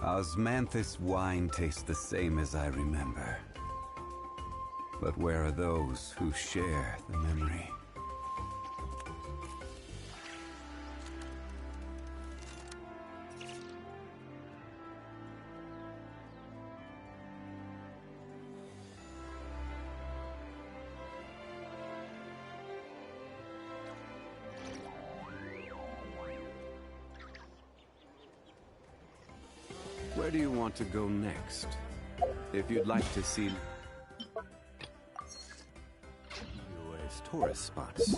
Osmanthus wine tastes the same as I remember. But where are those who share the memory? Where do you want to go next? If you'd like to see tourist spots.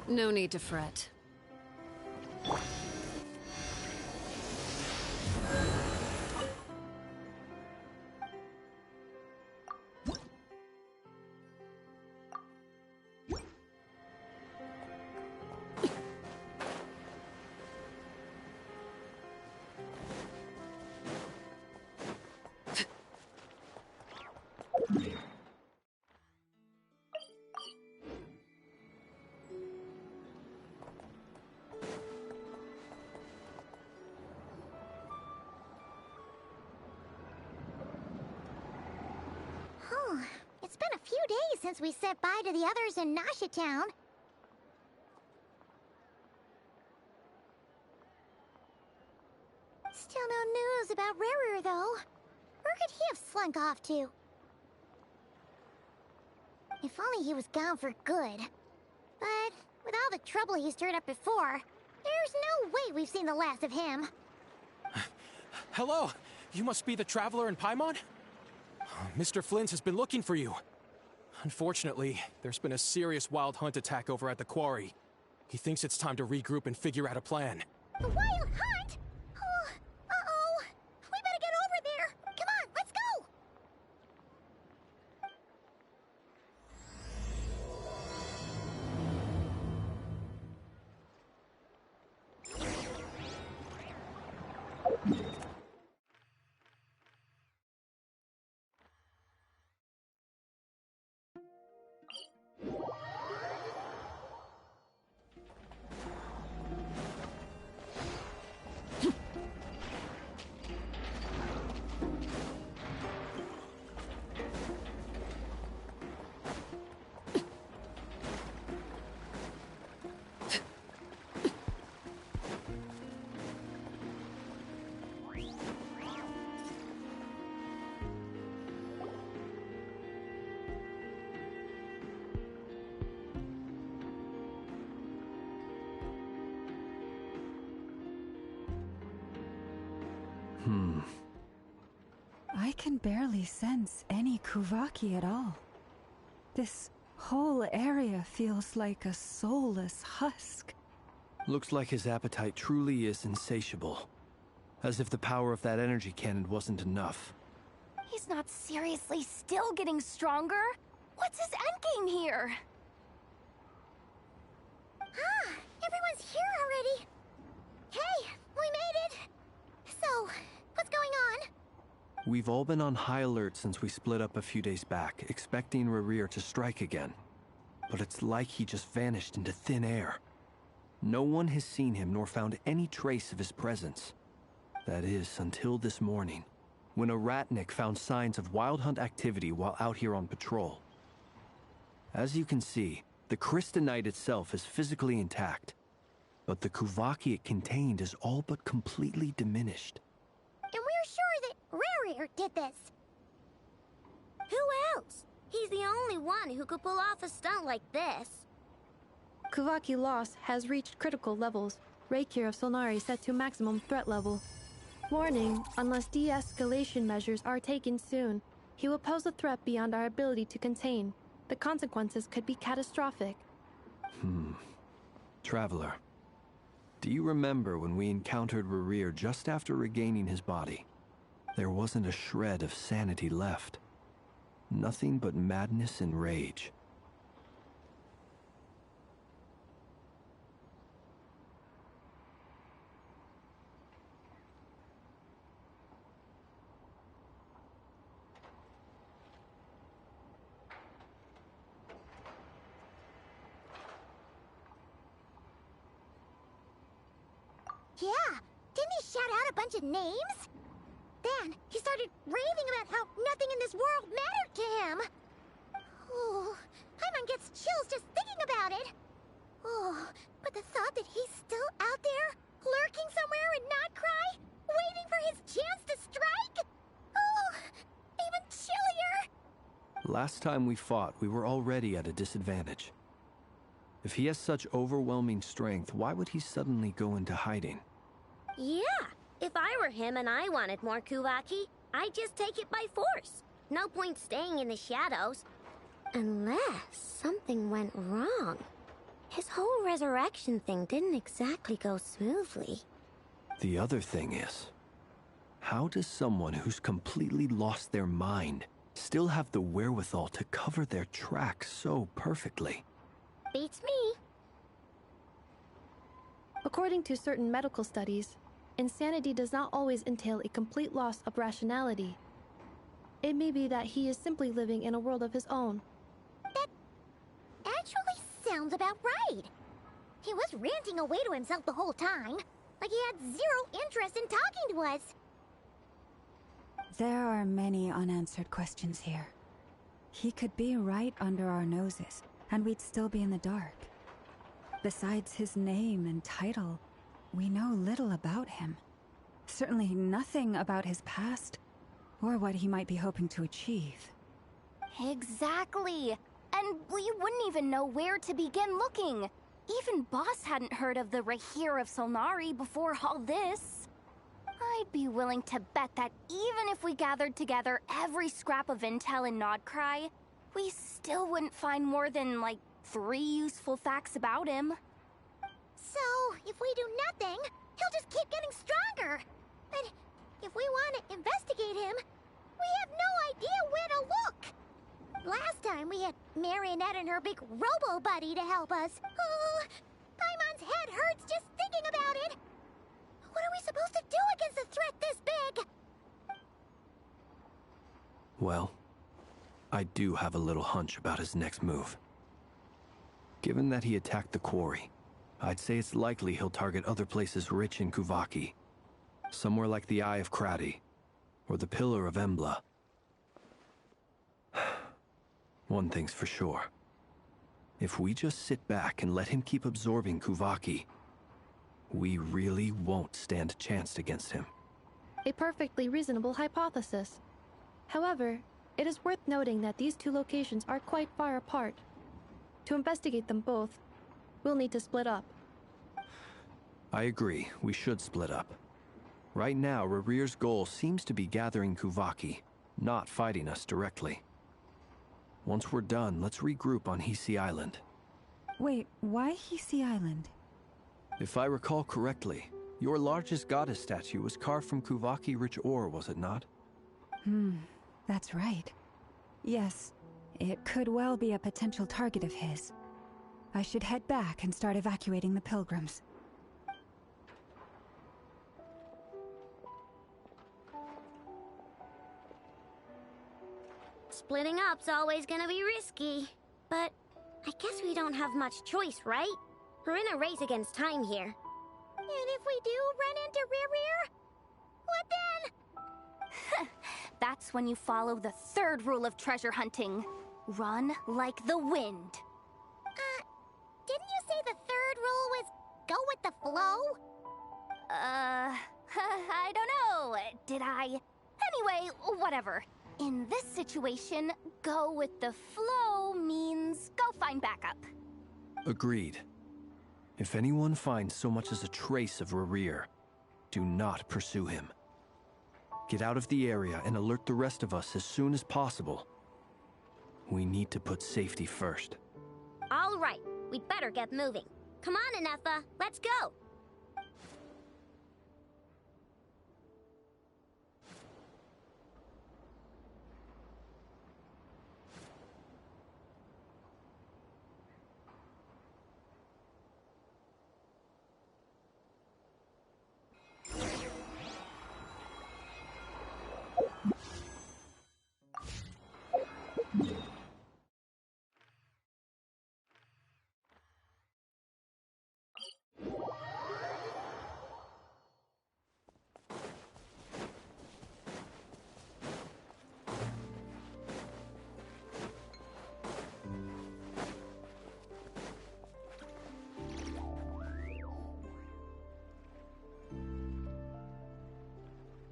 No need to fret. It's been a few days since we said bye to the others in Nasha Town. Still no news about Rarer, though. Where could he have slunk off to? If only he was gone for good. But with all the trouble he stirred up before, there's no way we've seen the last of him. Hello! You must be the traveler in Paimon? Mr. Flynn has been looking for you. Unfortunately, there's been a serious wild hunt attack over at the quarry. He thinks it's time to regroup and figure out a plan. The wild hunt? Oh, uh-oh. We better get over there. Come on, let's go! I can barely sense any Kuvaki at all. This whole area feels like a soulless husk. Looks like his appetite truly is insatiable. As if the power of that energy cannon wasn't enough. He's not seriously still getting stronger? What's his endgame here? Ah, everyone's here already. Hey, we made it. So, what's going on? We've all been on high alert since we split up a few days back, expecting Rarir to strike again. But it's like he just vanished into thin air. No one has seen him nor found any trace of his presence. That is, until this morning, when a ratnik found signs of wild hunt activity while out here on patrol. As you can see, the crystalite itself is physically intact, but the Kuvaki it contained is all but completely diminished. And we're sure that Rarir did this. Who else? He's the only one who could pull off a stunt like this. Kuvaki loss has reached critical levels. Reikir of Solnari set to maximum threat level. Warning, unless de-escalation measures are taken soon, he will pose a threat beyond our ability to contain. The consequences could be catastrophic. Traveler, do you remember when we encountered Rarir just after regaining his body? There wasn't a shred of sanity left. Nothing but madness and rage. Yeah, didn't he shout out a bunch of names? Then he started raving about how nothing in this world mattered to him. Oh, Paimon gets chills just thinking about it. Oh, but the thought that he's still out there, lurking somewhere in Nod-crai, waiting for his chance to strike? Oh, even chillier. Last time we fought, we were already at a disadvantage. If he has such overwhelming strength, why would he suddenly go into hiding? Yeah, if I were him and I wanted more Kuvaki, I'd just take it by force. No point staying in the shadows. Unless something went wrong. His whole resurrection thing didn't exactly go smoothly. The other thing is, how does someone who's completely lost their mind still have the wherewithal to cover their tracks so perfectly? Beats me. According to certain medical studies, insanity does not always entail a complete loss of rationality. It may be that he is simply living in a world of his own. That actually sounds about right. He was ranting away to himself the whole time, like he had zero interest in talking to us. There are many unanswered questions here. He could be right under our noses, and we'd still be in the dark. Besides his name and title, we know little about him. Certainly nothing about his past, or what he might be hoping to achieve. Exactly. And we wouldn't even know where to begin looking. Even Boss hadn't heard of the Rahir of Solnari before all this. I'd be willing to bet that even if we gathered together every scrap of intel in Nod-crai, we still wouldn't find more than, like, 3 useful facts about him. So, if we do nothing, he'll just keep getting stronger. But if we want to investigate him, we have no idea where to look. Last time we had Marionette and her big robo-buddy to help us. Oh, Paimon's head hurts just thinking about it. What are we supposed to do against a threat this big? Well, I do have a little hunch about his next move. Given that he attacked the quarry, I'd say it's likely he'll target other places rich in Kuvaki. Somewhere like the Eye of Krati, or the Pillar of Embla. One thing's for sure. If we just sit back and let him keep absorbing Kuvaki, we really won't stand a chance against him. A perfectly reasonable hypothesis. However, it is worth noting that these two locations are quite far apart. To investigate them both, we'll need to split up. I agree, we should split up. Right now, Rarir's goal seems to be gathering Kuvaki, not fighting us directly. Once we're done, let's regroup on Hisi Island. Wait, why Hisi Island? If I recall correctly, your largest goddess statue was carved from Kuvaki-rich ore, was it not? That's right. Yes, it could well be a potential target of his. I should head back and start evacuating the pilgrims. Splitting up's always gonna be risky. But I guess we don't have much choice, right? We're in a race against time here. And if we do run into Rarir, what then? That's when you follow the third rule of treasure hunting. Run like the wind. Didn't you say the third rule was go with the flow? I don't know. Did I? Anyway, whatever. In this situation, go with the flow means go find backup. Agreed. If anyone finds so much as a trace of Rarir, do not pursue him. Get out of the area and alert the rest of us as soon as possible. We need to put safety first. All right, we'd better get moving. Come on, Anefa, let's go!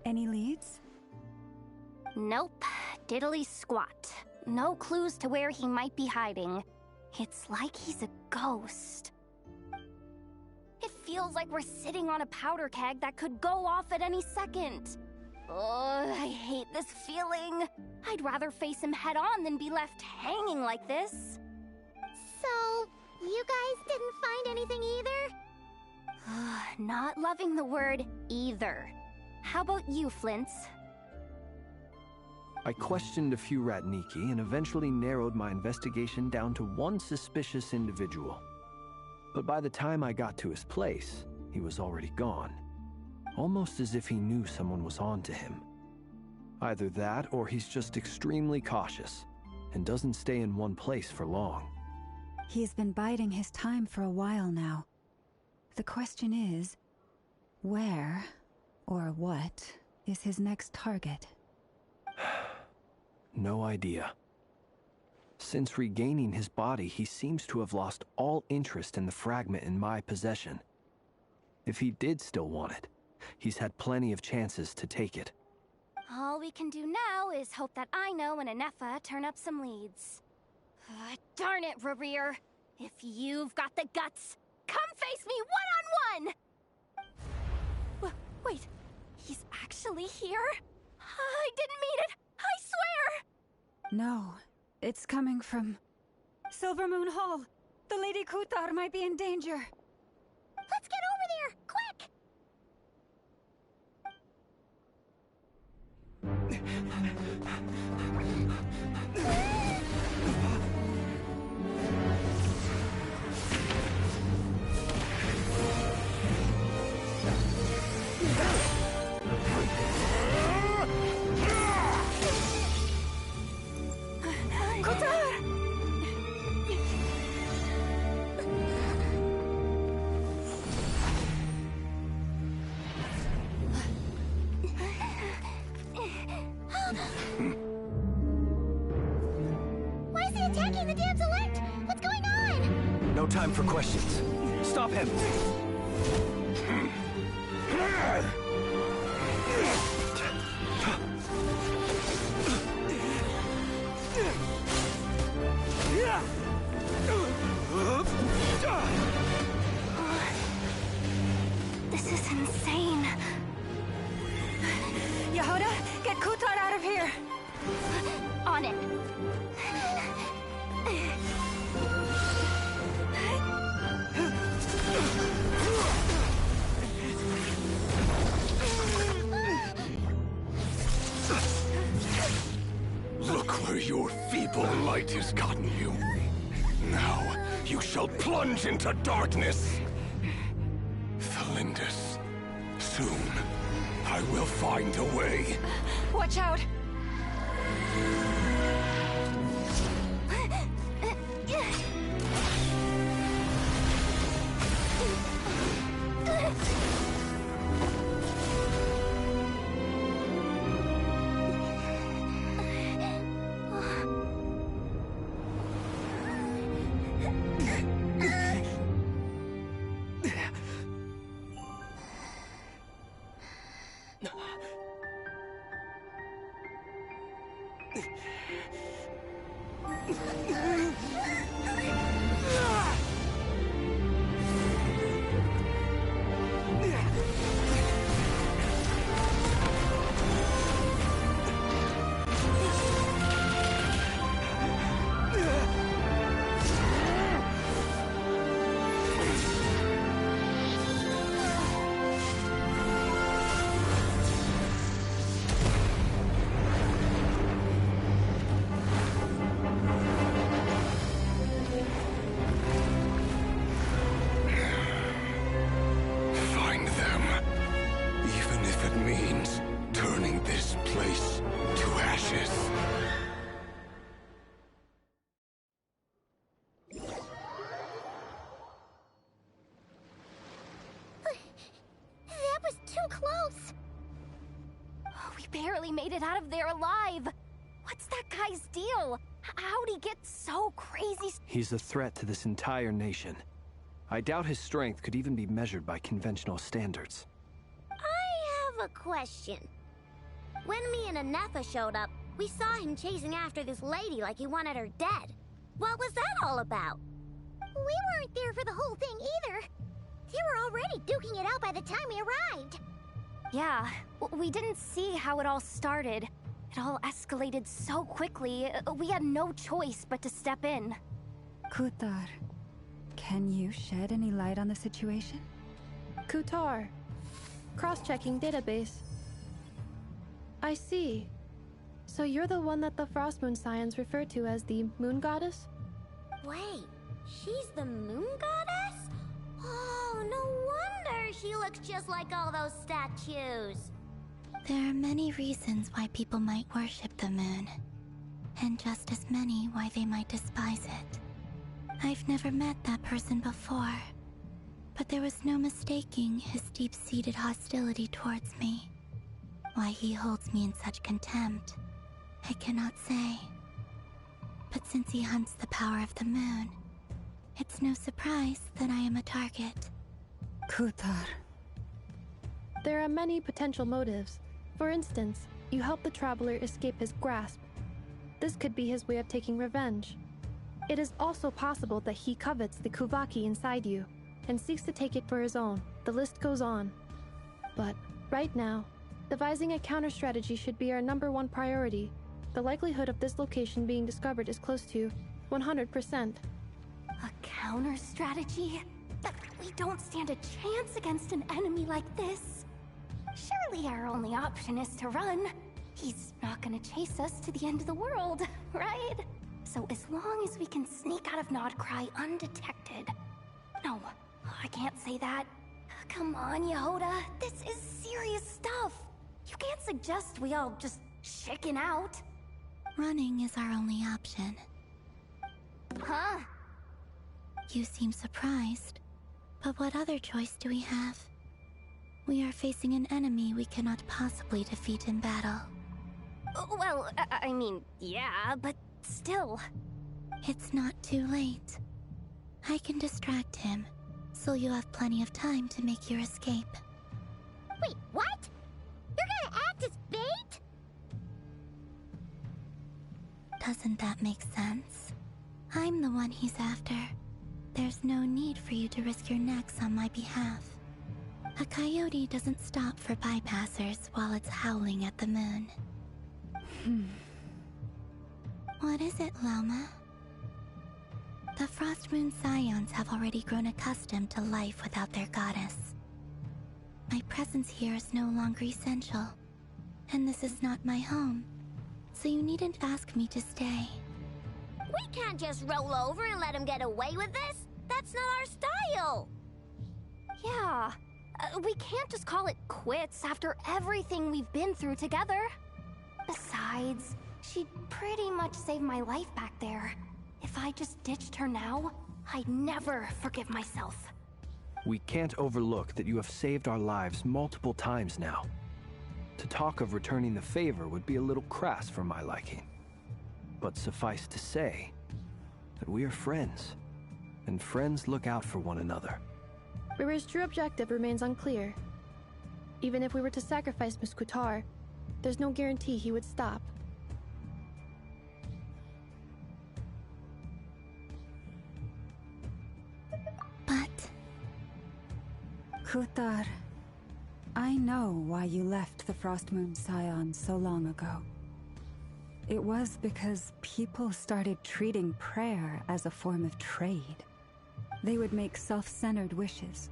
Any leads? Nope. Diddly squat. No clues to where he might be hiding. It's like he's a ghost. It feels like we're sitting on a powder keg that could go off at any second. Ugh, I hate this feeling. I'd rather face him head on than be left hanging like this. So, You guys didn't find anything either? Not loving the word either. How about you, Flint's? I questioned a few Ratniki and eventually narrowed my investigation down to one suspicious individual. But by the time I got to his place, he was already gone. Almost as if he knew someone was on to him. Either that, or he's just extremely cautious and doesn't stay in one place for long. He's been biding his time for a while now. The question is, where or what is his next target? No idea. Since regaining his body, he seems to have lost all interest in the fragment in my possession. If he did still want it, he's had plenty of chances to take it. All we can do now is hope that Ino and Anefa turn up some leads. Darn it, Rarir! If you've got the guts, come face me one-on-one! Wait, he's actually here? I didn't mean it! I swear! No, it's coming from Silver Moon Hall. The Lady Kuthar might be in danger. Let's get over there, quick! Why is he attacking the damsel elect? What's going on? No time for questions. Stop him! This is insane. Yehuda, get Kuthar out of here! On it. Look where your feeble light has gotten you. Now, you shall plunge into darkness. Felindus, soon, I will find a way. Watch out! Find them. Even if it means turning this place to ashes. That was too close! We barely made it out of there alive. What's that guy's deal? How'd he get so crazy? He's a threat to this entire nation. I doubt his strength could even be measured by conventional standards. I have a question. When me and Anefa showed up, we saw him chasing after this lady like he wanted her dead. What was that all about? We weren't there for the whole thing either. They were already duking it out by the time we arrived. Yeah, we didn't see how it all started. It all escalated so quickly, we had no choice but to step in. Kuthar, Can you shed any light on the situation? Kutar. Cross-checking database. I see. So you're the one that the Frost Moon Scions refer to as the Moon Goddess? Wait, she's the moon goddess? Oh, no wonder she looks just like all those statues. There are many reasons why people might worship the moon, and just as many why they might despise it. I've never met that person before, but there was no mistaking his deep-seated hostility towards me. Why he holds me in such contempt, I cannot say. But since he hunts the power of the moon, it's no surprise that I am a target. Kutar. There are many potential motives. For instance, you help the traveler escape his grasp. This could be his way of taking revenge. It is also possible that he covets the Kuvaki inside you and seeks to take it for his own. The list goes on. But right now, devising a counter-strategy should be our #1 priority. The likelihood of this location being discovered is close to 100%. A counter-strategy? But we don't stand a chance against an enemy like this. Surely our only option is to run. He's not gonna chase us to the end of the world, right? So as long as we can sneak out of Nod-crai undetected... No, I can't say that. Come on, Yehoda. This is serious stuff. You can't suggest we all just chicken out. Running is our only option. Huh? You seem surprised, but what other choice do we have? We are facing an enemy we cannot possibly defeat in battle. Well, I mean, yeah, but still. It's not too late. I can distract him, so you'll have plenty of time to make your escape. Wait, what? You're gonna act as bait? Doesn't that make sense? I'm the one he's after. There's no need for you to risk your necks on my behalf. A coyote doesn't stop for bypassers while it's howling at the moon. What is it, Loma? The Frost Moon Scions have already grown accustomed to life without their goddess. My presence here is no longer essential, and this is not my home, so you needn't ask me to stay. We can't just roll over and let him get away with this. That's not our style. Yeah, we can't just call it quits after everything we've been through together. Besides, she'd pretty much saved my life back there. If I just ditched her now, I'd never forgive myself. We can't overlook that you have saved our lives multiple times now. To talk of returning the favor would be a little crass for my liking. But suffice to say that we are friends, and friends look out for one another. Riri's true objective remains unclear. Even if we were to sacrifice Miss Kutar, there's no guarantee he would stop. But... Kutar, I know why you left the Frost Moon Scions so long ago. It was because people started treating prayer as a form of trade. They would make self-centered wishes,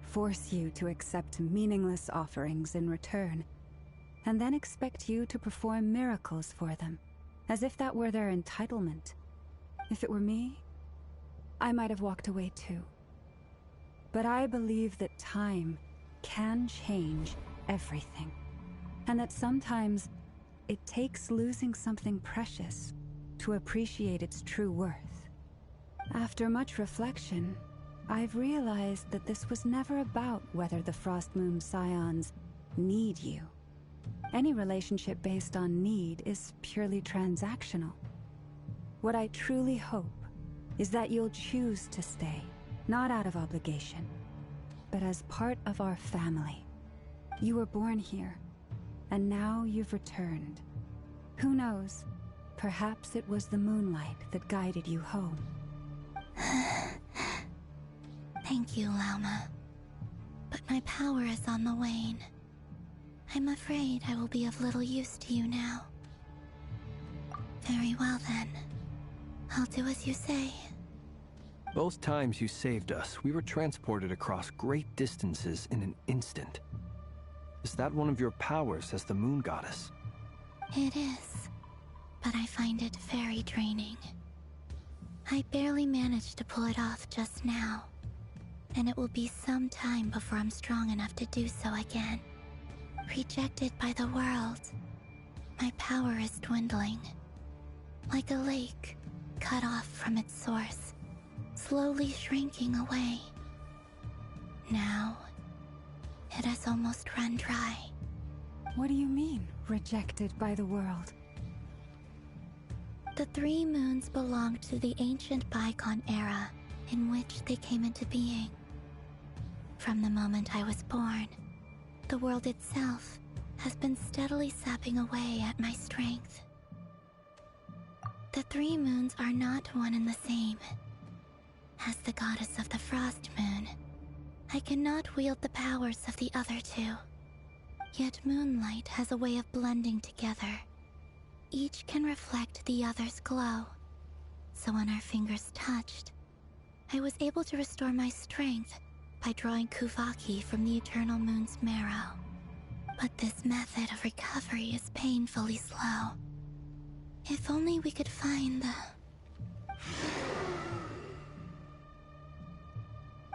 force you to accept meaningless offerings in return, and then expect you to perform miracles for them, as if that were their entitlement. If it were me, I might have walked away too. But I believe that time can change everything, and that sometimes it takes losing something precious to appreciate its true worth. After much reflection, I've realized that this was never about whether the Frost Moon Scions need you. Any relationship based on need is purely transactional. What I truly hope is that you'll choose to stay, not out of obligation, but as part of our family. You were born here, and now you've returned. Who knows? Perhaps it was the moonlight that guided you home. Thank you, Lauma. But my power is on the wane. I'm afraid I will be of little use to you now. Very well then. I'll do as you say. Both times you saved us, we were transported across great distances in an instant. Is that one of your powers as the moon goddess? It is, but I find it very draining. I barely managed to pull it off just now, and it will be some time before I'm strong enough to do so again. Rejected by the world, my power is dwindling. Like a lake, cut off from its source, slowly shrinking away. Now, it has almost run dry. What do you mean, rejected by the world? The 3 moons belonged to the ancient bygone era in which they came into being. From the moment I was born, the world itself has been steadily sapping away at my strength. The 3 moons are not one and the same. As the goddess of the Frost Moon, I cannot wield the powers of the other 2. Yet moonlight has a way of blending together. Each can reflect the other's glow. So when our fingers touched, I was able to restore my strength by drawing Kuvaki from the eternal moon's marrow. But this method of recovery is painfully slow. If only we could find the...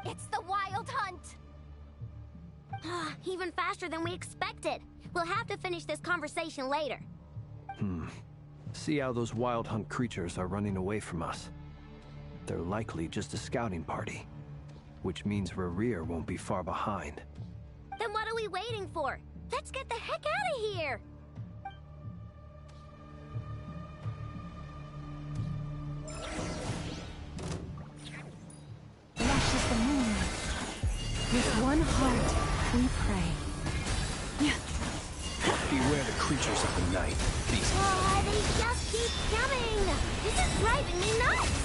It's the Wild Hunt! Even faster than we expected. We'll have to finish this conversation later. See how those Wild Hunt creatures are running away from us. They're likely just a scouting party, which means Rerir won't be far behind. Then what are we waiting for? Let's get the heck out of here! Lushes the moonlight. With one heart, we pray. Beware the creatures of the night. These... They just keep coming! This is driving me nuts!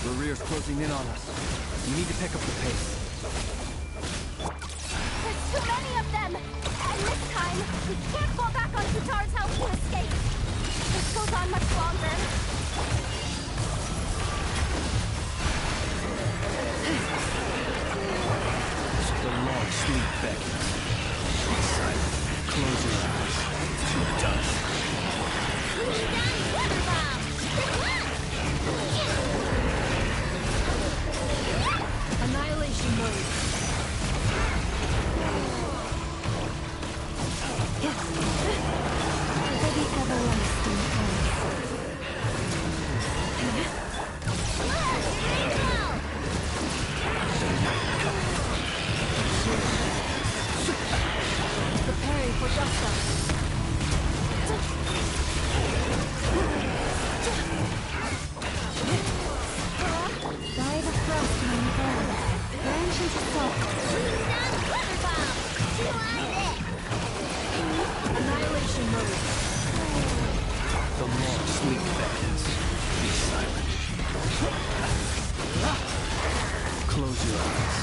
Rerir's closing in on us. We need to pick up the pace. There's too many of them! And this time, we can't fall back on Kutar's help to escape! If this goes on much longer... The long sleep beckons. Be silent. Close your eyes. To the dust. Annihilation mode. For the everlasting preparing for justice. By the frost moon burn, branch into annihilation mode. The long sleep beckons. Be silent. Close your eyes.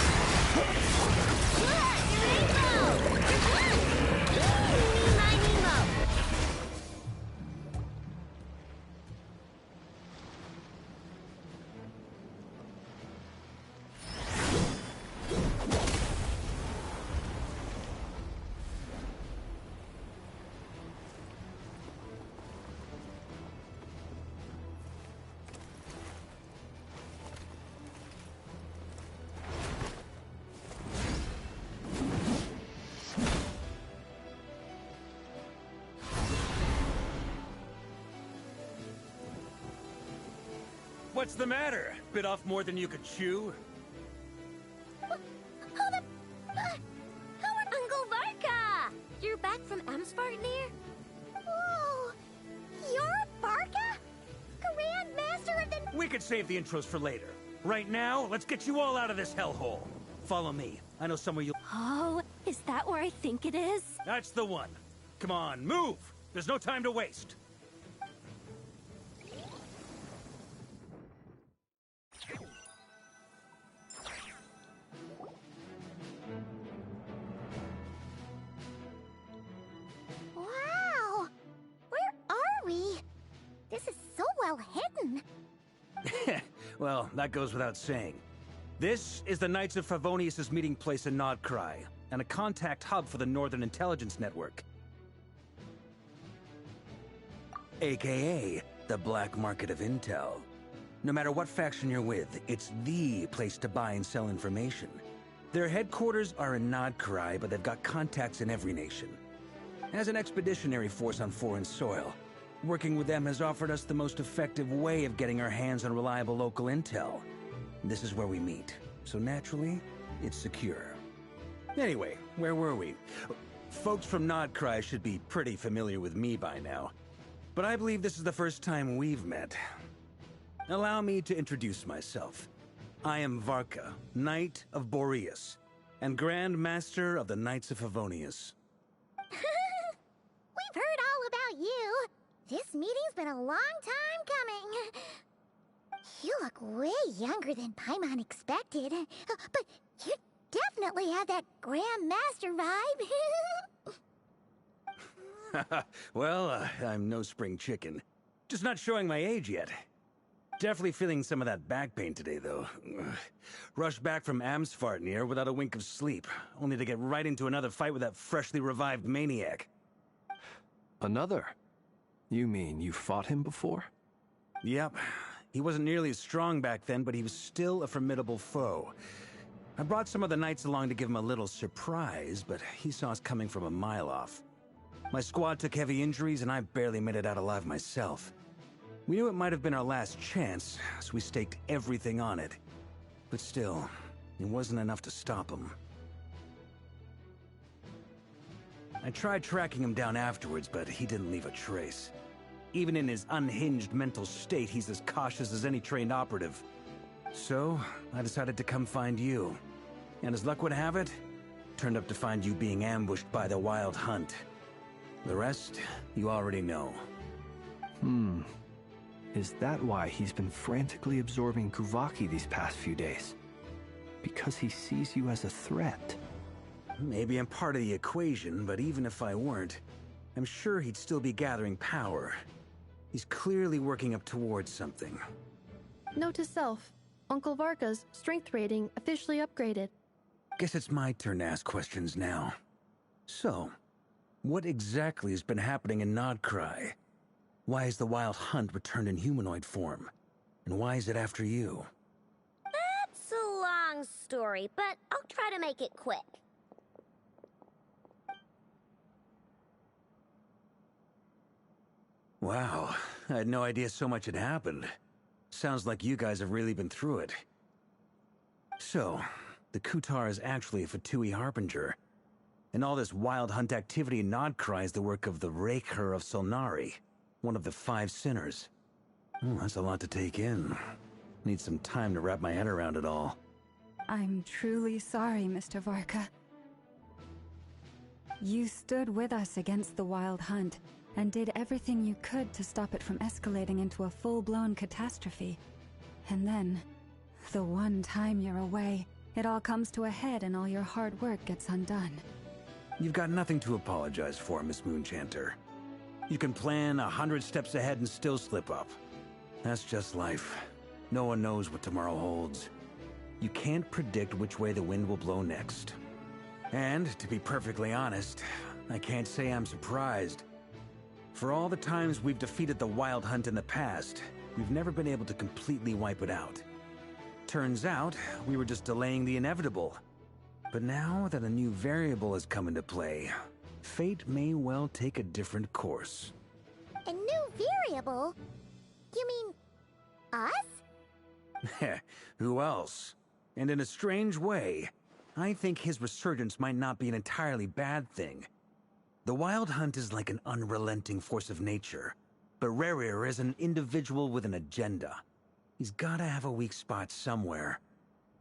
What's the matter? Bit off more than you could chew? Uncle Varka! You're back from Amsvarnir? Whoa! You're Varka? Grand Master of the... We could save the intros for later. Right now, let's get you all out of this hellhole. Follow me. I know somewhere you'll... Oh, is that where I think it is? That's the one. Come on, move! There's no time to waste. Wow! Where are we? This is so well hidden. Well, that goes without saying. This is the Knights of Favonius' meeting place in Nod-crai, and a contact hub for the Northern Intelligence Network. AKA, the black market of intel. No matter what faction you're with, it's the place to buy and sell information. Their headquarters are in Nod-crai, but they've got contacts in every nation. As an expeditionary force on foreign soil, working with them has offered us the most effective way of getting our hands on reliable local intel. This is where we meet, so naturally, it's secure. Anyway, where were we? Folks from Nod-crai should be pretty familiar with me by now, but I believe this is the first time we've met. Allow me to introduce myself. I am Varka, Knight of Boreas, and Grand Master of the Knights of Favonius. We've heard all about you. This meeting's been a long time coming. You look way younger than Paimon expected, but you definitely have that Grand Master vibe. Well, I'm no spring chicken. Just not showing my age yet. Definitely feeling some of that back pain today, though. Rushed back from Amsfartnir without a wink of sleep, only to get right into another fight with that freshly revived maniac. Another? You mean you fought him before? Yep. He wasn't nearly as strong back then, but he was still a formidable foe. I brought some of the knights along to give him a little surprise, but he saw us coming from a mile off. My squad took heavy injuries, and I barely made it out alive myself. We knew it might have been our last chance, so we staked everything on it. But still, it wasn't enough to stop him. I tried tracking him down afterwards, but he didn't leave a trace. Even in his unhinged mental state, he's as cautious as any trained operative. So, I decided to come find you. And as luck would have it, turned up to find you being ambushed by the Wild Hunt. The rest, you already know. Is that why he's been frantically absorbing Kuvaki these past few days? Because he sees you as a threat? Maybe I'm part of the equation, but even if I weren't, I'm sure he'd still be gathering power. He's clearly working up towards something. Note to self, Uncle Varka's strength rating officially upgraded. Guess it's my turn to ask questions now. So, what exactly has been happening in Nod-crai? Why is the Wild Hunt returned in humanoid form? And why is it after you? That's a long story, but I'll try to make it quick. Wow, I had no idea so much had happened. Sounds like you guys have really been through it. So, the Kutar is actually a Fatui Harbinger. And all this Wild Hunt activity in Nod-crai is the work of the Raker of Solnari, one of the 5 sinners. That's a lot to take in. Need some time to wrap my head around it all. I'm truly sorry, Mr. Varka. You stood with us against the Wild Hunt, and did everything you could to stop it from escalating into a full-blown catastrophe. And then, the one time you're away, it all comes to a head and all your hard work gets undone. You've got nothing to apologize for, Miss Moonchanter. You can plan 100 steps ahead and still slip up. That's just life. No one knows what tomorrow holds. You can't predict which way the wind will blow next. And, to be perfectly honest, I can't say I'm surprised. For all the times we've defeated the Wild Hunt in the past, we've never been able to completely wipe it out. Turns out, we were just delaying the inevitable. But now that a new variable has come into play, fate may well take a different course. A new variable? You mean us? Who else? And in a strange way, I think his resurgence might not be an entirely bad thing. The Wild Hunt is like an unrelenting force of nature, but Rerir is an individual with an agenda. He's gotta have a weak spot somewhere.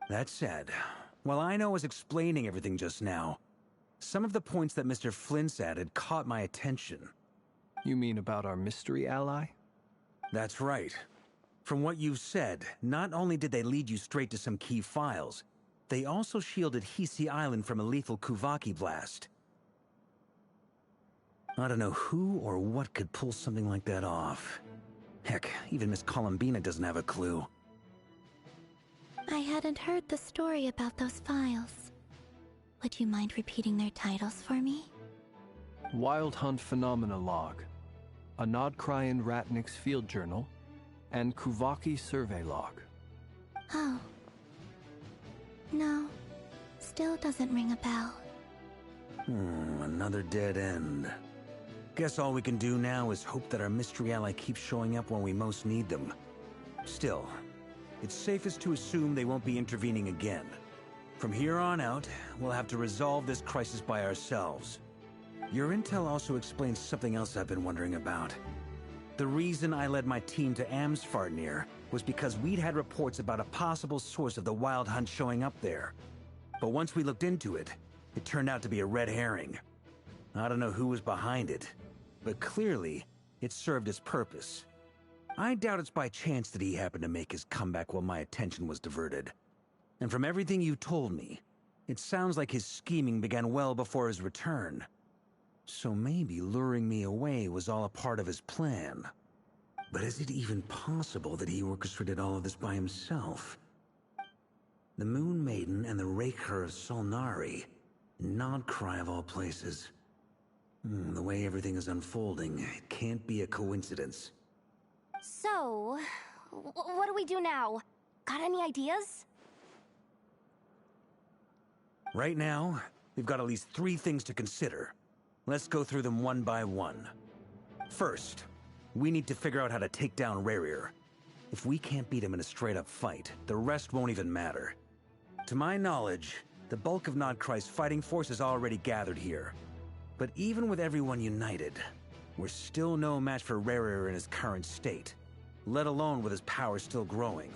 That said, while I was explaining everything just now, some of the points that Mr. Flint's added caught my attention. You mean about our mystery ally? That's right. From what you've said, not only did they lead you straight to some key files, they also shielded Hisi Island from a lethal Kuvaki blast. I don't know who or what could pull something like that off. Heck, even Miss Columbina doesn't have a clue. hadn't heard the story about those files. Would you mind repeating their titles for me? Wild Hunt Phenomena Log, a Nod-crai and Ratnik's Field Journal, and Kuvaki Survey Log. Oh. No, still doesn't ring a bell. Another dead end. Guess all we can do now is hope that our mystery ally keeps showing up when we most need them. Still, it's safest to assume they won't be intervening again. From here on out, we'll have to resolve this crisis by ourselves. Your intel also explains something else I've been wondering about. The reason I led my team to Amsfarnir was because we'd had reports about a possible source of the Wild Hunt showing up there. But once we looked into it, it turned out to be a red herring. I don't know who was behind it, but clearly, it served its purpose. I doubt it's by chance that he happened to make his comeback while my attention was diverted. And from everything you told me, it sounds like his scheming began well before his return. So maybe luring me away was all a part of his plan. But is it even possible that he orchestrated all of this by himself? The Moon Maiden and the Raker of Solnari, Nod-crai of all places. The way everything is unfolding, it can't be a coincidence. So, what do we do now? Got any ideas? Right now, we've got at least 3 things to consider. Let's go through them one by one. First, we need to figure out how to take down Rerir. If we can't beat him in a straight-up fight, the rest won't even matter. To my knowledge, the bulk of Nod-crai's fighting force is already gathered here. But even with everyone united, we're still no match for Rerir in his current state, let alone with his power still growing.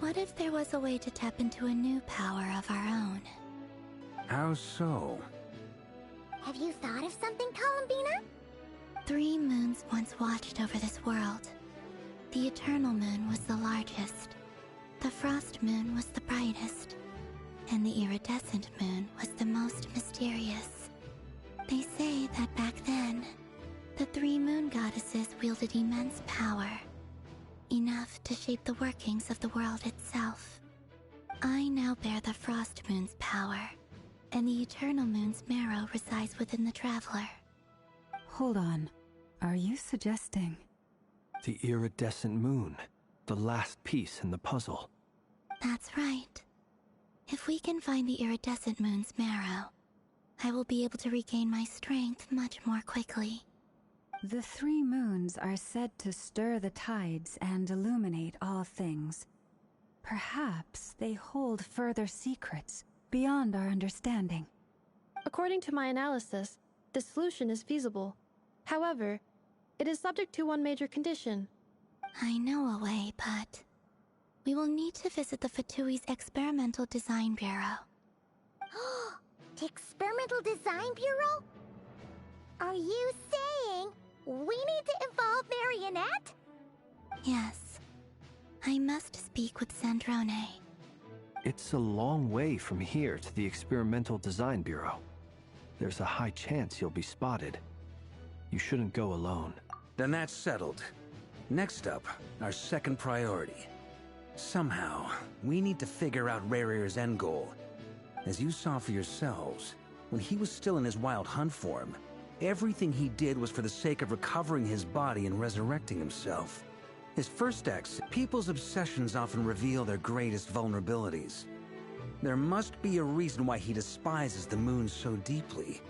What if there was a way to tap into a new power of our own? How so? Have you thought of something, Columbina? 3 moons once watched over this world. The Eternal Moon was the largest. The Frost Moon was the brightest. And the Iridescent Moon was the most mysterious. They say that back then, the 3 moon goddesses wielded immense power. Enough to shape the workings of the world itself. I now bear the Frost Moon's power, and the Eternal Moon's marrow resides within the Traveler. Hold on. Are you suggesting... The Iridescent Moon, the last piece in the puzzle. That's right. If we can find the Iridescent Moon's marrow, I will be able to regain my strength much more quickly. The 3 moons are said to stir the tides and illuminate all things. Perhaps they hold further secrets beyond our understanding. According to my analysis, the solution is feasible. However, it is subject to one major condition. I know a way, but we will need to visit the Fatui's Experimental Design Bureau. The Experimental Design Bureau? Are you saying we need to involve Marionette? Yes. I must speak with Sandrone. It's a long way from here to the Experimental Design Bureau. There's a high chance you'll be spotted. You shouldn't go alone. Then that's settled. Next up, our second priority. Somehow, we need to figure out Rerir's end goal. As you saw for yourselves, when he was still in his Wild Hunt form, everything he did was for the sake of recovering his body and resurrecting himself. His first acts, people's obsessions often reveal their greatest vulnerabilities. There must be a reason why he despises the moon so deeply.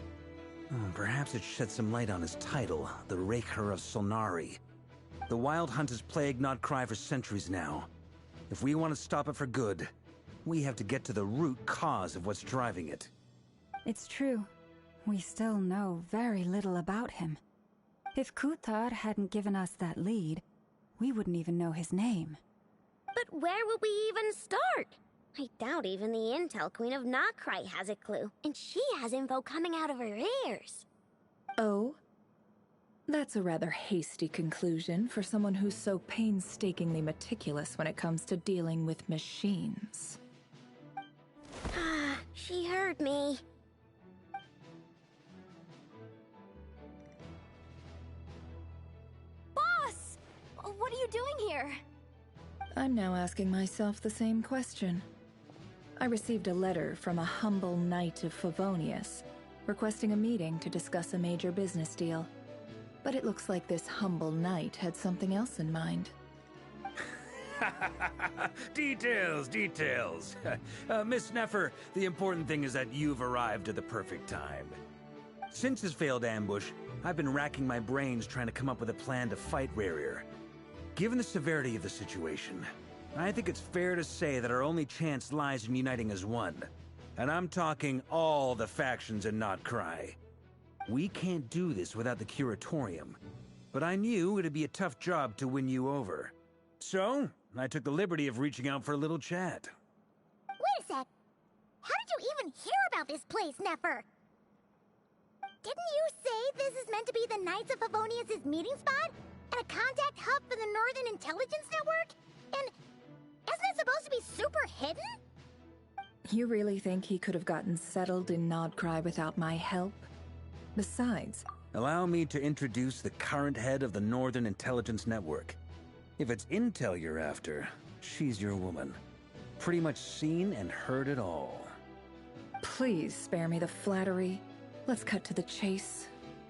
Perhaps it sheds some light on his title, the Raker of Solnari. The Wild Hunt has plagued Nod-crai for centuries now. If we want to stop it for good, we have to get to the root cause of what's driving it. It's true. We still know very little about him. If Kuthar hadn't given us that lead, we wouldn't even know his name. But where would we even start? I doubt even the Intel Queen of Nod-crai has a clue, and she has info coming out of her ears. Oh? That's a rather hasty conclusion for someone who's so painstakingly meticulous when it comes to dealing with machines. Ah, she heard me. Boss! What are you doing here? I'm now asking myself the same question. I received a letter from a humble knight of Favonius, requesting a meeting to discuss a major business deal. But it looks like this humble knight had something else in mind. Details, details. Miss Nefer, the important thing is that you've arrived at the perfect time. Since his failed ambush, I've been racking my brains trying to come up with a plan to fight Rerir. Given the severity of the situation, I think it's fair to say that our only chance lies in uniting as one. And I'm talking all the factions in Nod-crai. We can't do this without the Curatorium, but I knew it'd be a tough job to win you over. So, I took the liberty of reaching out for a little chat. Wait a sec. How did you even hear about this place, Nefer? Didn't you say this is meant to be the Knights of Favonius' meeting spot? And a contact hub for the Northern Intelligence Network? And isn't it supposed to be super hidden? You really think he could have gotten settled in Nod-crai without my help? Besides... Allow me to introduce the current head of the Northern Intelligence Network. If it's intel you're after, she's your woman. Pretty much seen and heard it all. Please spare me the flattery. Let's cut to the chase.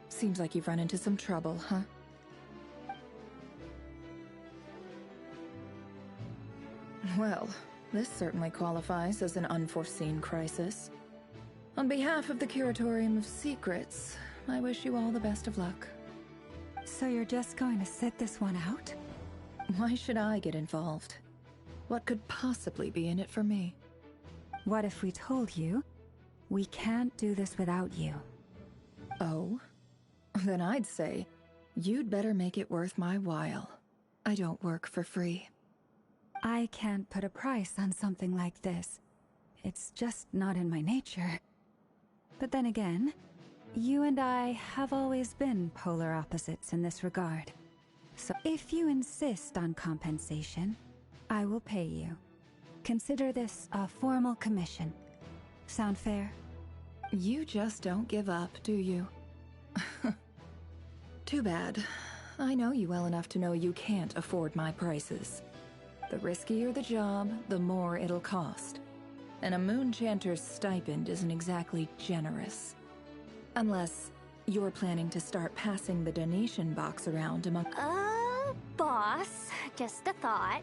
Seems like you've run into some trouble, huh? Well, this certainly qualifies as an unforeseen crisis. On behalf of the Curatorium of Secrets, I wish you all the best of luck. So you're just going to sit this one out? Why should I get involved? What could possibly be in it for me? What if we told you we can't do this without you? Oh? Then I'd say you'd better make it worth my while. I don't work for free. I can't put a price on something like this. It's just not in my nature. But then again, you and I have always been polar opposites in this regard. So if you insist on compensation, I will pay you. Consider this a formal commission. Sound fair? You just don't give up, do you? Too bad. I know you well enough to know you can't afford my prices. The riskier the job, the more it'll cost. And a Moonchanter's stipend isn't exactly generous. Unless you're planning to start passing the donation box around among... Boss, just a thought.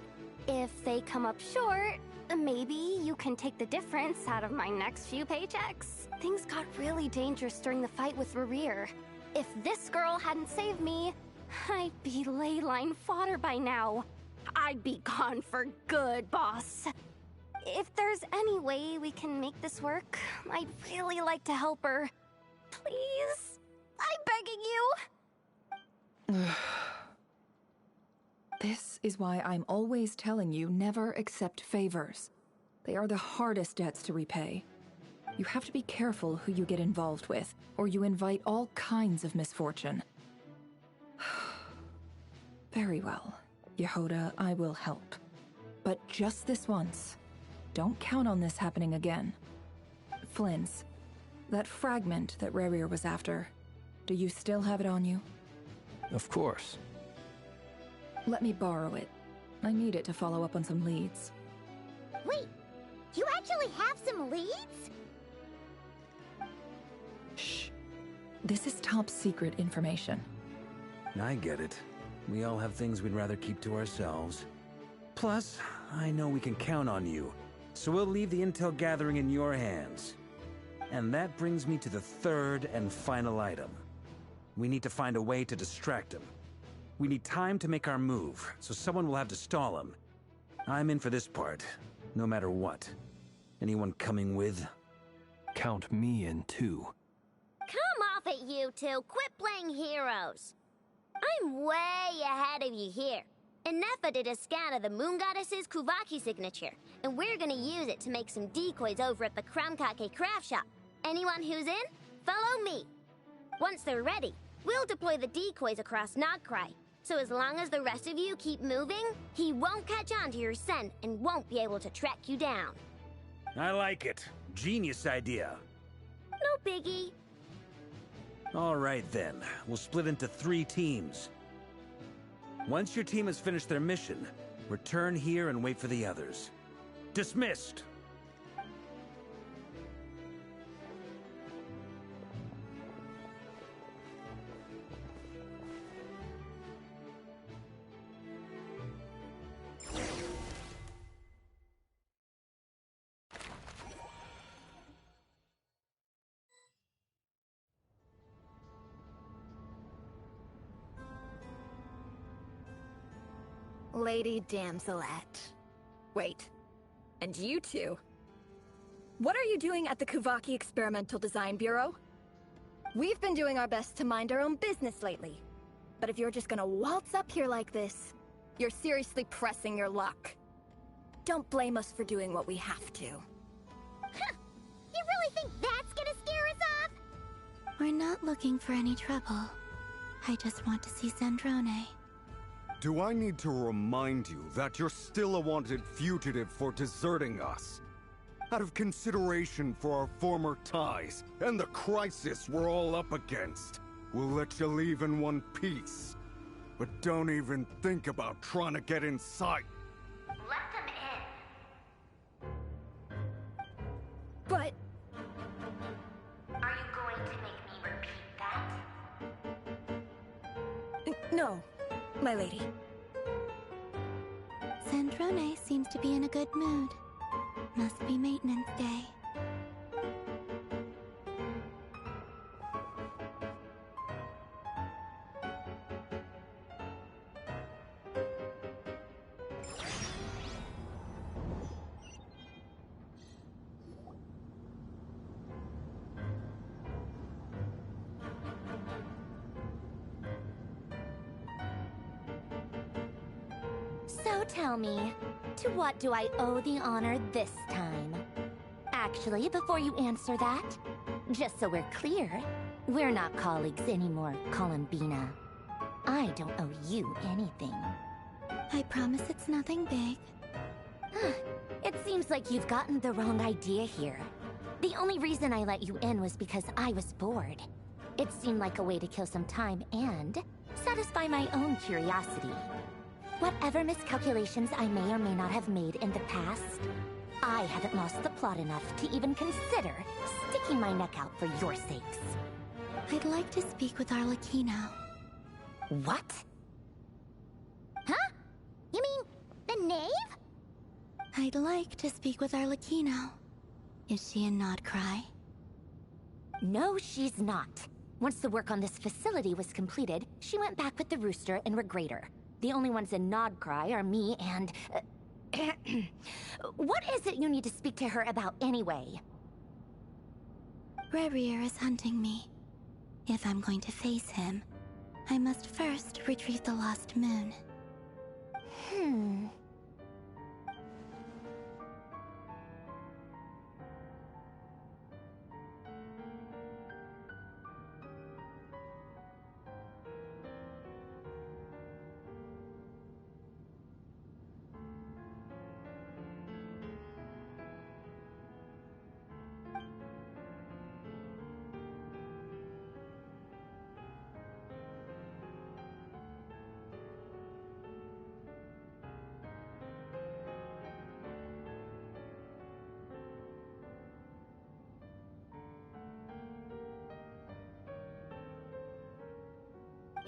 If they come up short, maybe you can take the difference out of my next few paychecks. Things got really dangerous during the fight with Rerir. If this girl hadn't saved me, I'd be ley line fodder by now. I'd be gone for good, boss. If there's any way we can make this work, I'd really like to help her. Please? I'm begging you. This is why I'm always telling you never accept favors. They are the hardest debts to repay. You have to be careful who you get involved with, or you invite all kinds of misfortune. Very well, Yehoda, I will help. But just this once. Don't count on this happening again. Flynn's, that fragment that Rerir was after, do you still have it on you? Of course. Let me borrow it. I need it to follow up on some leads. Wait, you actually have some leads? Shh. This is top secret information. I get it. We all have things we'd rather keep to ourselves. Plus, I know we can count on you, so we'll leave the intel gathering in your hands. And that brings me to the third and final item. We need to find a way to distract him. We need time to make our move, so someone will have to stall him. I'm in for this part, no matter what. Anyone coming with? Count me in too. Come off it, you two. Quit playing heroes. I'm way ahead of you here. And Nefa did a scan of the Moon Goddess's Kuvaki signature, and we're gonna use it to make some decoys over at the Kramkake craft shop. Anyone who's in, follow me. Once they're ready, we'll deploy the decoys across Nod-crai. So as long as the rest of you keep moving, he won't catch on to your scent and won't be able to track you down. I like it. Genius idea. No biggie. All right then, we'll split into 3 teams. Once your team has finished their mission, return here and wait for the others. Dismissed! Lady Damselette. Wait, and you two? What are you doing at the Kuvaki Experimental Design Bureau? We've been doing our best to mind our own business lately. But if you're just gonna waltz up here like this, you're seriously pressing your luck. Don't blame us for doing what we have to. Huh! You really think that's gonna scare us off? We're not looking for any trouble. I just want to see Zandrone. Do I need to remind you that you're still a wanted fugitive for deserting us? Out of consideration for our former ties and the crisis we're all up against, we'll let you leave in one piece. But don't even think about trying to get inside. Let them in. But... Are you going to make me repeat that? No, my lady. Zandrone seems to be in a good mood. Must be maintenance day. So tell me, to what do I owe the honor this time? Actually, before you answer that, just so we're clear, we're not colleagues anymore, Columbina. I don't owe you anything. I promise it's nothing big. It seems like you've gotten the wrong idea here. The only reason I let you in was because I was bored. It seemed like a way to kill some time and satisfy my own curiosity. Whatever miscalculations I may or may not have made in the past, I haven't lost the plot enough to even consider sticking my neck out for your sakes. I'd like to speak with Arlecchino. What? Huh? You mean the knave? I'd like to speak with Arlecchino. Is she in Nod-crai? No, she's not. Once the work on this facility was completed, she went back with the Rooster and Regrator. The only ones in Nod-crai are me and... What is it you need to speak to her about anyway? Rerir is hunting me. If I'm going to face him, I must first retrieve the lost moon.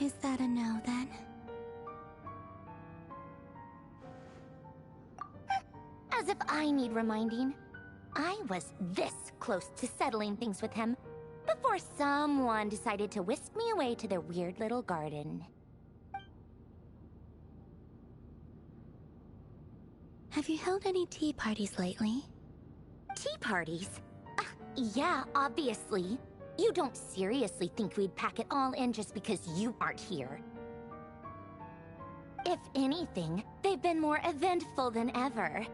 Is that a no, then? As if I need reminding. I was this close to settling things with him before someone decided to whisk me away to their weird little garden. Have you held any tea parties lately? Tea parties? Yeah, obviously. You don't seriously think we'd pack it all in just because you aren't here. If anything, they've been more eventful than ever.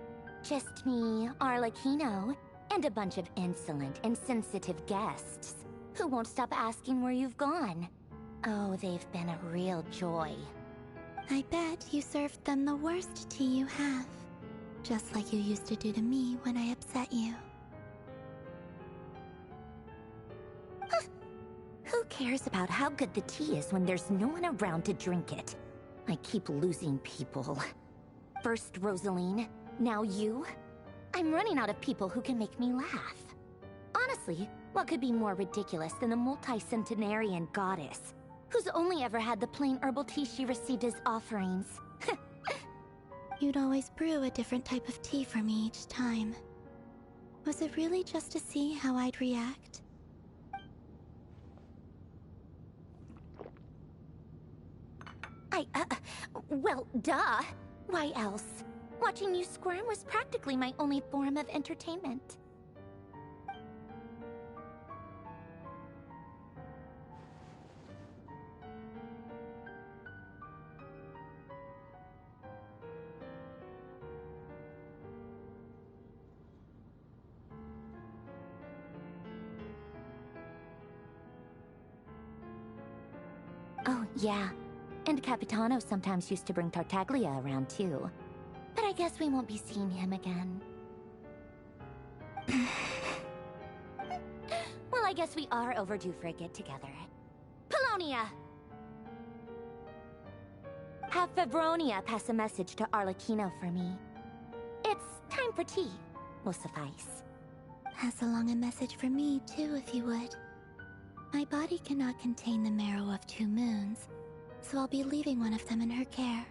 Just me, Arlecchino, and a bunch of insolent and sensitive guests who won't stop asking where you've gone. Oh, they've been a real joy. I bet you served them the worst tea you have. Just like you used to do to me when I upset you. Who cares about how good the tea is when there's no one around to drink it? I keep losing people. First Rosaline, now you. I'm running out of people who can make me laugh. Honestly, what could be more ridiculous than a multi-centenarian goddess who's only ever had the plain herbal tea she received as offerings? You'd always brew a different type of tea for me each time. Was it really just to see how I'd react? Well, duh. Why else? Watching you squirm was practically my only form of entertainment. Oh, yeah. And Capitano sometimes used to bring Tartaglia around, too. But I guess we won't be seeing him again. Well, I guess we are overdue for a get-together. Polonia! Have Febronia pass a message to Arlecchino for me. It's time for tea. Will suffice. Pass along a message for me, too, if you would. My body cannot contain the marrow of 2 moons, so I'll be leaving one of them in her care.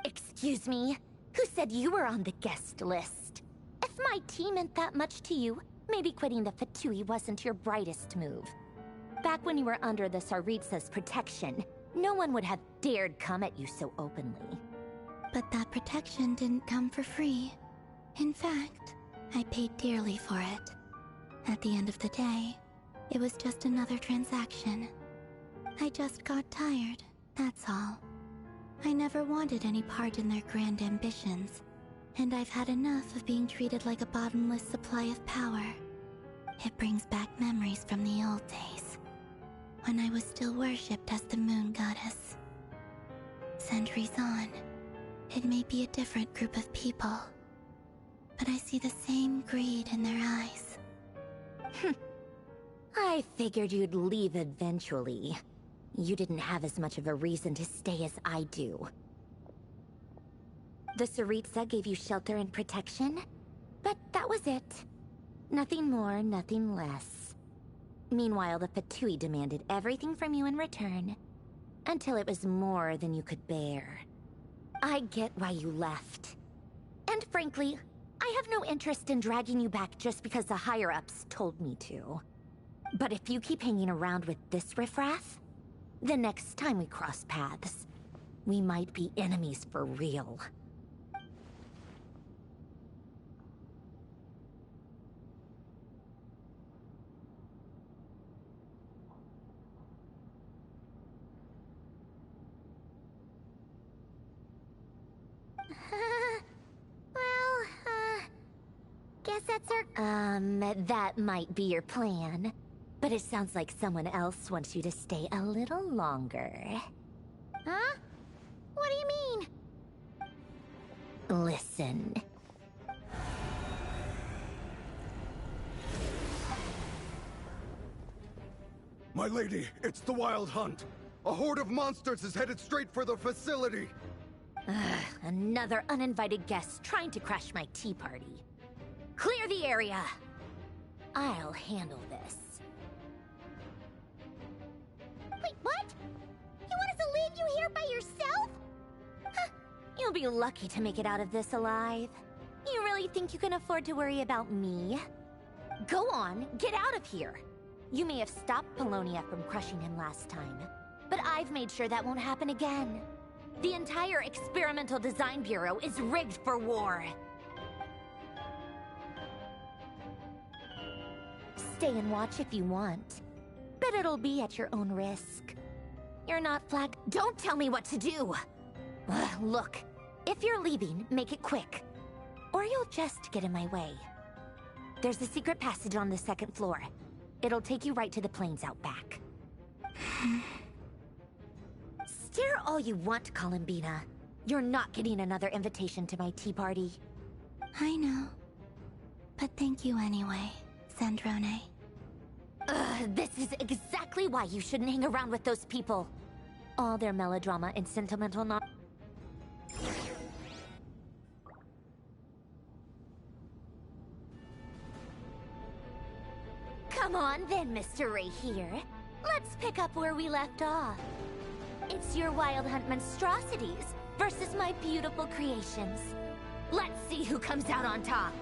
Excuse me? Who said you were on the guest list? If my tea meant that much to you, maybe quitting the Fatui wasn't your brightest move. Back when you were under the Tsaritsa's protection, no one would have dared come at you so openly. But that protection didn't come for free. In fact, I paid dearly for it. At the end of the day, it was just another transaction. I just got tired, that's all. I never wanted any part in their grand ambitions, and I've had enough of being treated like a bottomless supply of power. It brings back memories from the old days, when I was still worshipped as the moon goddess. Centuries on, it may be a different group of people, but I see the same greed in their eyes. I figured you'd leave eventually. You didn't have as much of a reason to stay as I do. The Tsaritsa gave you shelter and protection, but that was it. Nothing more, nothing less. Meanwhile, the Fatui demanded everything from you in return, until it was more than you could bear. I get why you left. And frankly, I have no interest in dragging you back just because the higher-ups told me to. But if you keep hanging around with this riffraff, the next time we cross paths, we might be enemies for real. Guess that's our... That might be your plan. But it sounds like someone else wants you to stay a little longer. Huh? What do you mean? Listen. My lady, it's the Wild Hunt. A horde of monsters is headed straight for the facility. Another uninvited guest trying to crash my tea party. Clear the area! I'll handle this. Wait, what? You want us to leave you here by yourself? Huh. You'll be lucky to make it out of this alive. You really think you can afford to worry about me? Go on, get out of here. You may have stopped Polonia from crushing him last time, but I've made sure that won't happen again. The entire Experimental Design Bureau is rigged for war. Stay and watch if you want, but it'll be at your own risk. You're not flag- Don't tell me what to do! Look, if you're leaving, make it quick, or you'll just get in my way. There's a secret passage on the 2nd floor. It'll take you right to the plains out back. Stare all you want, Columbina. You're not getting another invitation to my tea party. I know. But thank you anyway, Sandrone. This is exactly why you shouldn't hang around with those people. All their melodrama and sentimental Come on then, Mr. Ray here. Let's pick up where we left off. It's your Wild Hunt monstrosities versus my beautiful creations. Let's see who comes out on top.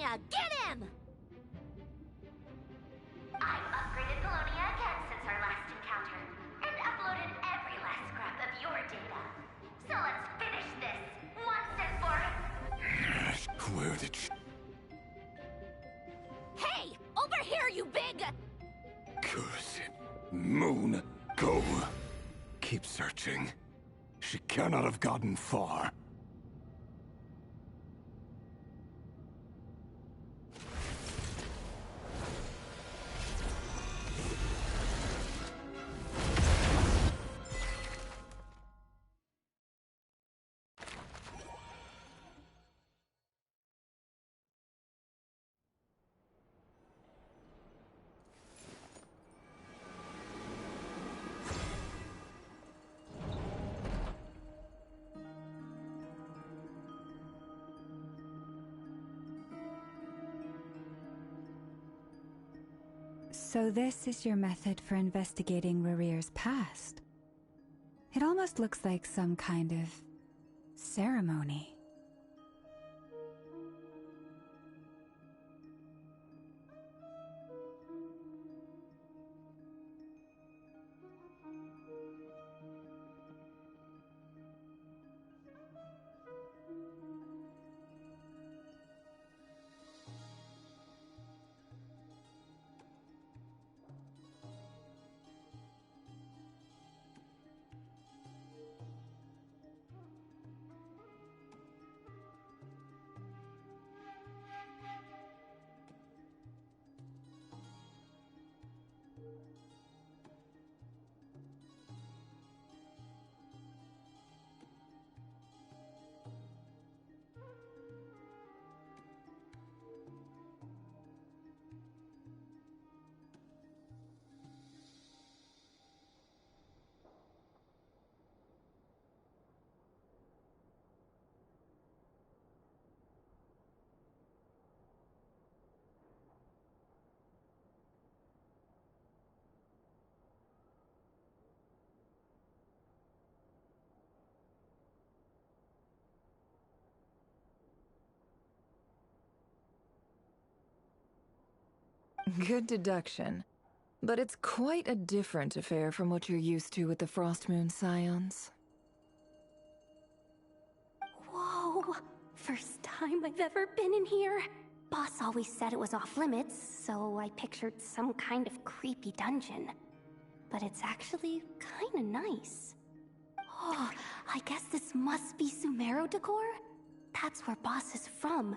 Polonia, get him! I've upgraded Polonia again since our last encounter, and uploaded every last scrap of your data. So let's finish this, once and for... Where did she... Hey! Over here, you big... Curse it. Moon, go. Keep searching. She cannot have gotten far. So this is your method for investigating Rarir's past. It almost looks like some kind of ceremony. Good deduction. But it's quite a different affair from what you're used to with the Frostmoon Scions. Whoa! First time I've ever been in here. Boss always said it was off limits, so I pictured some kind of creepy dungeon. But it's actually kinda nice. Oh, I guess this must be Sumero decor? That's where Boss is from.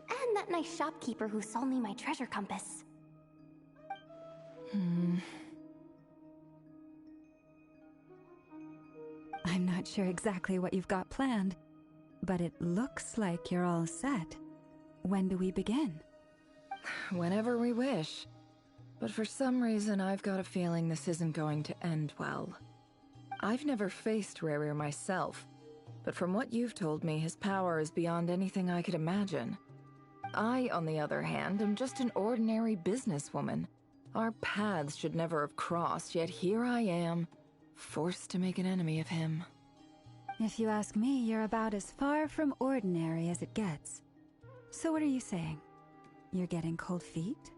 And that nice shopkeeper who sold me my treasure compass. I'm not sure exactly what you've got planned, but it looks like you're all set. When do we begin? Whenever we wish. But for some reason, I've got a feeling this isn't going to end well. I've never faced Rarir myself, but from what you've told me, his power is beyond anything I could imagine. I, on the other hand, am just an ordinary businesswoman. Our paths should never have crossed, yet here I am, forced to make an enemy of him. If you ask me, you're about as far from ordinary as it gets. So what are you saying? You're getting cold feet?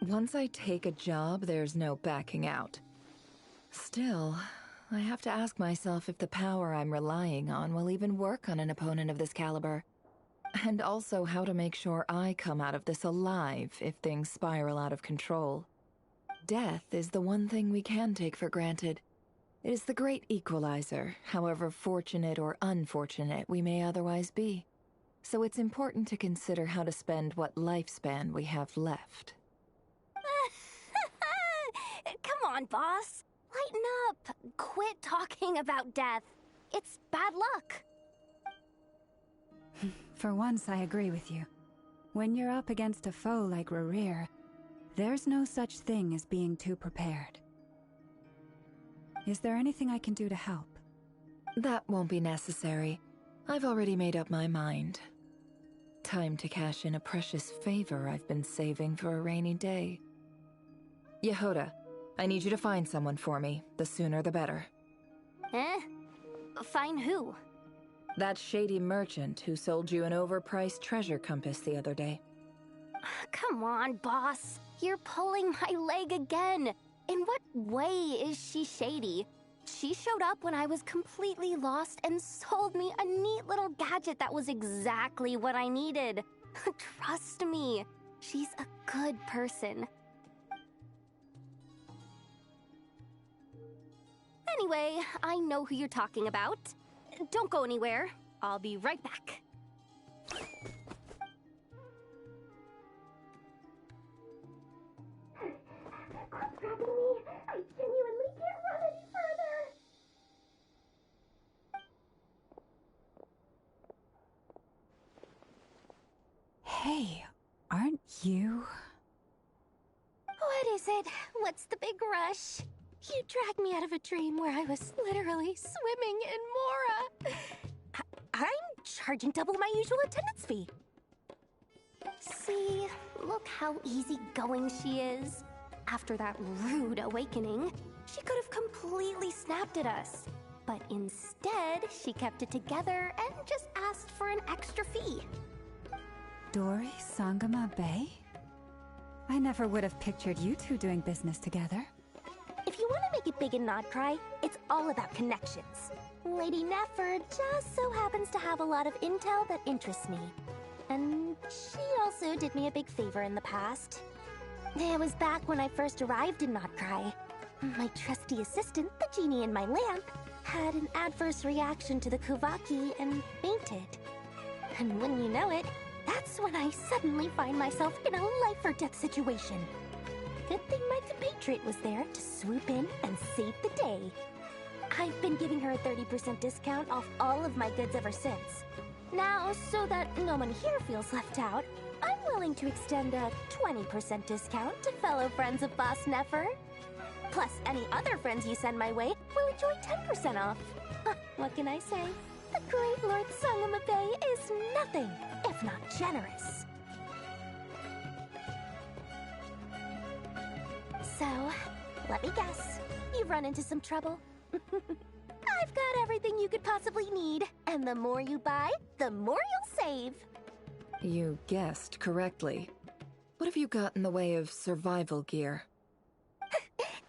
Once I take a job, there's no backing out. Still, I have to ask myself if the power I'm relying on will even work on an opponent of this caliber. And also how to make sure I come out of this alive if things spiral out of control. Death is the one thing we can take for granted. It is the great equalizer, however fortunate or unfortunate we may otherwise be. So it's important to consider how to spend what lifespan we have left. Come on, boss. Lighten up. Quit talking about death. It's bad luck. For once, I agree with you. When you're up against a foe like Rarir, there's no such thing as being too prepared. Is there anything I can do to help? That won't be necessary. I've already made up my mind. Time to cash in a precious favor I've been saving for a rainy day. Yehoda, I need you to find someone for me. The sooner the better. Find who? That shady merchant who sold you an overpriced treasure compass the other day. Come on, boss. You're pulling my leg again. In what way is she shady? She showed up when I was completely lost and sold me a neat little gadget that was exactly what I needed. Trust me, she's a good person. Anyway, I know who you're talking about. Don't go anywhere. I'll be right back. I genuinely can't run any further! Hey, aren't you? What is it? What's the big rush? You dragged me out of a dream where I was literally swimming in Mora. I'm charging double my usual attendance fee. See, look how easygoing she is. After that rude awakening, she could have completely snapped at us. But instead, she kept it together and just asked for an extra fee. Dori Sangama Bay? I never would have pictured you two doing business together. If you want to make it big in Nod-crai, it's all about connections. Lady Nefer just so happens to have a lot of intel that interests me. And she also did me a big favor in the past. It was back when I first arrived in Nod-crai. My trusty assistant, the genie in my lamp, had an adverse reaction to the Kuvaki and fainted. And when you know it, that's when I suddenly find myself in a life-or-death situation. Good thing my compatriot was there to swoop in and save the day. I've been giving her a 30% discount off all of my goods ever since. Now, so that no one here feels left out, I'm willing to extend a 20% discount to fellow friends of Boss Nefer. Plus, any other friends you send my way will enjoy 10% off. What can I say? The great Lord Sangama Bay is nothing if not generous. So, let me guess. You've run into some trouble? I've got everything you could possibly need, and the more you buy, the more you'll save. You guessed correctly. What have you got in the way of survival gear?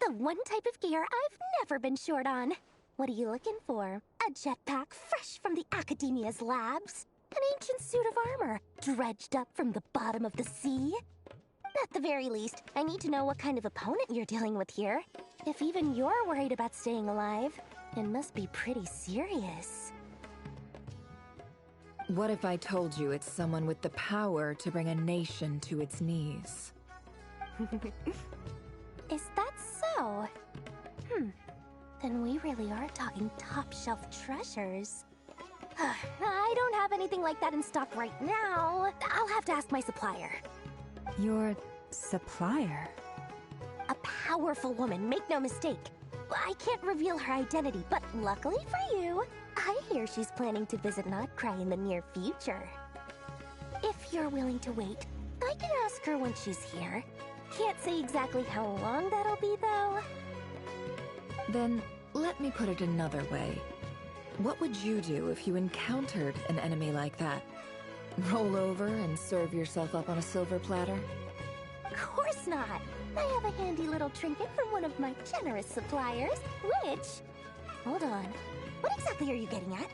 The one type of gear I've never been short on. What are you looking for? A jetpack fresh from the Academia's labs? An ancient suit of armor dredged up from the bottom of the sea? At the very least, I need to know what kind of opponent you're dealing with here. If even you're worried about staying alive, it must be pretty serious. What if I told you it's someone with the power to bring a nation to its knees? Is that so? Then we really are talking top-shelf treasures. I don't have anything like that in stock right now. I'll have to ask my supplier. Your supplier? A powerful woman, make no mistake. I can't reveal her identity, but luckily for you, I hear she's planning to visit Nod-crai in the near future. If you're willing to wait, I can ask her when she's here. Can't say exactly how long that'll be, though. Then, let me put it another way. What would you do if you encountered an enemy like that? Roll over and serve yourself up on a silver platter? Of course not! I have a handy little trinket from one of my generous suppliers, which... Hold on. What exactly are you getting at?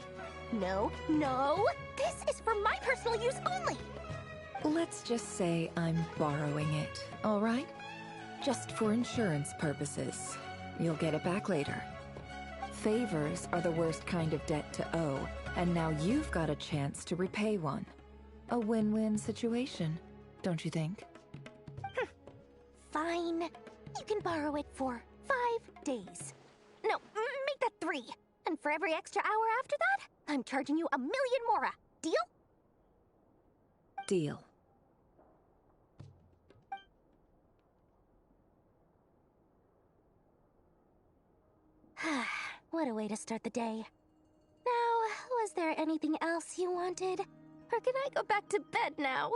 No, no! This is for my personal use only! Let's just say I'm borrowing it, all right? Just for insurance purposes. You'll get it back later. Favors are the worst kind of debt to owe, and now you've got a chance to repay one. A win-win situation, don't you think? Fine. You can borrow it for 5 days. No, make that 3. And for every extra hour after that, I'm charging you 1,000,000 mora. Deal? Deal. What a way to start the day. Now, was there anything else you wanted? Or can I go back to bed now?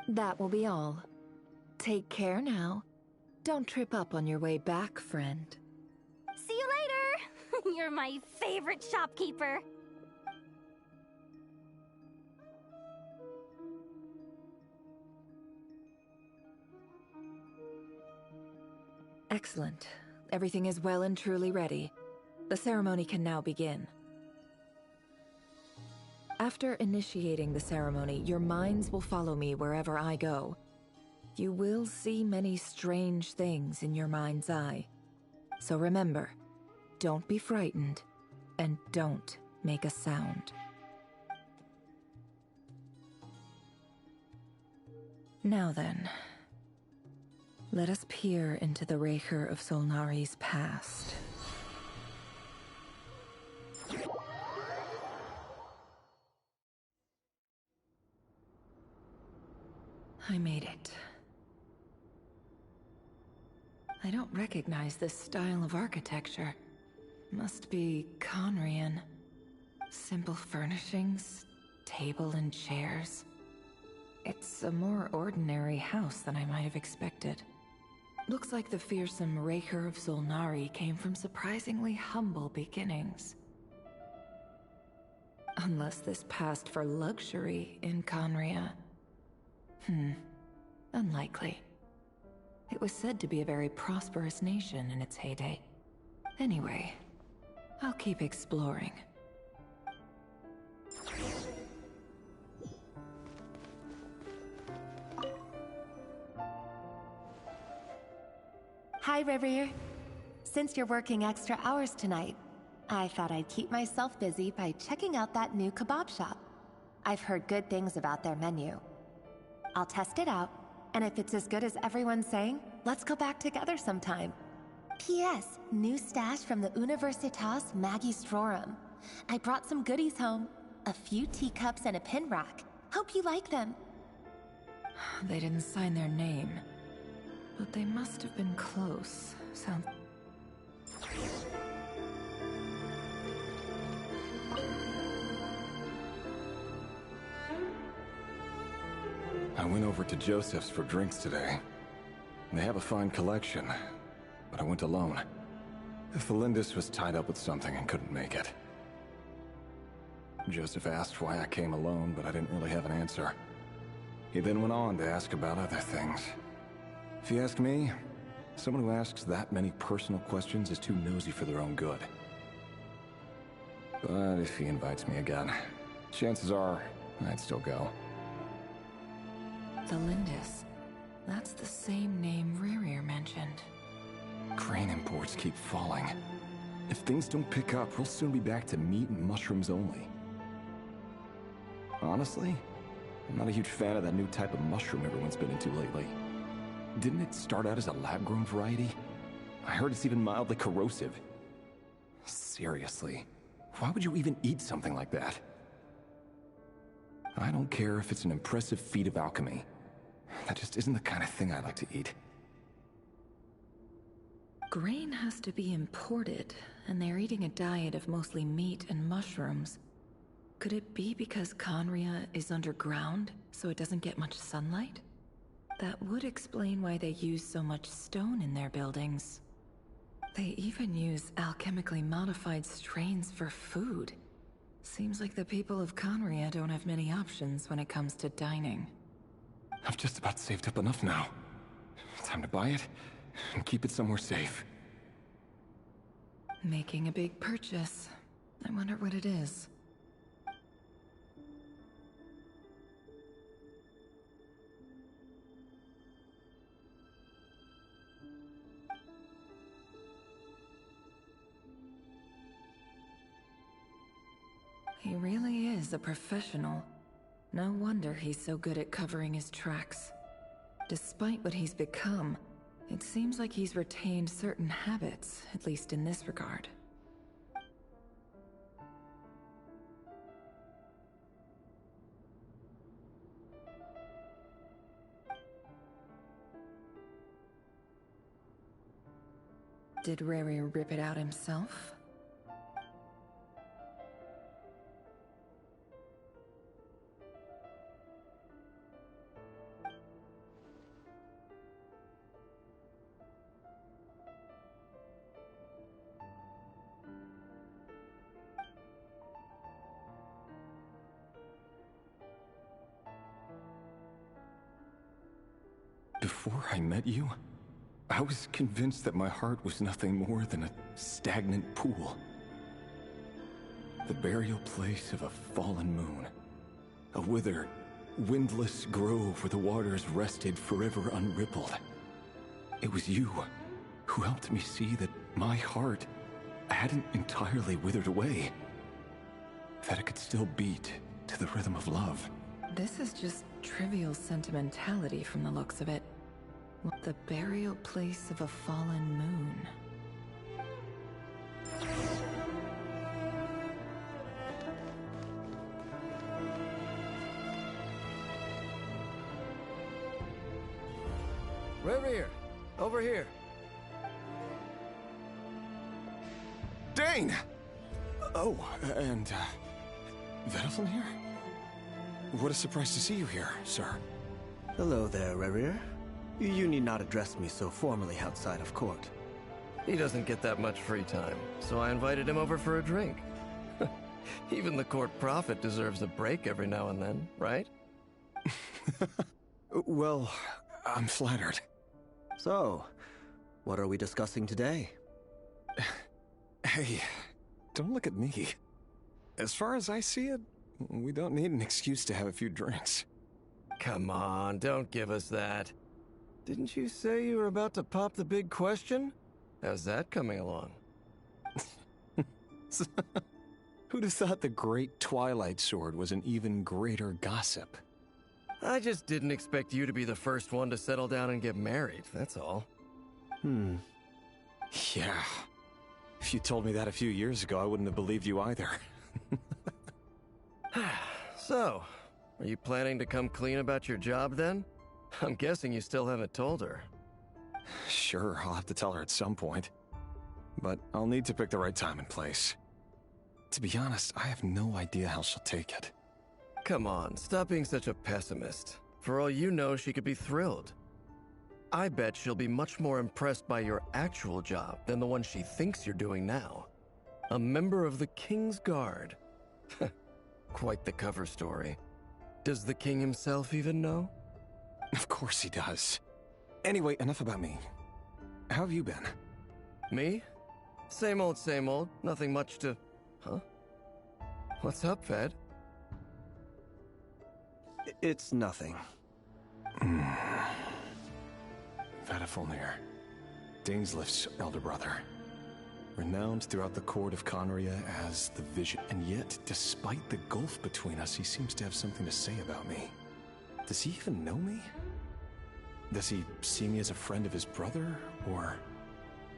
That will be all. Take care now. Don't trip up on your way back, friend. See you later! You're my favorite shopkeeper. Excellent. Everything is well and truly ready. The ceremony can now begin. After initiating the ceremony, your minds will follow me wherever I go. You will see many strange things in your mind's eye. So remember, don't be frightened, and don't make a sound. Now then, let us peer into the Raker of Solnari's past. I made it. I don't recognize this style of architecture. Must be Conrian. Simple furnishings, table and chairs. It's a more ordinary house than I might have expected. Looks like the fearsome Raker of Solnari came from surprisingly humble beginnings. Unless this passed for luxury in Conria. Unlikely. It was said to be a very prosperous nation in its heyday. Anyway, I'll keep exploring. Hi, Rivier. Since you're working extra hours tonight, I thought I'd keep myself busy by checking out that new kebab shop. I've heard good things about their menu. I'll test it out, and if it's as good as everyone's saying, let's go back together sometime. P.S. New stash from the Universitas Magistrorum. I brought some goodies home. A few teacups and a pin rack. Hope you like them. They didn't sign their name, but they must have been close. Sounds... I went over to Joseph's for drinks today. They have a fine collection, but I went alone. Felindis was tied up with something and couldn't make it. Joseph asked why I came alone, but I didn't really have an answer. He then went on to ask about other things. If you ask me, someone who asks that many personal questions is too nosy for their own good. But if he invites me again, chances are I'd still go. Felindis. That's the same name Rerir mentioned. Crane imports keep falling. If things don't pick up, we'll soon be back to meat and mushrooms only. Honestly, I'm not a huge fan of that new type of mushroom everyone's been into lately. Didn't it start out as a lab-grown variety? I heard it's even mildly corrosive. Seriously, why would you even eat something like that? I don't care if it's an impressive feat of alchemy. That just isn't the kind of thing I like to eat. Grain has to be imported, and they're eating a diet of mostly meat and mushrooms. Could it be because Conria is underground, so it doesn't get much sunlight? That would explain why they use so much stone in their buildings. They even use alchemically modified strains for food. Seems like the people of Conria don't have many options when it comes to dining. I've just about saved up enough now. Time to buy it and keep it somewhere safe. Making a big purchase. I wonder what it is. He really is a professional. No wonder he's so good at covering his tracks. Despite what he's become, it seems like he's retained certain habits, at least in this regard. Did Rerir rip it out himself? Before I met you, I was convinced that my heart was nothing more than a stagnant pool. The burial place of a fallen moon. A withered, windless grove where the waters rested forever unrippled. It was you who helped me see that my heart hadn't entirely withered away. That it could still beat to the rhythm of love. This is just trivial sentimentality from the looks of it. The burial place of a fallen moon. Reverie, over here. Dane! Oh, and, Vedaflin here? What a surprise to see you here, sir. Hello there, Reverie. You need not address me so formally outside of court. He doesn't get that much free time, so I invited him over for a drink. Even the court prophet deserves a break every now and then, right? Well, I'm flattered. So, what are we discussing today? Hey, don't look at me. As far as I see it, we don't need an excuse to have a few drinks. Come on, don't give us that. Didn't you say you were about to pop the big question? How's that coming along? Who'd have thought the great Twilight Sword was an even greater gossip? I just didn't expect you to be the first one to settle down and get married, that's all. Yeah. If you told me that a few years ago, I wouldn't have believed you either. So, are you planning to come clean about your job then? I'm guessing you still haven't told her. Sure, I'll have to tell her at some point. But I'll need to pick the right time and place. To be honest, I have no idea how she'll take it. Come on, stop being such a pessimist. For all you know, she could be thrilled. I bet she'll be much more impressed by your actual job than the one she thinks you're doing now. A member of the King's Guard. Quite the cover story. Does the king himself even know? Of course he does. Anyway, enough about me. How have you been? Me? Same old, same old. Nothing much to... Huh? What's up, Ved? It's nothing. Vedaflin, Daneslif's elder brother. Renowned throughout the court of Conria as the Vision. And yet, despite the gulf between us, he seems to have something to say about me. Does he even know me? Does he see me as a friend of his brother, or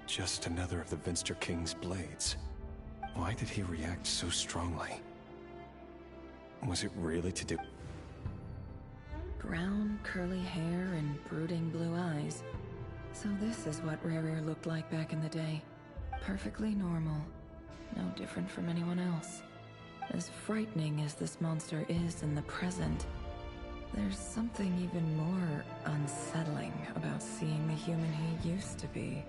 just another of the Vinster King's blades? Why did he react so strongly? Was it really to do... Brown, curly hair and brooding blue eyes. So this is what Rerir looked like back in the day. Perfectly normal. No different from anyone else. As frightening as this monster is in the present, there's something even more unsettling about seeing the human he used to be.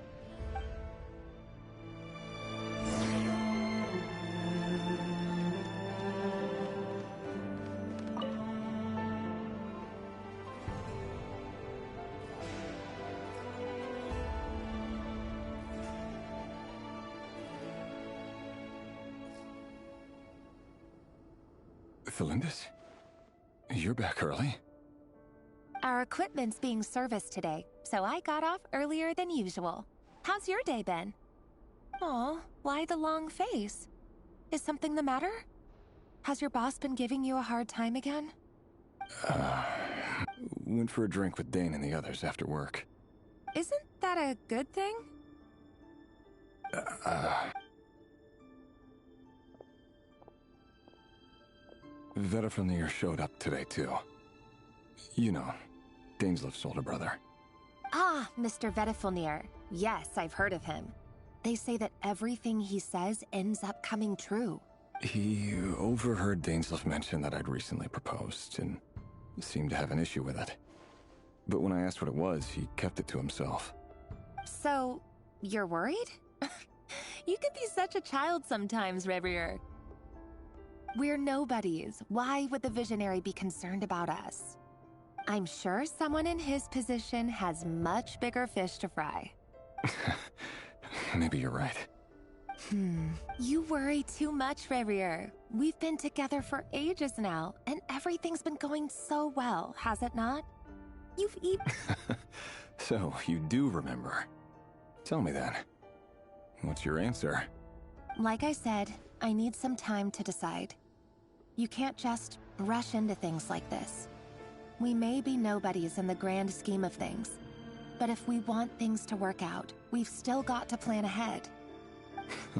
Felindis? You're back early? Our equipment's being serviced today, so I got off earlier than usual. How's your day been? Aw, why the long face? Is something the matter? Has your boss been giving you a hard time again? Went for a drink with Dane and the others after work. Isn't that a good thing? Vedaflin showed up today, too. You know, Daneslif's older brother. Ah, Mr. Vedaflin. Yes, I've heard of him. They say that everything he says ends up coming true. He overheard Daneslif mention that I'd recently proposed, and seemed to have an issue with it. But when I asked what it was, he kept it to himself. So, you're worried? You could be such a child sometimes, Reverie. We're nobodies. Why would the Visionary be concerned about us? I'm sure someone in his position has much bigger fish to fry. Maybe you're right. You worry too much, Revier. We've been together for ages now, and everything's been going so well, has it not? You've even... So, you do remember. Tell me then. What's your answer? Like I said, I need some time to decide. You can't just rush into things like this. We may be nobodies in the grand scheme of things, but if we want things to work out, we've still got to plan ahead.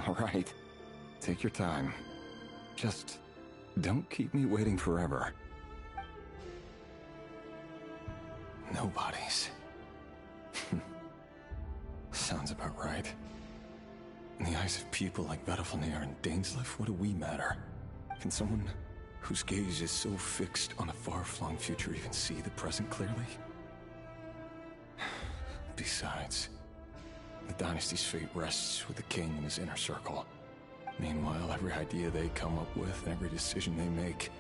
All right. Take your time. Just don't keep me waiting forever. Nobodies. Sounds about right. In the eyes of people like Vedalfnir and Dainsleif, what do we matter? Can someone whose gaze is so fixed on a far-flung future even see the present clearly? Besides, the dynasty's fate rests with the king and his inner circle. Meanwhile, every idea they come up with and every decision they make,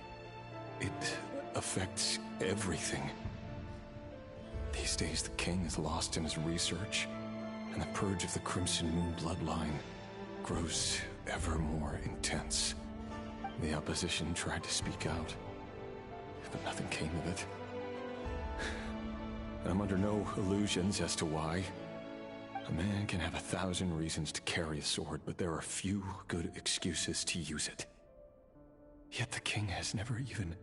it affects everything. These days, the king is lost in his research, and the purge of the Crimson Moon bloodline grows ever more intense. The opposition tried to speak out, but nothing came of it. I'm under no illusions as to why. A man can have 1,000 reasons to carry a sword, but there are few good excuses to use it. Yet the king has never even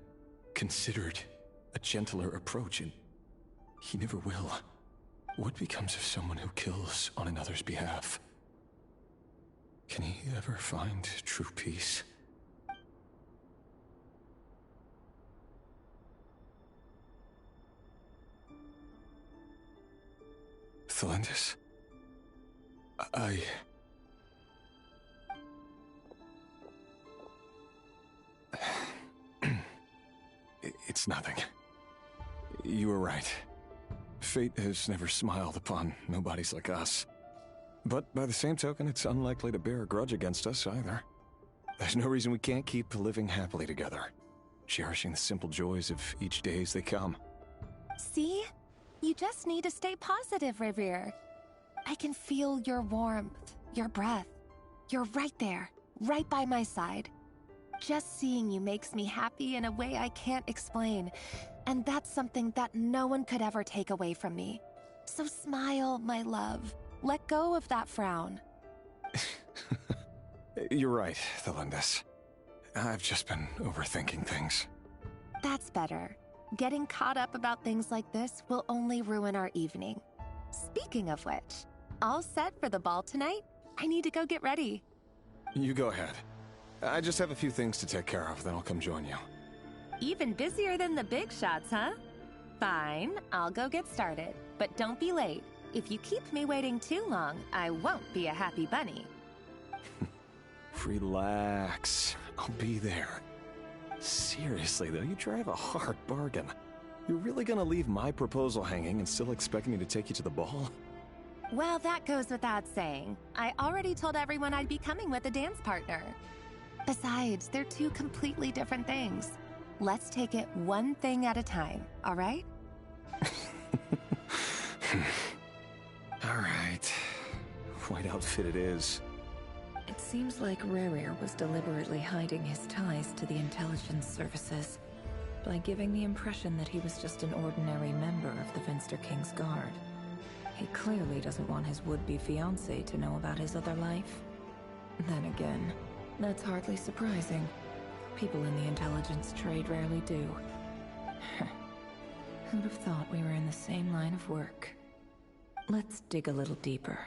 considered a gentler approach, and he never will. What becomes of someone who kills on another's behalf? Can he ever find true peace? Thelindis? It's nothing. You were right. Fate has never smiled upon nobodies like us. But by the same token, it's unlikely to bear a grudge against us either. There's no reason we can't keep living happily together, cherishing the simple joys of each day as they come. See? You just need to stay positive, Revier. I can feel your warmth, your breath. You're right there, right by my side. Just seeing you makes me happy in a way I can't explain, and that's something that no one could ever take away from me. So smile, my love. Let go of that frown. You're right, Thelindis. I've just been overthinking things. That's better. Getting caught up about things like this will only ruin our evening. Speaking of which, all set for the ball tonight? I need to go get ready. You go ahead. I just have a few things to take care of, then I'll come join you. Even busier than the big shots, huh? Fine, I'll go get started. But don't be late. If you keep me waiting too long, I won't be a happy bunny. Relax. I'll be there. Seriously, though, you drive a hard bargain. You're really gonna leave my proposal hanging and still expect me to take you to the ball? Well, that goes without saying. I already told everyone I'd be coming with a dance partner. Besides, they're two completely different things. Let's take it one thing at a time, all right? All right. White outfit it is. It seems like Rerir was deliberately hiding his ties to the intelligence services by giving the impression that he was just an ordinary member of the Finster King's Guard. He clearly doesn't want his would-be fiancée to know about his other life. Then again, that's hardly surprising. People in the intelligence trade rarely do. Who'd have thought we were in the same line of work? Let's dig a little deeper.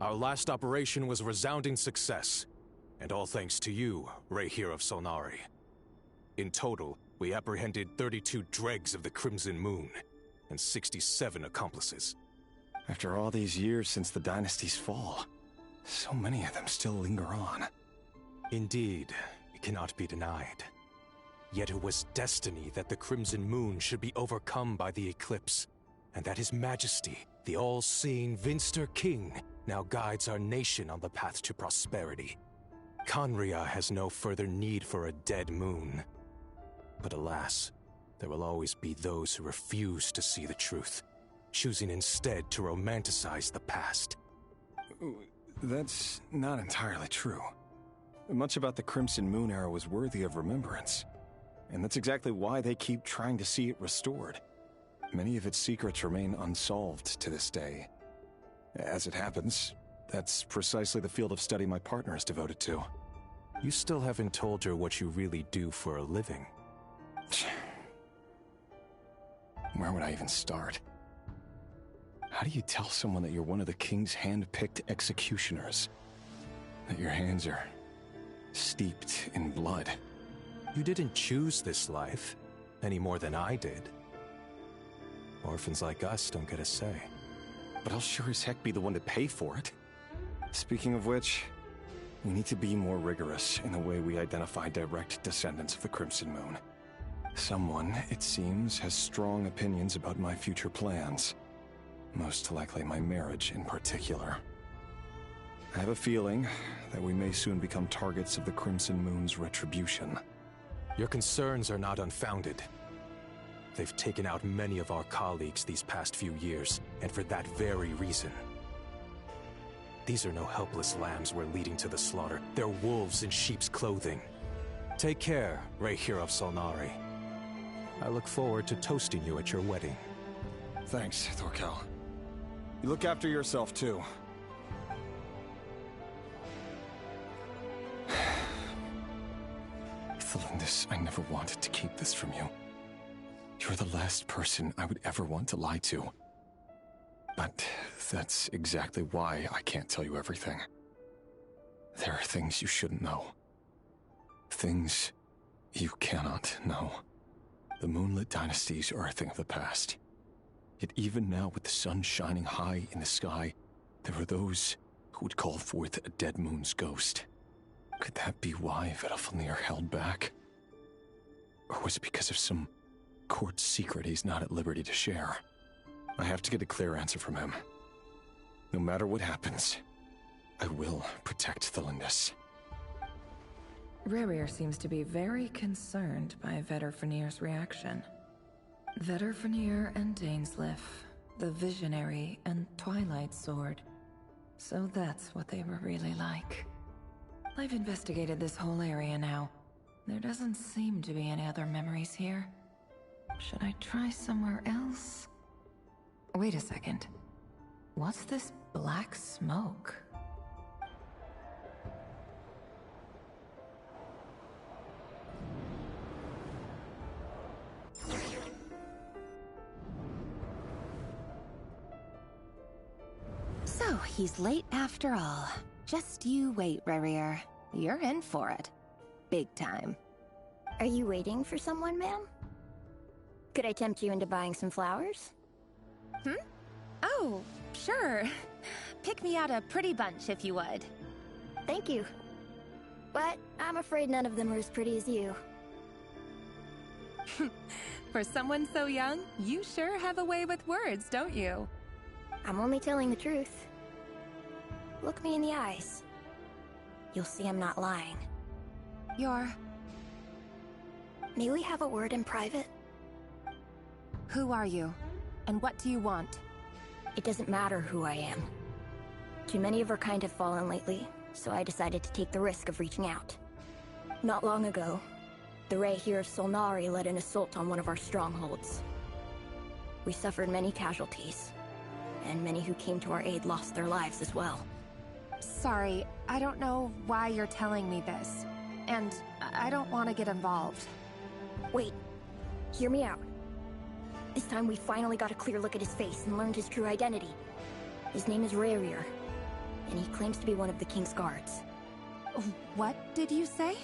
Our last operation was a resounding success, and all thanks to you, Rehir of Solnari. In total, we apprehended 32 dregs of the Crimson Moon, and 67 accomplices. After all these years since the dynasty's fall, so many of them still linger on. Indeed, it cannot be denied. Yet it was destiny that the Crimson Moon should be overcome by the eclipse, and that His Majesty, the all-seeing Vinster King, now guides our nation on the path to prosperity. Conria has no further need for a dead moon. But alas, there will always be those who refuse to see the truth, choosing instead to romanticize the past. That's not entirely true. Much about the Crimson Moon era was worthy of remembrance, and that's exactly why they keep trying to see it restored. Many of its secrets remain unsolved to this day. As it happens, that's precisely the field of study my partner is devoted to. You still haven't told her what you really do for a living. Where would I even start? How do you tell someone that you're one of the king's hand-picked executioners? That your hands are steeped in blood? You didn't choose this life, any more than I did. Orphans like us don't get a say. But I'll sure as heck be the one to pay for it. Speaking of which, we need to be more rigorous in the way we identify direct descendants of the Crimson Moon. Someone, it seems, has strong opinions about my future plans. Most likely my marriage in particular. I have a feeling that we may soon become targets of the Crimson Moon's retribution. Your concerns are not unfounded. They've taken out many of our colleagues these past few years, and for that very reason. These are no helpless lambs we're leading to the slaughter. They're wolves in sheep's clothing. Take care, Rayhir of Solnari. I look forward to toasting you at your wedding. Thanks, Thorkel. You look after yourself, too. Thelindis, I never wanted to keep this from you. You're the last person I would ever want to lie to. But that's exactly why I can't tell you everything. There are things you shouldn't know. Things you cannot know. The moonlit dynasties are a thing of the past. Yet even now, with the sun shining high in the sky, there are those who would call forth a dead moon's ghost. Could that be why Vedalfnir held back? Or was it because of some court secret he's not at liberty to share? I have to get a clear answer from him. No matter what happens, I will protect Thelindis. Rerir seems to be very concerned by Vedalfnir's reaction. Vedalfnir and Dainsleif, the Visionary and Twilight Sword. So that's what they were really like. I've investigated this whole area now. There doesn't seem to be any other memories here. Should I try somewhere else? Wait a second. What's this black smoke? So, he's late after all. Just you wait, Rerir. You're in for it. Big time. Are you waiting for someone, ma'am? Could I tempt you into buying some flowers? Oh, sure. Pick me out a pretty bunch if you would. Thank you. But I'm afraid none of them are as pretty as you. For someone so young, you sure have a way with words, don't you? I'm only telling the truth. Look me in the eyes. You'll see I'm not lying. May we have a word in private? Who are you? And what do you want? It doesn't matter who I am. Too many of our kind have fallen lately, so I decided to take the risk of reaching out. Not long ago, the Rayhir of Solnari led an assault on one of our strongholds. We suffered many casualties, and many who came to our aid lost their lives as well. Sorry, I don't know why you're telling me this. And I don't want to get involved. Wait, hear me out. This time we finally got a clear look at his face and learned his true identity. His name is Rayhir, and he claims to be one of the King's guards. What did you say?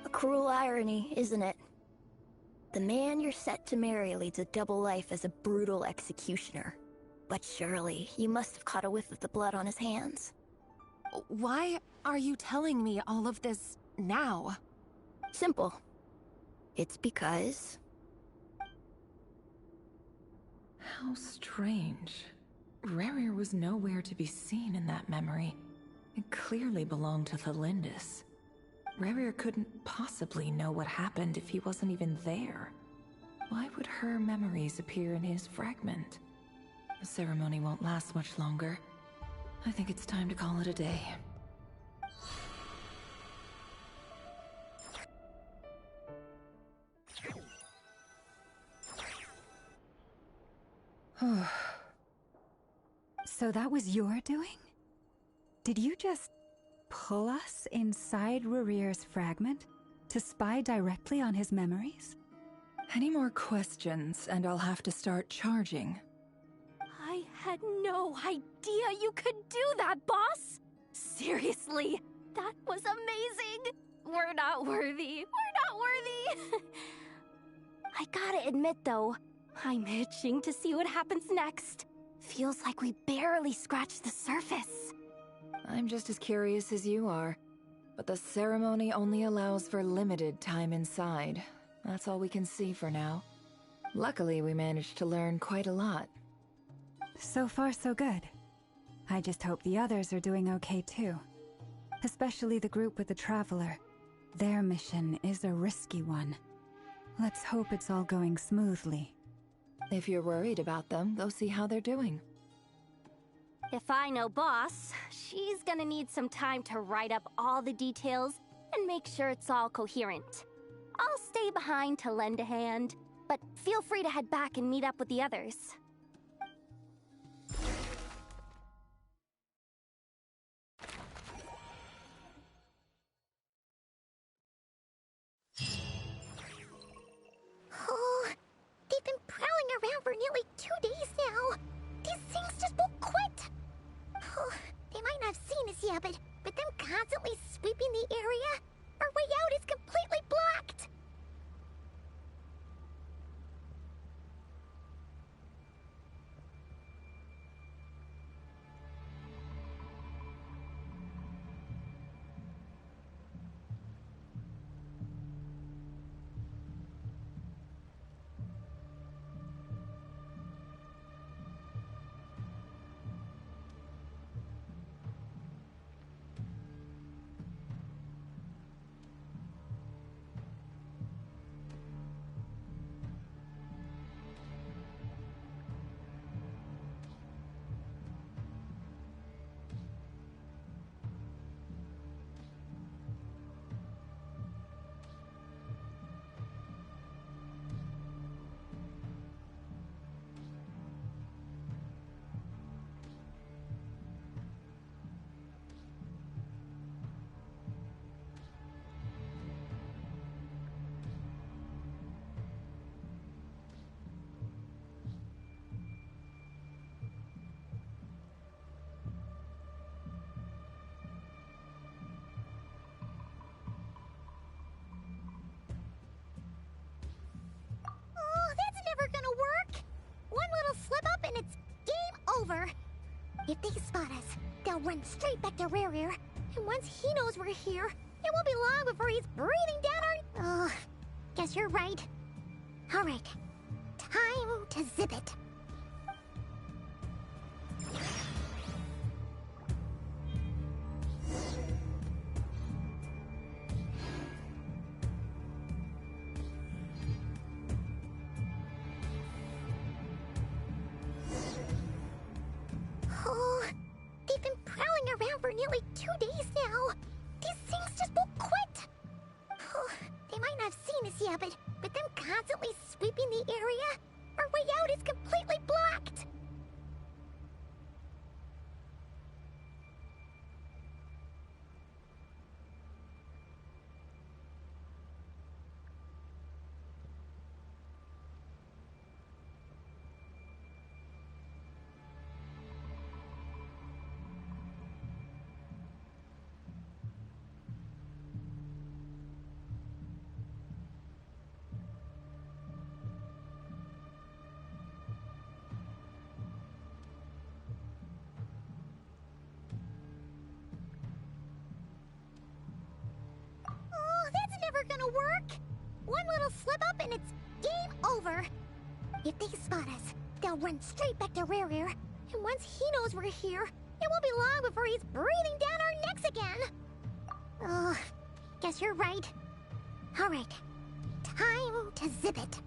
A cruel irony, isn't it? The man you're set to marry leads a double life as a brutal executioner. But surely, you must have caught a whiff of the blood on his hands. Why are you telling me all of this now? Simple. It's because... How strange. Rerir was nowhere to be seen in that memory. It clearly belonged to Thalindis. Rerir couldn't possibly know what happened if he wasn't even there. Why would her memories appear in his fragment? The ceremony won't last much longer. I think it's time to call it a day. So that was your doing? Did you just pull us inside Rerir's fragment to spy directly on his memories? Any more questions, and I'll have to start charging. I had no idea you could do that, boss! Seriously, that was amazing! We're not worthy. We're not worthy! I gotta admit, though, I'm itching to see what happens next. Feels like we barely scratched the surface. I'm just as curious as you are. But the ceremony only allows for limited time inside. That's all we can see for now. Luckily, we managed to learn quite a lot. So far, so good. I just hope the others are doing okay too. Especially the group with the Traveler. Their mission is a risky one. Let's hope it's all going smoothly. If you're worried about them, go see how they're doing. If I know Boss, she's gonna need some time to write up all the details and make sure it's all coherent. I'll stay behind to lend a hand, but feel free to head back and meet up with the others. Oh, they've been prowling around for nearly 2 days now. These things just won't quit. Oh, they might not have seen us yet, but them constantly sweeping the area, our way out is completely blocked. Oh, that's never gonna work. One little slip up and it's game over. If they spot us, they'll run straight back to Rerir. And once he knows we're here, it won't be long before he's breathing down our... Oh, guess you're right. All right, time to zip it. Oh, they've been prowling around for nearly 2 days now. These things just won't quit. Oh, they might not have seen us yet, but them constantly sweeping the area, our way out is completely blocked. One little slip up and it's game over. If they spot us, they'll run straight back to Rare. And once he knows we're here, it won't be long before he's breathing down our necks again. Oh, guess you're right. All right, time to zip it.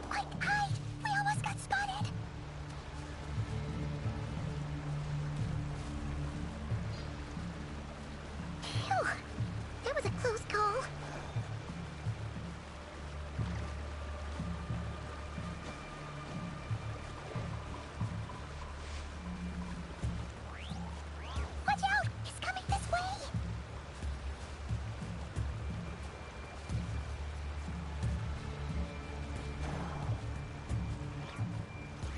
Quick, hide! We almost got spotted! Phew, that was a close call. Watch out! He's coming this way!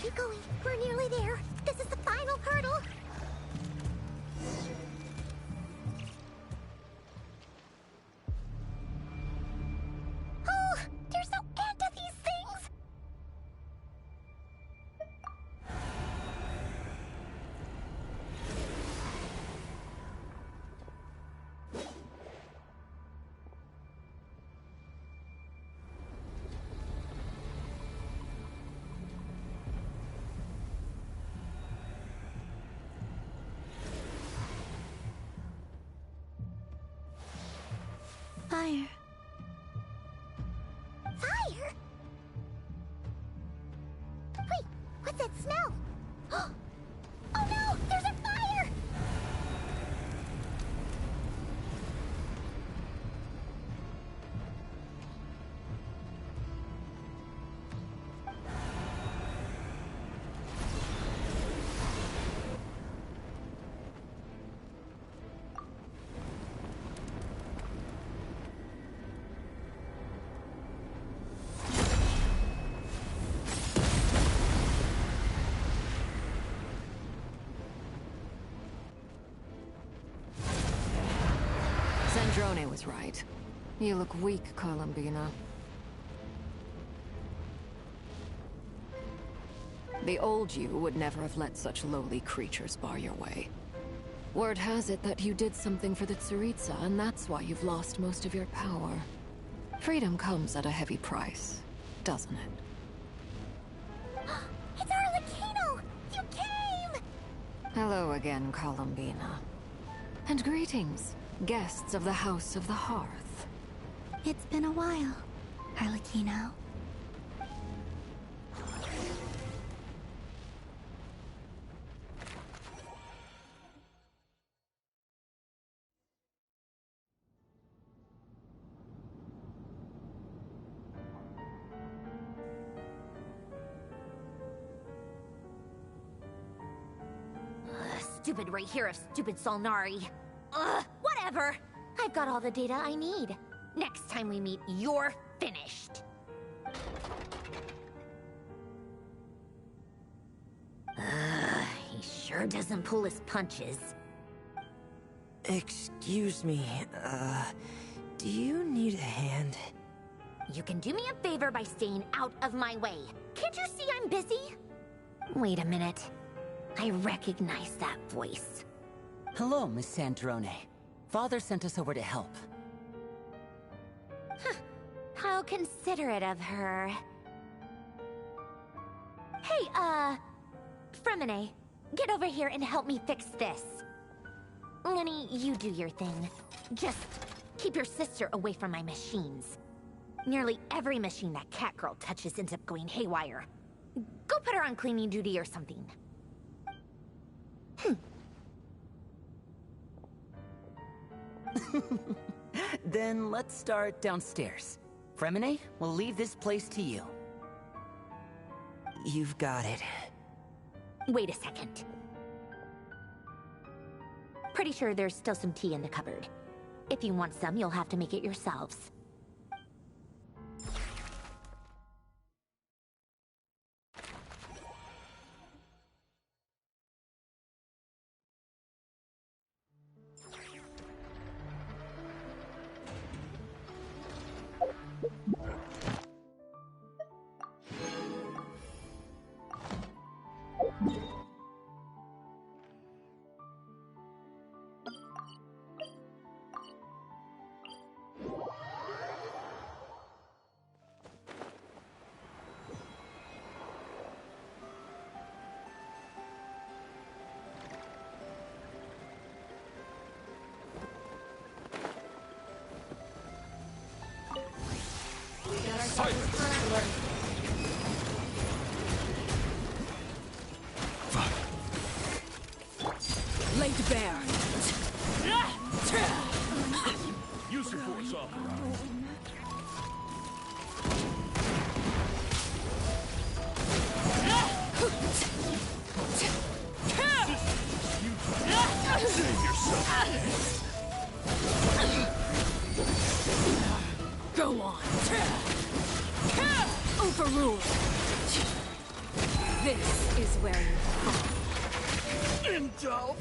Keep going. We're nearly there. This is the final hurdle. Oh, there's no end to these things. Fire. Fire? Wait, what's that smell? Oh no, there's a fire! Sandrone was right. You look weak, Columbina. The old you would never have let such lowly creatures bar your way. Word has it that you did something for the Tsaritsa, and that's why you've lost most of your power. Freedom comes at a heavy price, doesn't it? It's Arlecchino! You came! Hello again, Columbina. And greetings, guests of the House of the Hearth. It's been a while, Arlecchino. Stupid right here of stupid Solnari. Ugh, whatever. I've got all the data I need. Next time we meet, you're finished. He sure doesn't pull his punches. Excuse me, do you need a hand? You can do me a favor by staying out of my way. Can't you see I'm busy? Wait a minute. I recognize that voice. Hello, Miss Sandrone. Father sent us over to help. How considerate of her. Hey, Fremine, get over here and help me fix this. Lenny, you do your thing. Just keep your sister away from my machines. Nearly every machine that cat girl touches ends up going haywire. Go put her on cleaning duty or something. Then let's start downstairs. Fremine, we'll leave this place to you. You've got it. Wait a second. Pretty sure there's still some tea in the cupboard. If you want some, you'll have to make it yourselves. Overruled. This is where you fall. Intel!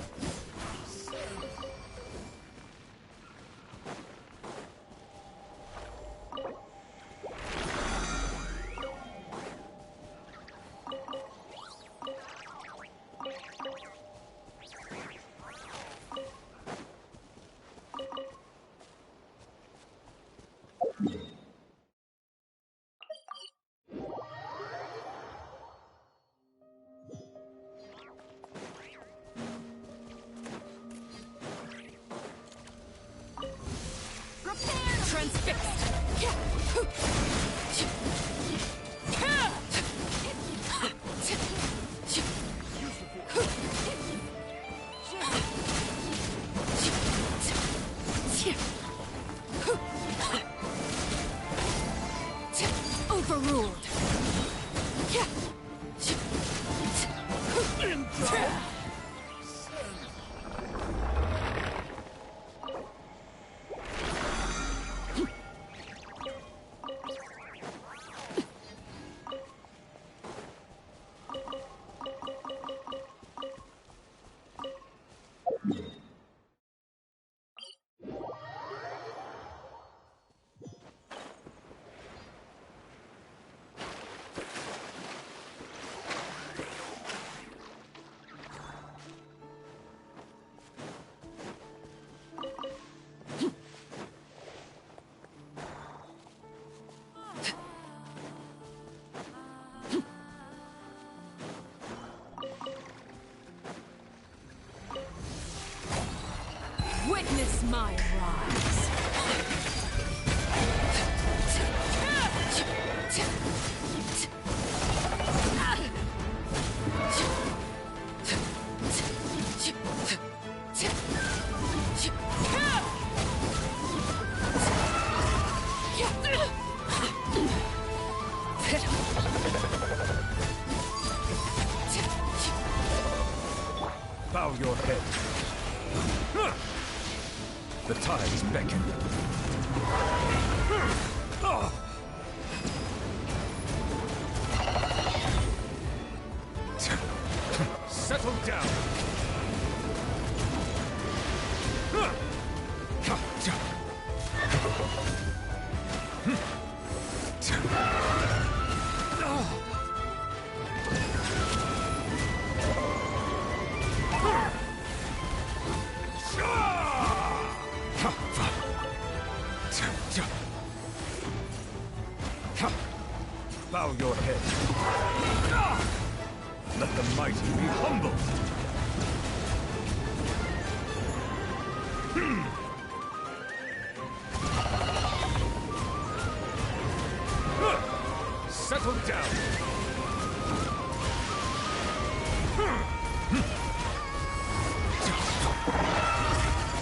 Overruled. Witness my rise. Bow your head. The tides beckon. Settle down. Bow your head. Let the mighty be humbled. Settle down.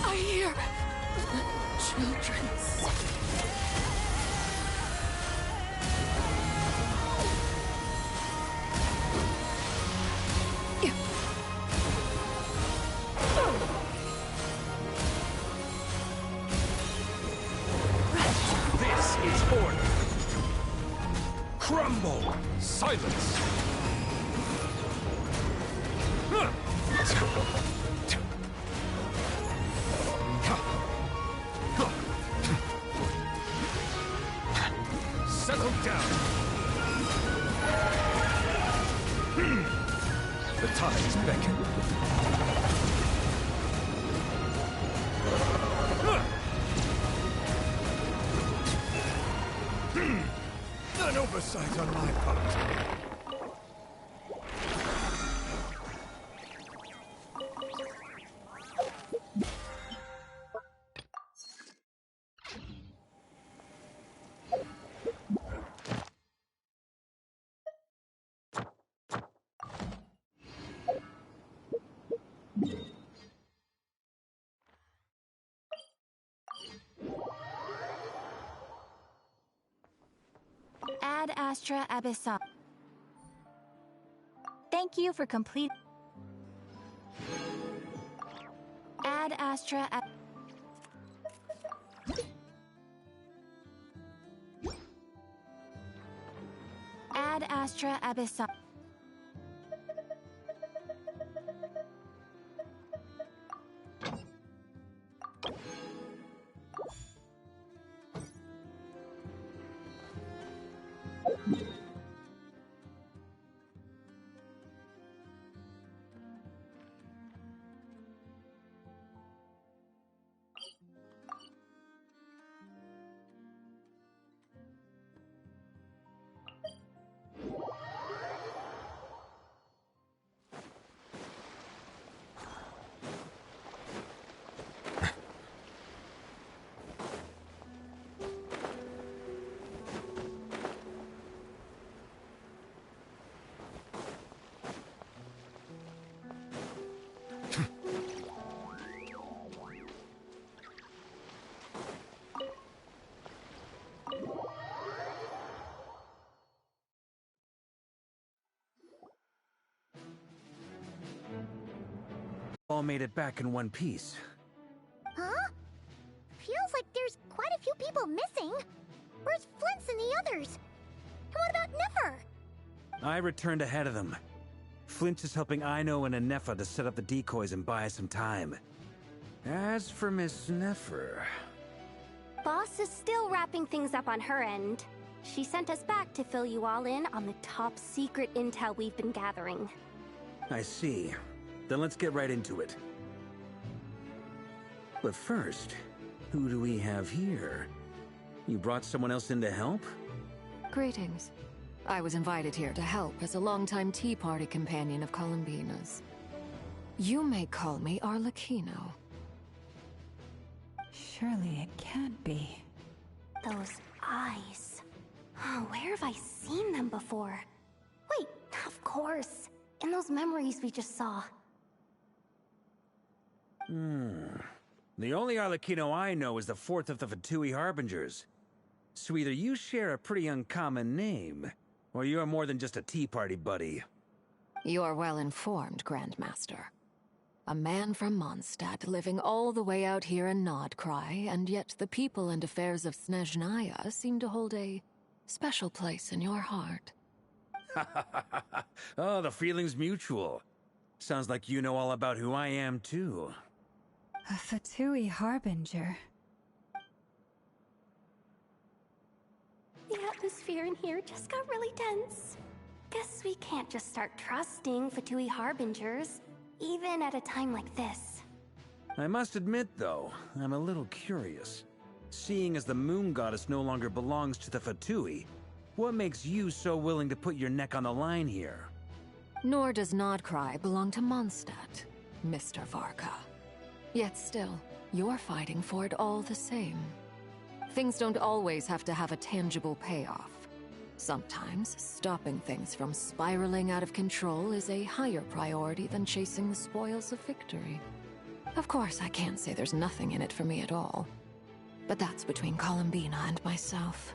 I hear children's. Crumble! Silence! Settle down! The tides beckon. An oversight on my part. Ad Astra Abyssal. Thank you for complete. Ad Astra Ab. Astra Abyssal. All made it back in one piece. Huh? Feels like there's quite a few people missing. Where's Flint's and the others? And what about Nefer? I returned ahead of them. Flint is helping Aino and Anefa to set up the decoys and buy us some time. As for Miss Nefer... Boss is still wrapping things up on her end. She sent us back to fill you all in on the top secret intel we've been gathering. I see. Then let's get right into it. But first, who do we have here? You brought someone else in to help? Greetings. I was invited here to help as a longtime Tea Party companion of Columbina's. You may call me Arlecchino. Surely it can't be. Those eyes. Oh, where have I seen them before? Wait, of course. In those memories we just saw. The only Arlecchino I know is the fourth of the Fatui Harbingers. So either you share a pretty uncommon name, or you're more than just a Tea Party buddy. You're well informed, Grandmaster. A man from Mondstadt living all the way out here in Nod-crai, and yet the people and affairs of Snezhnaya seem to hold a special place in your heart. Oh, the feeling's mutual. Sounds like you know all about who I am, too. A Fatui Harbinger. The atmosphere in here just got really tense. Guess we can't just start trusting Fatui Harbingers, even at a time like this. I must admit, though, I'm a little curious. Seeing as the Moon Goddess no longer belongs to the Fatui, what makes you so willing to put your neck on the line here? Nor does Nod-crai belong to Mondstadt, Mr. Varka. Yet still, you're fighting for it all the same. Things don't always have to have a tangible payoff. Sometimes, stopping things from spiraling out of control is a higher priority than chasing the spoils of victory. Of course, I can't say there's nothing in it for me at all. But that's between Columbina and myself.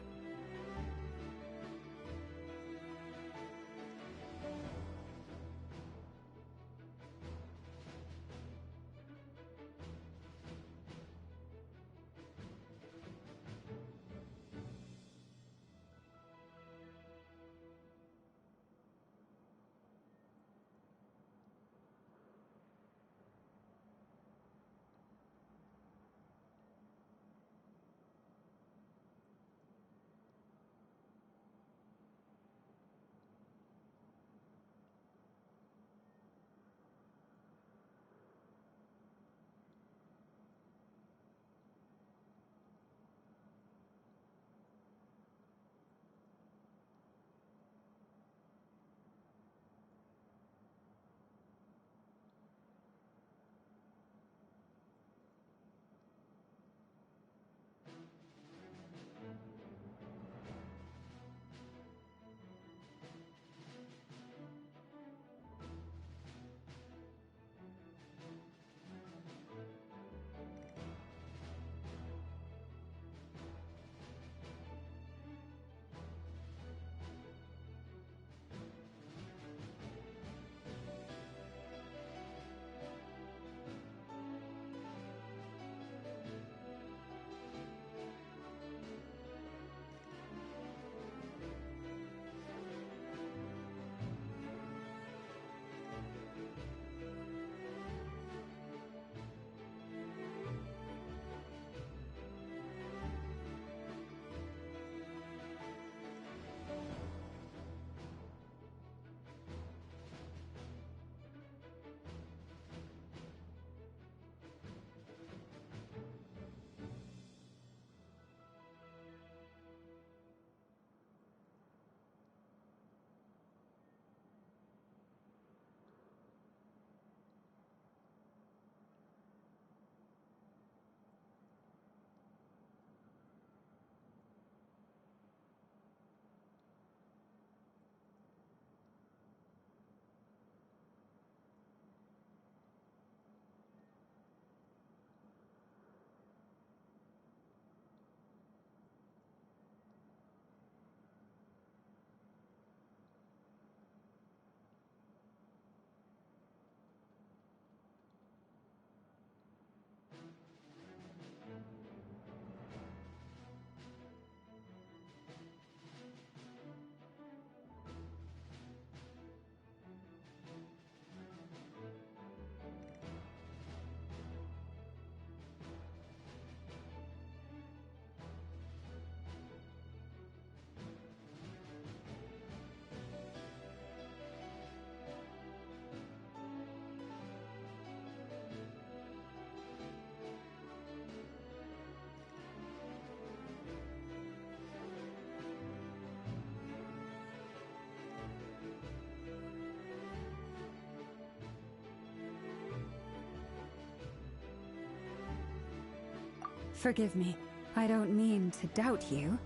Forgive me. I don't mean to doubt you.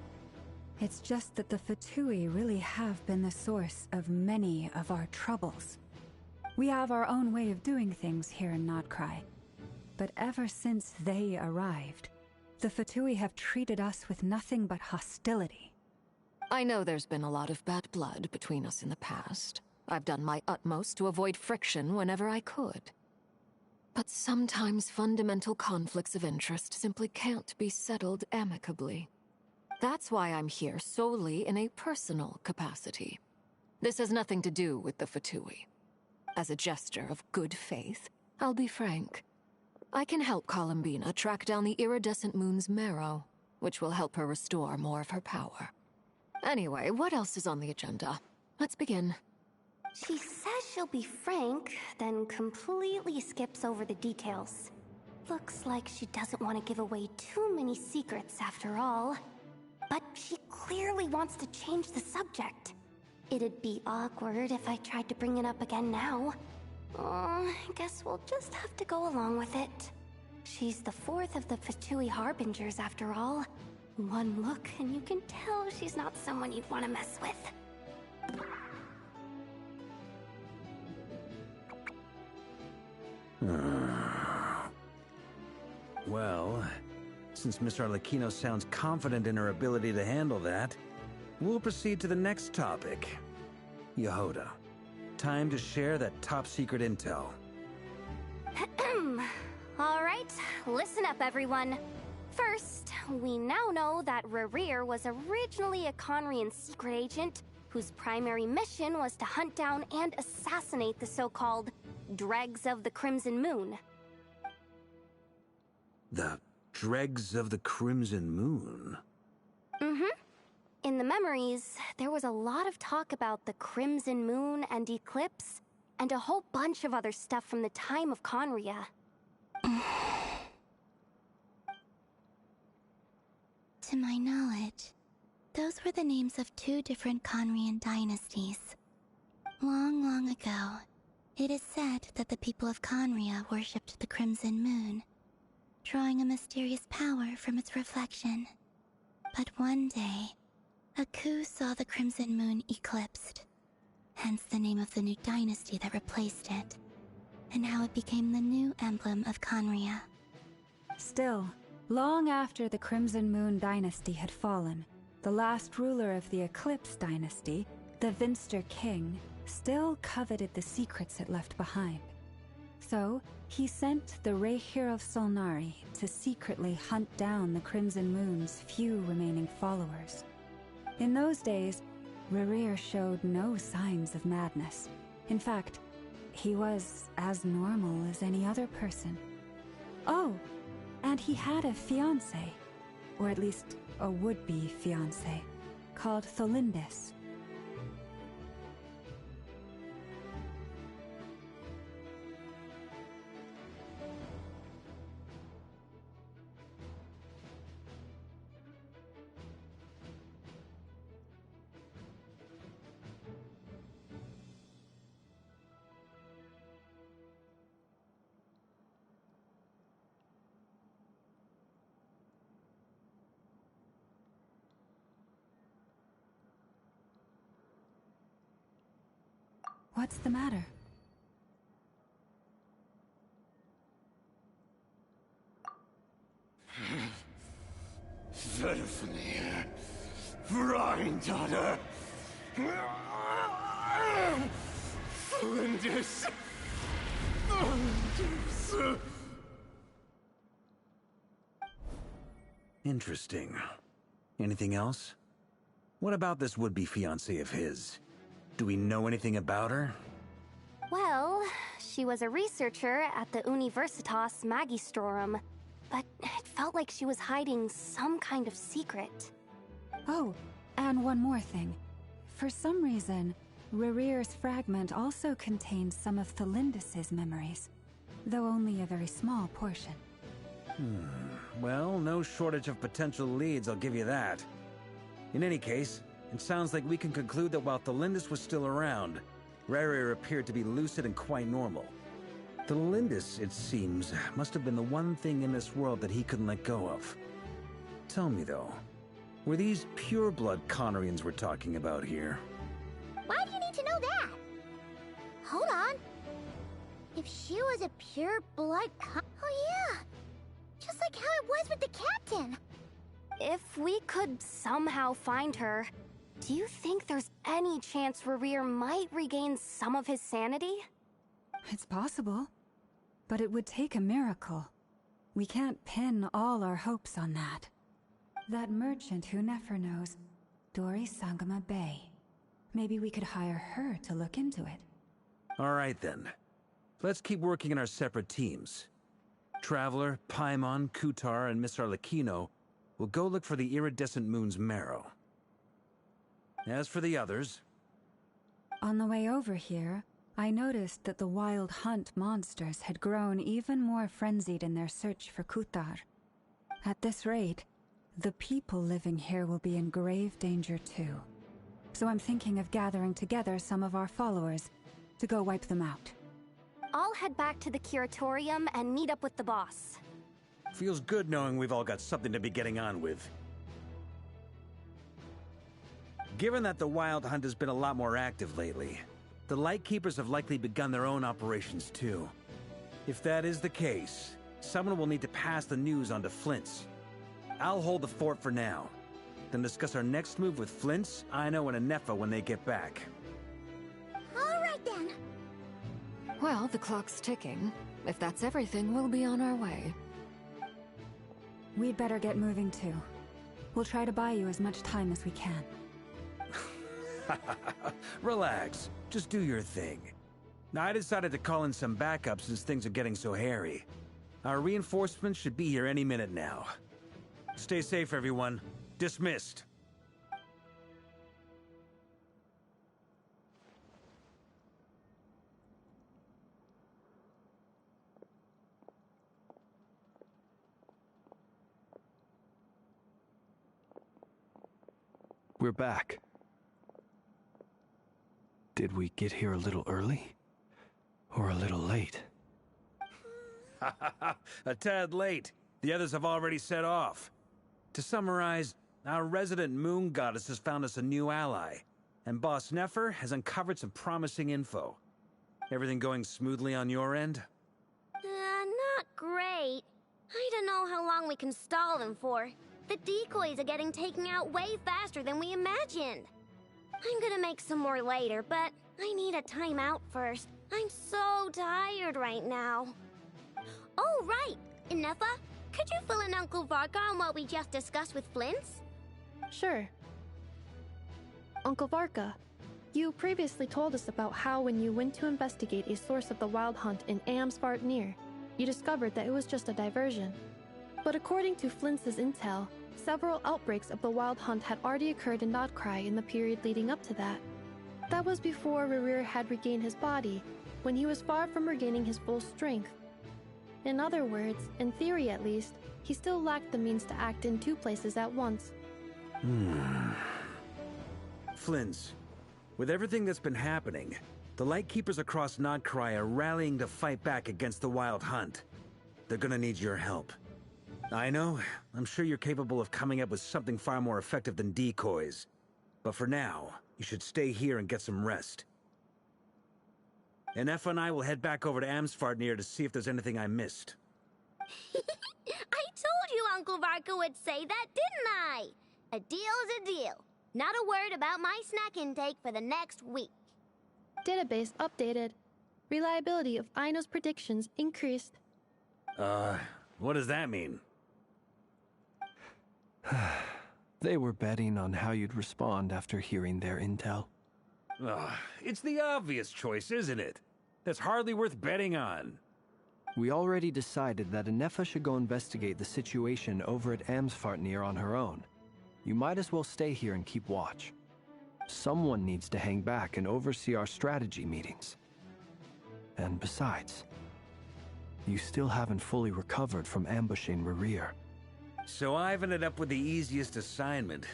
It's just that the Fatui really have been the source of many of our troubles. We have our own way of doing things here in Nod-crai. But ever since they arrived, the Fatui have treated us with nothing but hostility. I know there's been a lot of bad blood between us in the past. I've done my utmost to avoid friction whenever I could. But sometimes fundamental conflicts of interest simply can't be settled amicably. That's why I'm here solely in a personal capacity. This has nothing to do with the Fatui. As a gesture of good faith, I'll be frank. I can help Columbina track down the iridescent moon's marrow, which will help her restore more of her power. Anyway, what else is on the agenda? Let's begin. She says she'll be frank, then completely skips over the details. Looks like she doesn't want to give away too many secrets after all. But she clearly wants to change the subject. It'd be awkward if I tried to bring it up again now. I guess we'll just have to go along with it. She's the fourth of the Fatui Harbingers after all. One look and you can tell she's not someone you'd want to mess with. Well, since Miss Arlecchino sounds confident in her ability to handle that, we'll proceed to the next topic. Yehoda, time to share that top-secret intel. Alright, listen up everyone. First, we now know that Rerir was originally a Conrian secret agent whose primary mission was to hunt down and assassinate the so-called Dregs of the Crimson Moon. The Dregs of the Crimson Moon? In the memories, there was a lot of talk about the Crimson Moon and Eclipse, and a whole bunch of other stuff from the time of Conria. To my knowledge, those were the names of two different Conrian dynasties. Long, long ago, it is said that the people of Conria worshipped the Crimson Moon, drawing a mysterious power from its reflection. But one day, a coup saw the Crimson Moon eclipsed, hence the name of the new dynasty that replaced it, and how it became the new emblem of Conria. Still, long after the Crimson Moon dynasty had fallen, the last ruler of the Eclipse dynasty, the Vinster King, still coveted the secrets it left behind. So, he sent the Re'Hir of Solnari to secretly hunt down the Crimson Moon's few remaining followers. In those days, Rerir showed no signs of madness. In fact, he was as normal as any other person. Oh, and he had a fiancé, or at least a would-be fiancé, called Tholindis. What's the matter? Verfnir, Freindaughter, Flinders. Interesting. Anything else? What about this would-be fiancé of his? Do we know anything about her? Well, she was a researcher at the Universitas Magistrorum, but it felt like she was hiding some kind of secret. Oh, and one more thing. For some reason, Rerir's fragment also contains some of Tholindis' memories, though only a very small portion. Well, no shortage of potential leads, I'll give you that. In any case, it sounds like we can conclude that while Tholindis was still around, Rerir appeared to be lucid and quite normal. The Lindis, it seems, must have been the one thing in this world that he couldn't let go of. Tell me, though, were these pure-blood Conorians we're talking about here? Why do you need to know that? Hold on. If she was a pure-blood oh yeah! Just like how it was with the captain! If we could somehow find her, do you think there's any chance Rerir might regain some of his sanity? It's possible. But it would take a miracle. We can't pin all our hopes on that. That merchant who Nefer knows, Dori Sangama Bay. Maybe we could hire her to look into it. All right, then. Let's keep working in our separate teams. Traveler, Paimon, Kutar, and Miss Arlecchino will go look for the iridescent moon's marrow. As for the others... On the way over here, I noticed that the Wild Hunt monsters had grown even more frenzied in their search for Kutar. At this rate, the people living here will be in grave danger too. So I'm thinking of gathering together some of our followers to go wipe them out. I'll head back to the curatorium and meet up with the boss. Feels good knowing we've all got something to be getting on with. Given that the Wild Hunt has been a lot more active lately, the Lightkeepers have likely begun their own operations too. If that is the case, someone will need to pass the news on to Flint's. I'll hold the fort for now, then discuss our next move with Flint's, Aino, and Anefa when they get back. Alright then! Well, the clock's ticking. If that's everything, we'll be on our way. We'd better get moving too. We'll try to buy you as much time as we can. Relax. Just do your thing. Now, I decided to call in some backup since things are getting so hairy. Our reinforcements should be here any minute now. Stay safe, everyone. Dismissed. We're back. Did we get here a little early? Or a little late? A tad late. The others have already set off. To summarize, our resident moon goddess has found us a new ally, and Boss Nefer has uncovered some promising info. Everything going smoothly on your end? Not great. I don't know how long we can stall them for. The decoys are getting taken out way faster than we imagined. I'm gonna make some more later, but I need a timeout first. I'm so tired right now. Oh, right! Inefa, could you fill in Uncle Varka on what we just discussed with Flint's? Sure. Uncle Varka, you previously told us about how when you went to investigate a source of the Wild Hunt in Amsvartnir, you discovered that it was just a diversion. But according to Flint's intel, several outbreaks of the Wild Hunt had already occurred in Nod-crai in the period leading up to that. That was before Rerir had regained his body, when he was far from regaining his full strength. In other words, in theory at least, he still lacked the means to act in two places at once. Flint's, with everything that's been happening, the Lightkeepers across Nod-crai are rallying to fight back against the Wild Hunt. They're gonna need your help. I know, I'm sure you're capable of coming up with something far more effective than decoys. But for now, you should stay here and get some rest. Anefa and I will head back over to Amsvartnir to see if there's anything I missed. I told you Uncle Varka would say that, didn't I? A deal is a deal. Not a word about my snack intake for the next week. Database updated. Reliability of Aino's predictions increased. What does that mean? They were betting on how you'd respond after hearing their intel. It's the obvious choice, isn't it? That's hardly worth betting on. We already decided that Anefa should go investigate the situation over at Amsvartnir on her own. You might as well stay here and keep watch. Someone needs to hang back and oversee our strategy meetings. And besides, you still haven't fully recovered from ambushing Rerir. So I've ended up with the easiest assignment.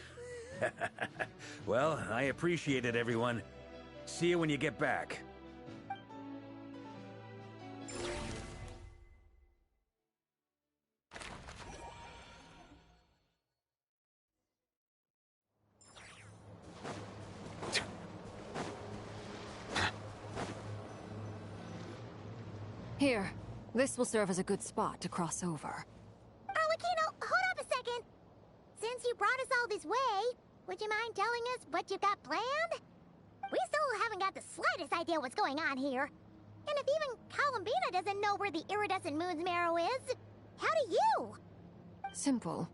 Well, I appreciate it, everyone. See you when you get back. Here, this will serve as a good spot to cross over. Arlecchino, hold up a second. Since you brought us all this way, would you mind telling us what you've got planned? We still haven't got the slightest idea what's going on here. And if even Columbina doesn't know where the iridescent moon's marrow is, how do you? Simple.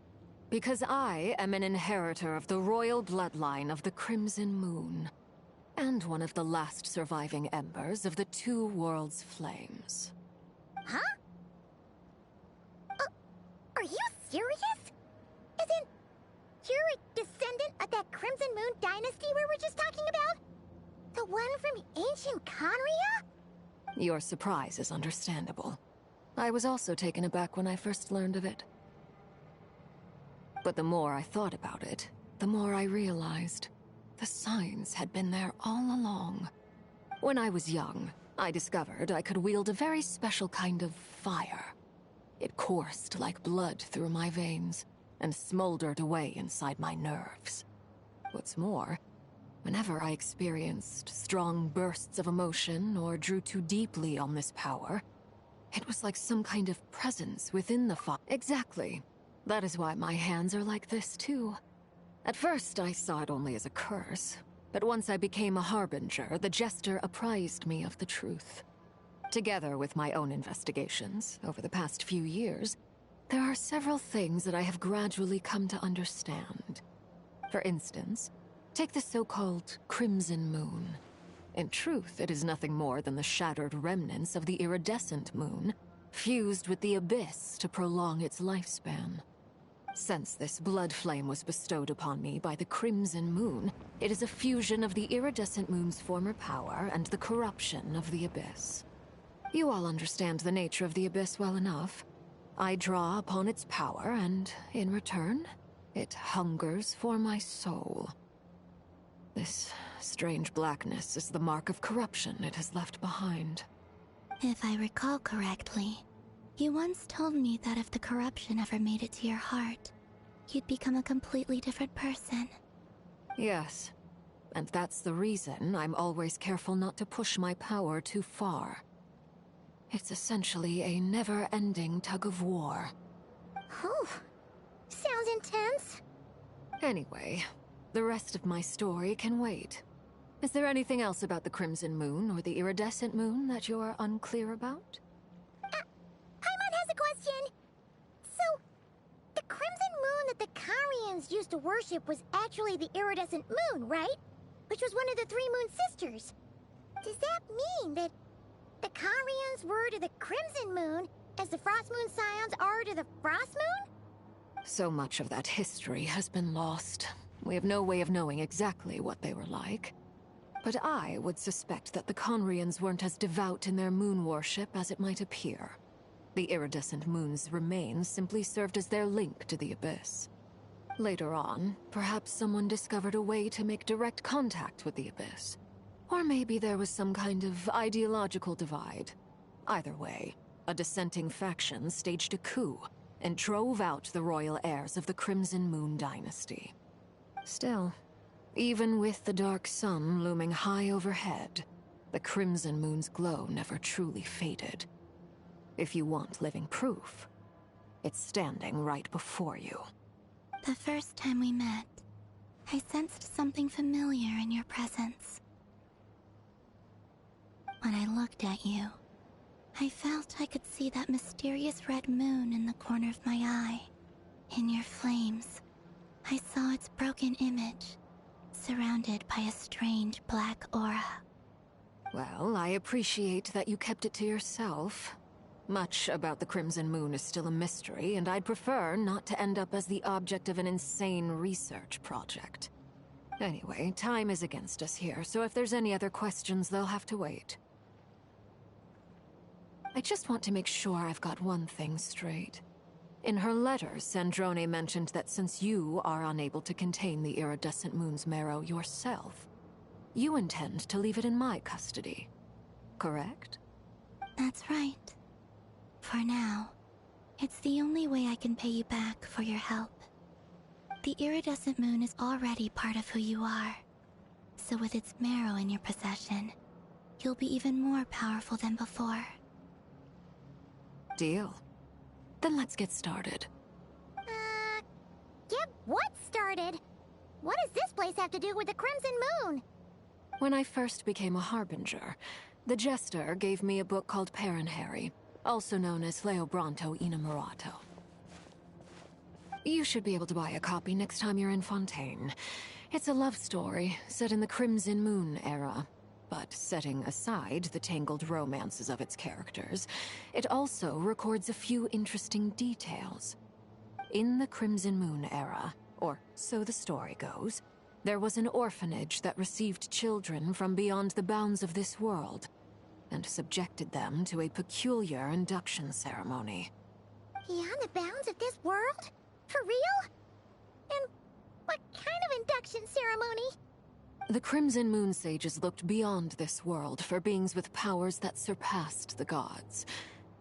Because I am an inheritor of the royal bloodline of the Crimson Moon, and one of the last surviving embers of the Two Worlds' flames. Huh? Are you serious? Isn't you're a descendant of that Crimson Moon dynasty we were just talking about? The one from ancient Conria? Your surprise is understandable. I was also taken aback when I first learned of it. But the more I thought about it, the more I realized the signs had been there all along. When I was young, I discovered I could wield a very special kind of fire. It coursed like blood through my veins and smoldered away inside my nerves. What's more, whenever I experienced strong bursts of emotion or drew too deeply on this power, it was like some kind of presence within the fire. Exactly. That is why my hands are like this, too. At first, I saw it only as a curse, but once I became a harbinger, the jester apprised me of the truth. Together with my own investigations, over the past few years, there are several things that I have gradually come to understand. For instance, take the so-called Crimson Moon. In truth, it is nothing more than the shattered remnants of the iridescent moon, fused with the abyss to prolong its lifespan. Since this blood flame was bestowed upon me by the Crimson Moon, it is a fusion of the iridescent moon's former power and the corruption of the abyss. You all understand the nature of the abyss well enough. I draw upon its power, and in return, it hungers for my soul. This strange blackness is the mark of corruption it has left behind. If I recall correctly, you once told me that if the corruption ever made it to your heart, you'd become a completely different person. Yes, and that's the reason I'm always careful not to push my power too far. It's essentially a never-ending tug-of-war. Oh, sounds intense. Anyway, the rest of my story can wait. Is there anything else about the Crimson Moon or the Iridescent Moon that you're unclear about? Paimon has a question. So, the Crimson Moon that the Carians used to worship was actually the Iridescent Moon, right? Which was one of the three Moon Sisters. Does that mean that the Carians were to the Crimson Moon as the Frost Moon Scions are to the Frost Moon? So much of that history has been lost. We have no way of knowing exactly what they were like. But I would suspect that the Conrians weren't as devout in their moon worship as it might appear. The iridescent moon's remains simply served as their link to the abyss. Later on, perhaps someone discovered a way to make direct contact with the abyss. Or maybe there was some kind of ideological divide. Either way, a dissenting faction staged a coup and drove out the royal heirs of the Crimson Moon dynasty. Still, even with the dark sun looming high overhead, the Crimson Moon's glow never truly faded. If you want living proof, it's standing right before you. The first time we met, I sensed something familiar in your presence. When I looked at you, I felt I could see that mysterious red moon in the corner of my eye. In your flames, I saw its broken image, surrounded by a strange black aura. Well, I appreciate that you kept it to yourself. Much about the Crimson Moon is still a mystery, and I'd prefer not to end up as the object of an insane research project. Anyway, time is against us here, so if there's any other questions, they'll have to wait. I just want to make sure I've got one thing straight. In her letters, Sandrone mentioned that since you are unable to contain the iridescent moon's marrow yourself, you intend to leave it in my custody. Correct? That's right. For now, it's the only way I can pay you back for your help. The iridescent moon is already part of who you are, so with its marrow in your possession, you'll be even more powerful than before. Deal. Then let's get started. Get what started? What does this place have to do with the Crimson Moon? When I first became a Harbinger, the Jester gave me a book called Paranhari, also known as Leobranto Innamorato. You should be able to buy a copy next time you're in Fontaine. It's a love story set in the Crimson Moon era, but setting aside the tangled romances of its characters, it also records a few interesting details. In the Crimson Moon era, or so the story goes, there was an orphanage that received children from beyond the bounds of this world, and subjected them to a peculiar induction ceremony. Beyond the bounds of this world? For real? And what kind of induction ceremony? The Crimson Moon Sages looked beyond this world for beings with powers that surpassed the gods.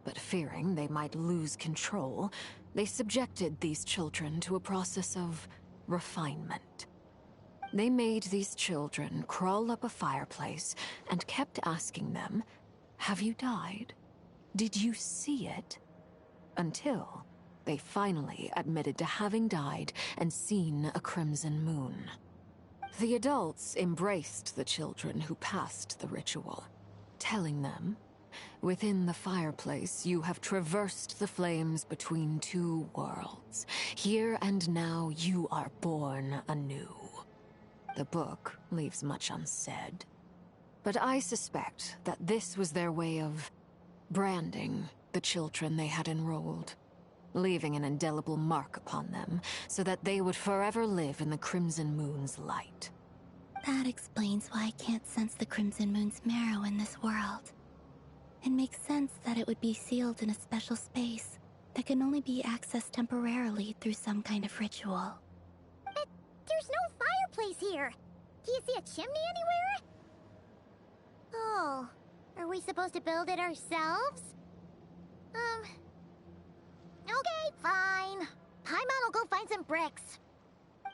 But fearing they might lose control, they subjected these children to a process of refinement. They made these children crawl up a fireplace and kept asking them, "Have you died? Did you see it?" Until they finally admitted to having died and seen a crimson moon. The adults embraced the children who passed the ritual, telling them, "Within the fireplace, you have traversed the flames between two worlds. Here and now, you are born anew." The book leaves much unsaid, but I suspect that this was their way of branding the children they had enrolled, leaving an indelible mark upon them so that they would forever live in the Crimson Moon's light. That explains why I can't sense the Crimson Moon's marrow in this world. It makes sense that it would be sealed in a special space that can only be accessed temporarily through some kind of ritual. But there's no fireplace here. Do you see a chimney anywhere? Oh, are we supposed to build it ourselves? Okay, fine. Paimon will go find some bricks.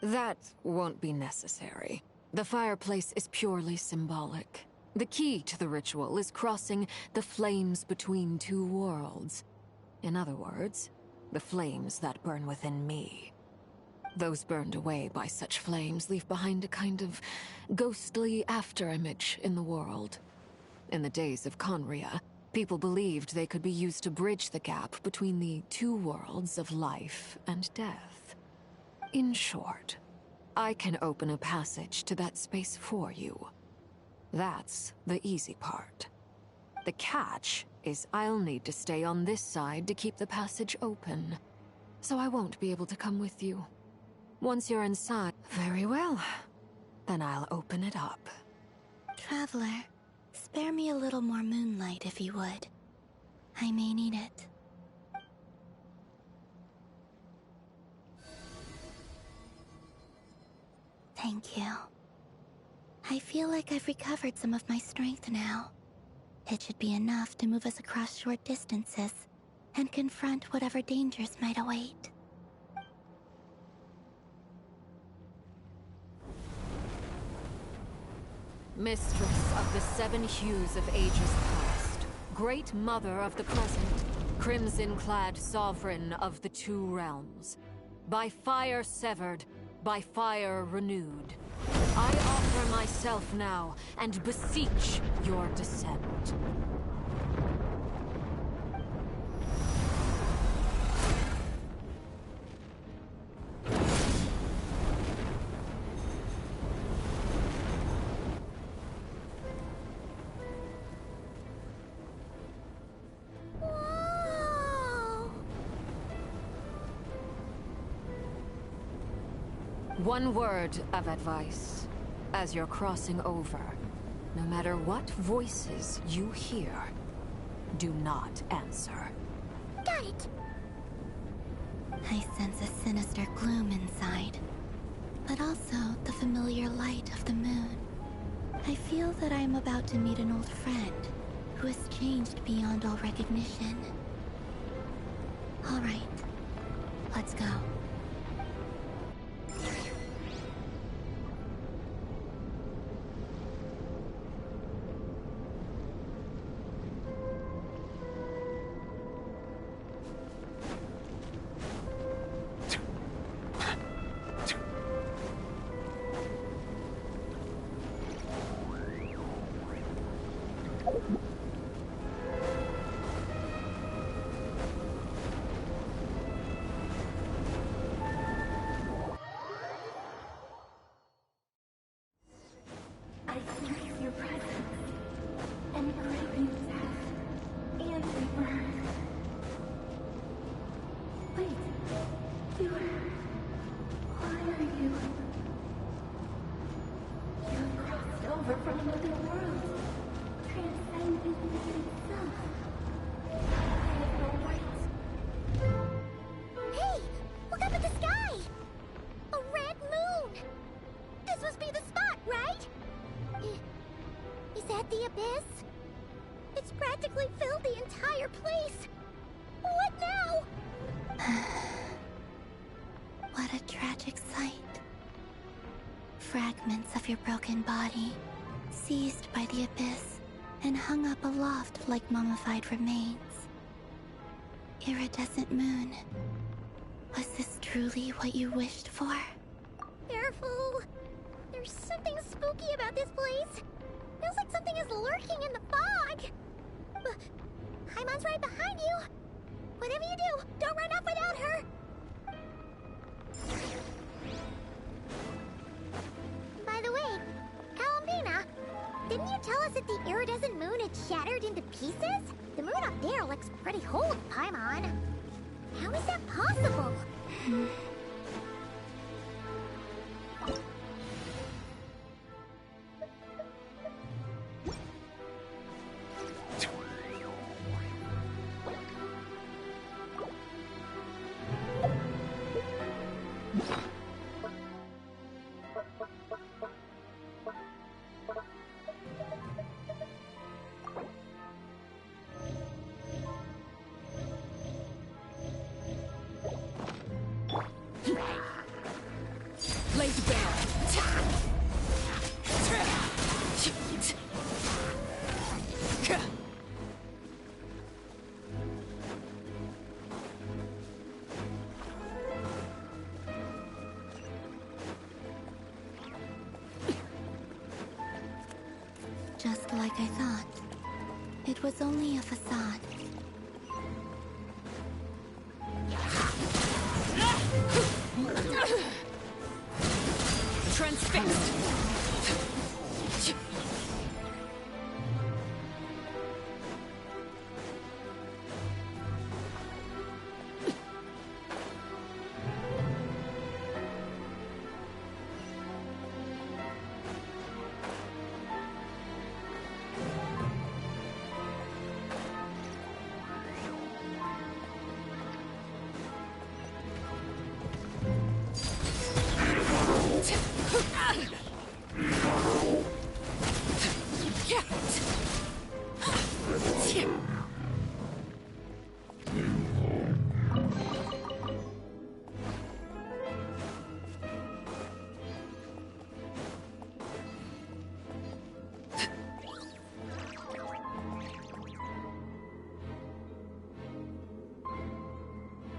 That won't be necessary. The fireplace is purely symbolic. The key to the ritual is crossing the flames between two worlds. In other words, the flames that burn within me. Those burned away by such flames leave behind a kind of ghostly afterimage in the world. In the days of Conria, people believed they could be used to bridge the gap between the two worlds of life and death. In short, I can open a passage to that space for you. That's the easy part. The catch is I'll need to stay on this side to keep the passage open, so I won't be able to come with you. Once you're inside, very well. Then I'll open it up. Traveler, spare me a little more moonlight if you would. I may need it. Thank you. I feel like I've recovered some of my strength now. It should be enough to move us across short distances and confront whatever dangers might await. Mistress of the seven hues of ages past, great mother of the present, crimson-clad sovereign of the two realms, by fire severed, by fire renewed, I offer myself now and beseech your descent. One word of advice. As you're crossing over, no matter what voices you hear, do not answer. Got it! I sense a sinister gloom inside, but also the familiar light of the moon. I feel that I am about to meet an old friend who has changed beyond all recognition. All right, let's go. are you? You have crossed over from another world, transcending itself. I have no rights. Hey! Look up at the sky! A red moon! This must be the spot, right? Is that the abyss? It's practically filled the entire place. What now? What a tragic sight. Fragments of your broken body, seized by the abyss, and hung up aloft like mummified remains. Iridescent moon. Was this truly what you wished for? Careful! There's something spooky about this place. Feels like something is lurking in the fog. Paimon's right behind you. Whatever you do, don't run off without her. By the way, Columbina, didn't you tell us that the iridescent moon had shattered into pieces? The moon up there looks pretty whole, Paimon. How is that possible? Just like I thought. It was only a facade. Transfixed!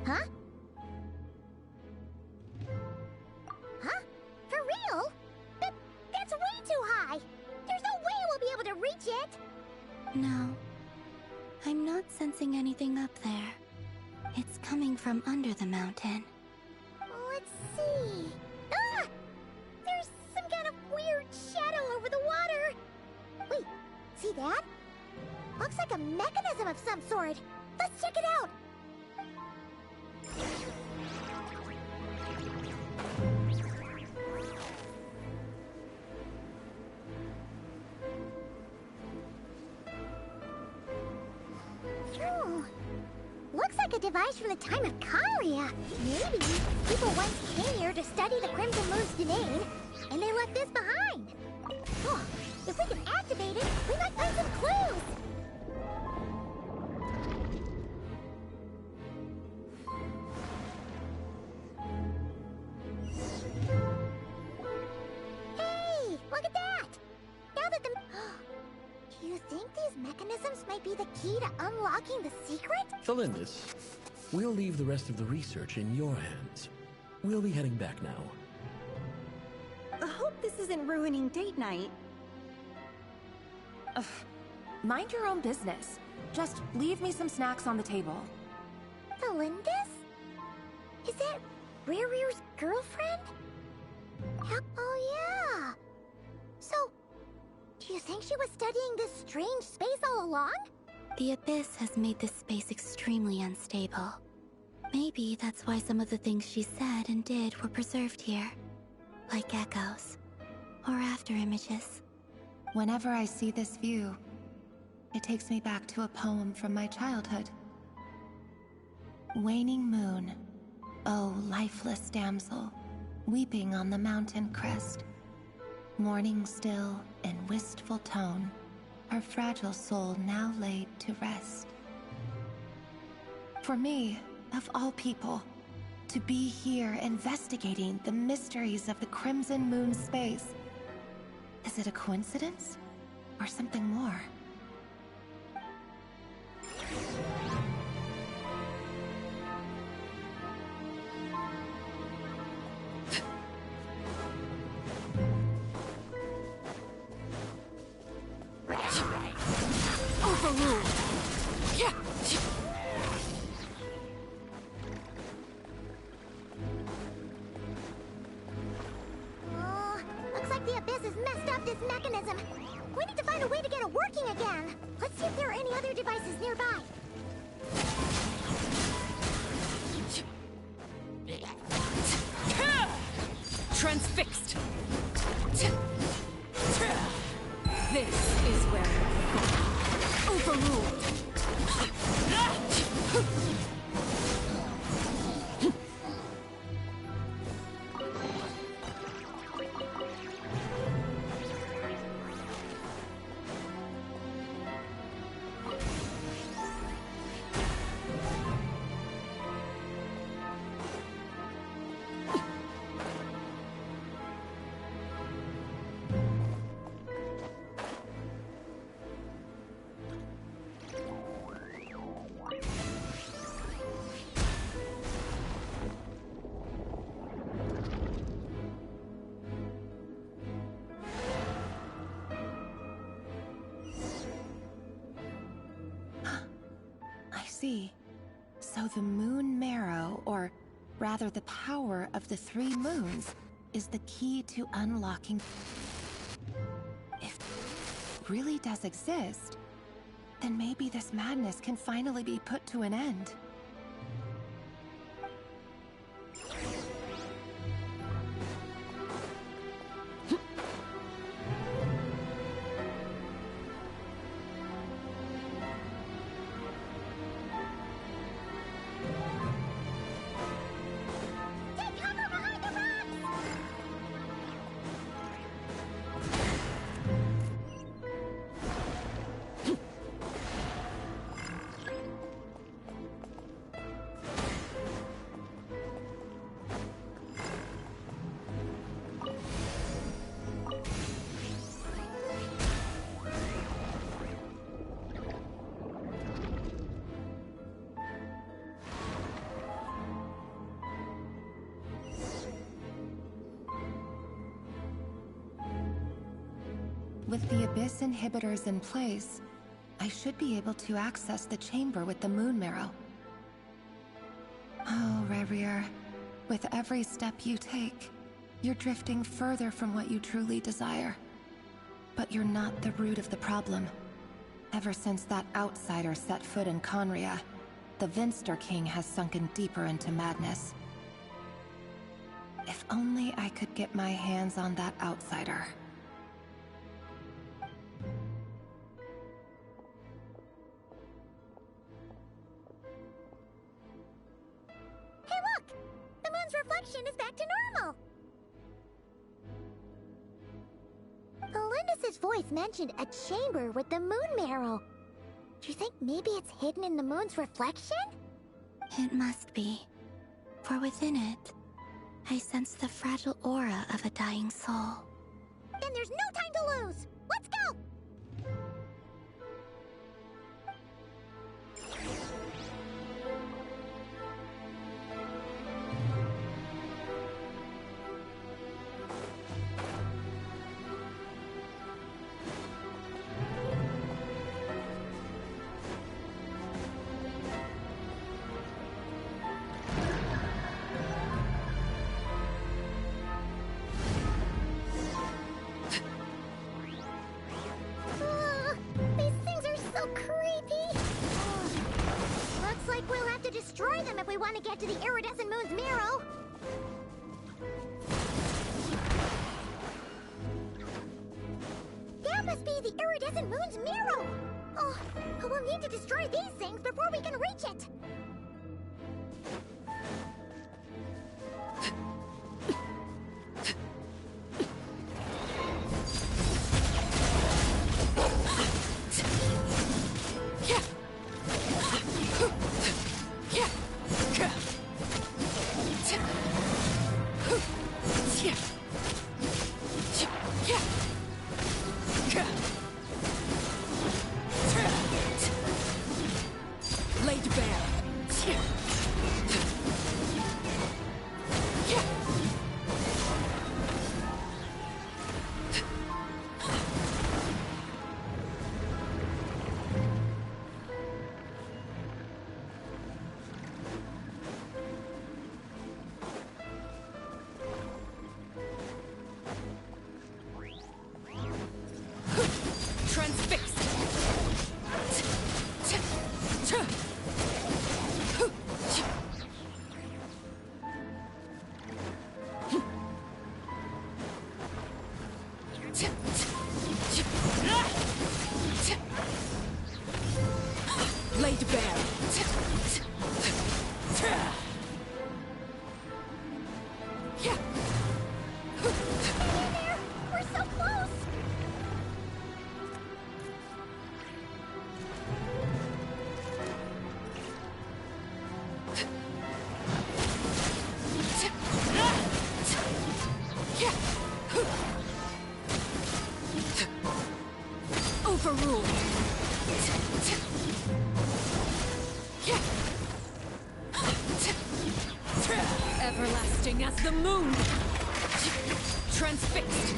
Huh? Huh? For real? That's way too high! There's no way we'll be able to reach it! No. I'm not sensing anything up there. It's coming from under the mountain. Let's see... Ah! There's some kind of weird shadow over the water! Wait, see that? Looks like a mechanism of some sort! Let's check it out! Looks like a device from the time of Karia. Maybe people once came here to study the Crimson Moon's domain, and they left this behind. Oh, if we can activate it, we might find some clues. Hey, look at that! Now that the... Do you think these mechanisms might be the key to unlocking the secret? Felindis, we'll leave the rest of the research in your hands. We'll be heading back now. I hope this isn't ruining date night. Ugh. Mind your own business. Just leave me some snacks on the table. Felindis? Is that Rear's girlfriend? Oh yeah! So, do you think she was studying this strange space all along? The Abyss has made this space extremely unstable. Maybe that's why some of the things she said and did were preserved here. Like echoes. Or after images. Whenever I see this view, it takes me back to a poem from my childhood. Waning moon, oh lifeless damsel, weeping on the mountain crest. Mourning still in wistful tone, her fragile soul now laid to rest. For me, of all people, to be here investigating the mysteries of the Crimson Moon space. Is it a coincidence? Or something more? Overruled! Yeah! Looks like the Abyss has messed up this mechanism. We need to find a way to get it working again. Let's see if there are any other devices nearby. Transfixed! This is where overruled! So the moon marrow, or rather the power of the 3 moons, is the key to unlocking... If it really does exist, then maybe this madness can finally be put to an end. With the Abyss inhibitors in place, I should be able to access the chamber with the moon marrow. Oh, Rerir, with every step you take, you're drifting further from what you truly desire. But you're not the root of the problem. Ever since that outsider set foot in Conria, the Vinster King has sunken deeper into madness. If only I could get my hands on that outsider. Hey look! The moon's reflection is back to normal! Elendis' voice mentioned a chamber with the moon marrow. Do you think maybe it's hidden in the moon's reflection? It must be. For within it, I sense the fragile aura of a dying soul. Then there's no time to lose! Let's go! to the iridescent moon's mirror. That must be the iridescent moon's mirror. Oh, we'll need to destroy these things before we can reach it. Overruled. Everlasting as the moon. Transfixed.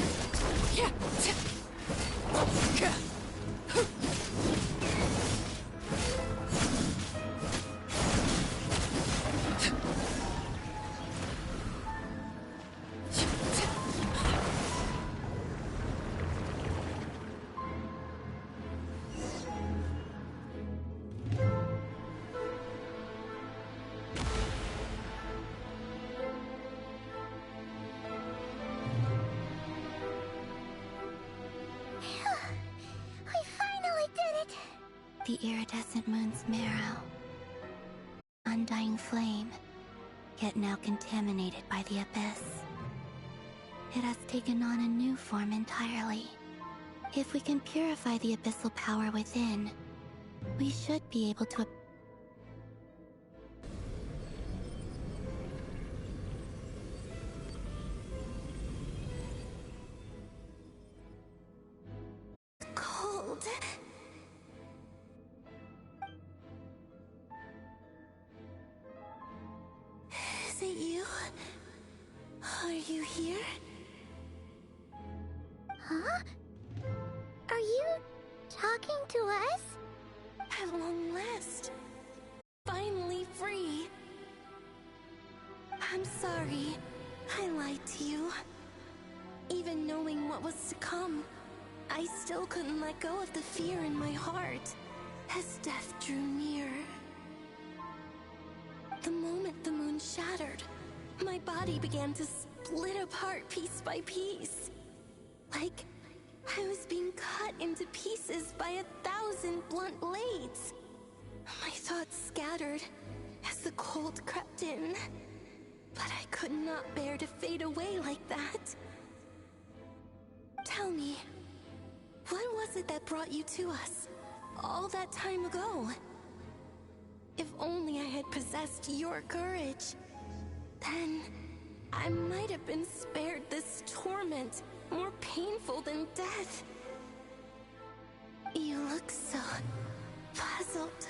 The iridescent moon's marrow. Undying flame, yet now contaminated by the abyss. It has taken on a new form entirely. If we can purify the abyssal power within, we should be able to... Cold. Is it you? Are you here? Huh? Are you talking to us? At long last. Finally free. I'm sorry. I lied to you. Even knowing what was to come, I still couldn't let go of the fear in my heart as death drew near. The moment the moon shattered, my body began to split apart piece by piece. Like I was being cut into pieces by 1,000 blunt blades. My thoughts scattered as the cold crept in, but I could not bear to fade away like that. Tell me, what was it that brought you to us all that time ago? If only I had possessed your courage, then I might have been spared this torment more painful than death. You look so puzzled.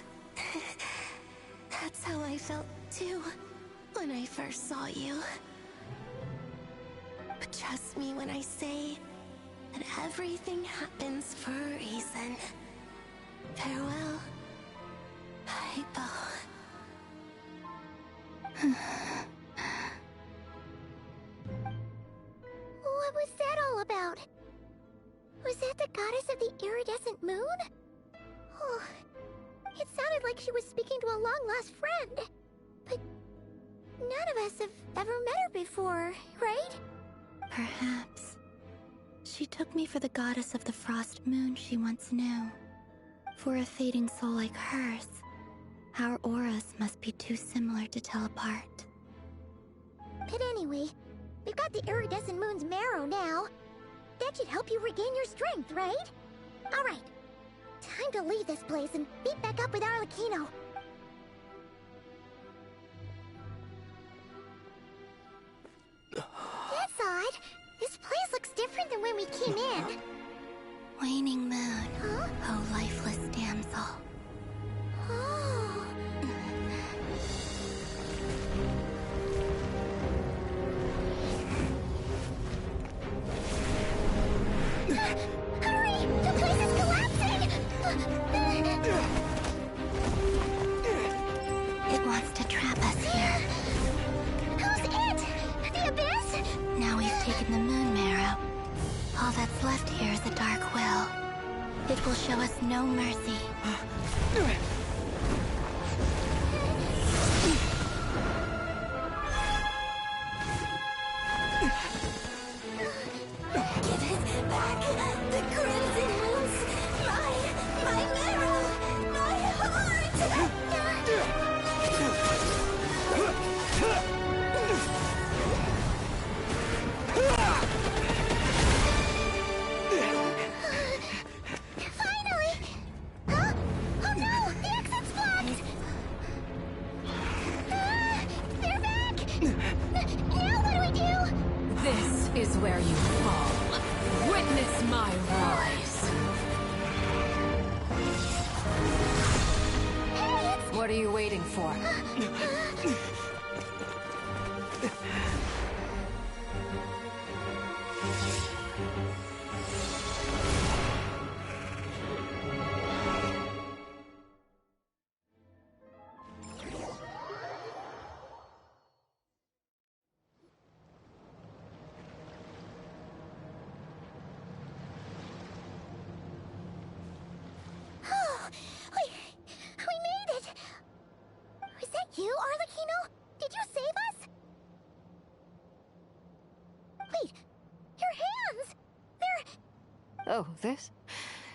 That's how I felt too when I first saw you. But trust me when I say that everything happens for a reason. Farewell, Hypo. What was that all about? Was that the goddess of the iridescent moon? Oh, it sounded like she was speaking to a long-lost friend. But None of us have ever met her before, right? Perhaps. She took me for the goddess of the frost moon she once knew. For a fading soul like hers, our auras must be too similar to tell apart. But anyway, we've got the iridescent moon's marrow now. That should help you regain your strength, right? Alright, time to leave this place and meet back up with Arlecchino. That's odd. This place looks different than when we came in. Waning moon, huh? oh lifeless damsel. Oh. Hurry! The place is collapsing! It wants to trap us here. Who's it? The Abyss? Now we've taken the moon marrow. All that's left here is a dark will. It will show us no mercy. Give it back! The crimson moons! My marrow! My heart! Finally! Huh? Oh no! The exit's blocked! They're back! Now what do we do? This is where you fall. Witness my rise. Hey, What are you waiting for? Oh, we made it! Was that you, Arlecchino? Did you save us? Wait, your hands! They're... Oh, this?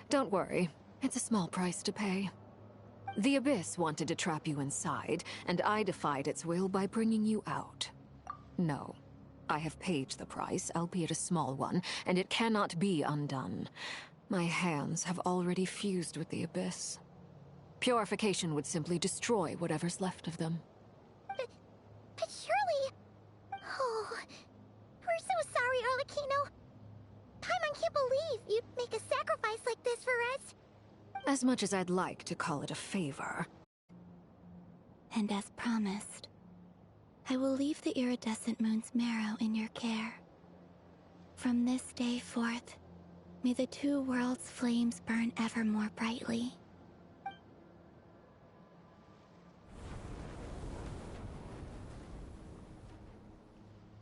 Don't worry. It's a small price to pay. The Abyss wanted to trap you inside, and I defied its will by bringing you out. No. I have paid the price, albeit a small one, and it cannot be undone. My hands have already fused with the Abyss. Purification would simply destroy whatever's left of them. But surely... Oh, we're so sorry, Arlecchino. Paimon can't believe you'd make a sacrifice like this for us. As much as I'd like to call it a favor. And as promised, I will leave the iridescent moon's marrow in your care. From this day forth, may the two worlds' flames burn ever more brightly.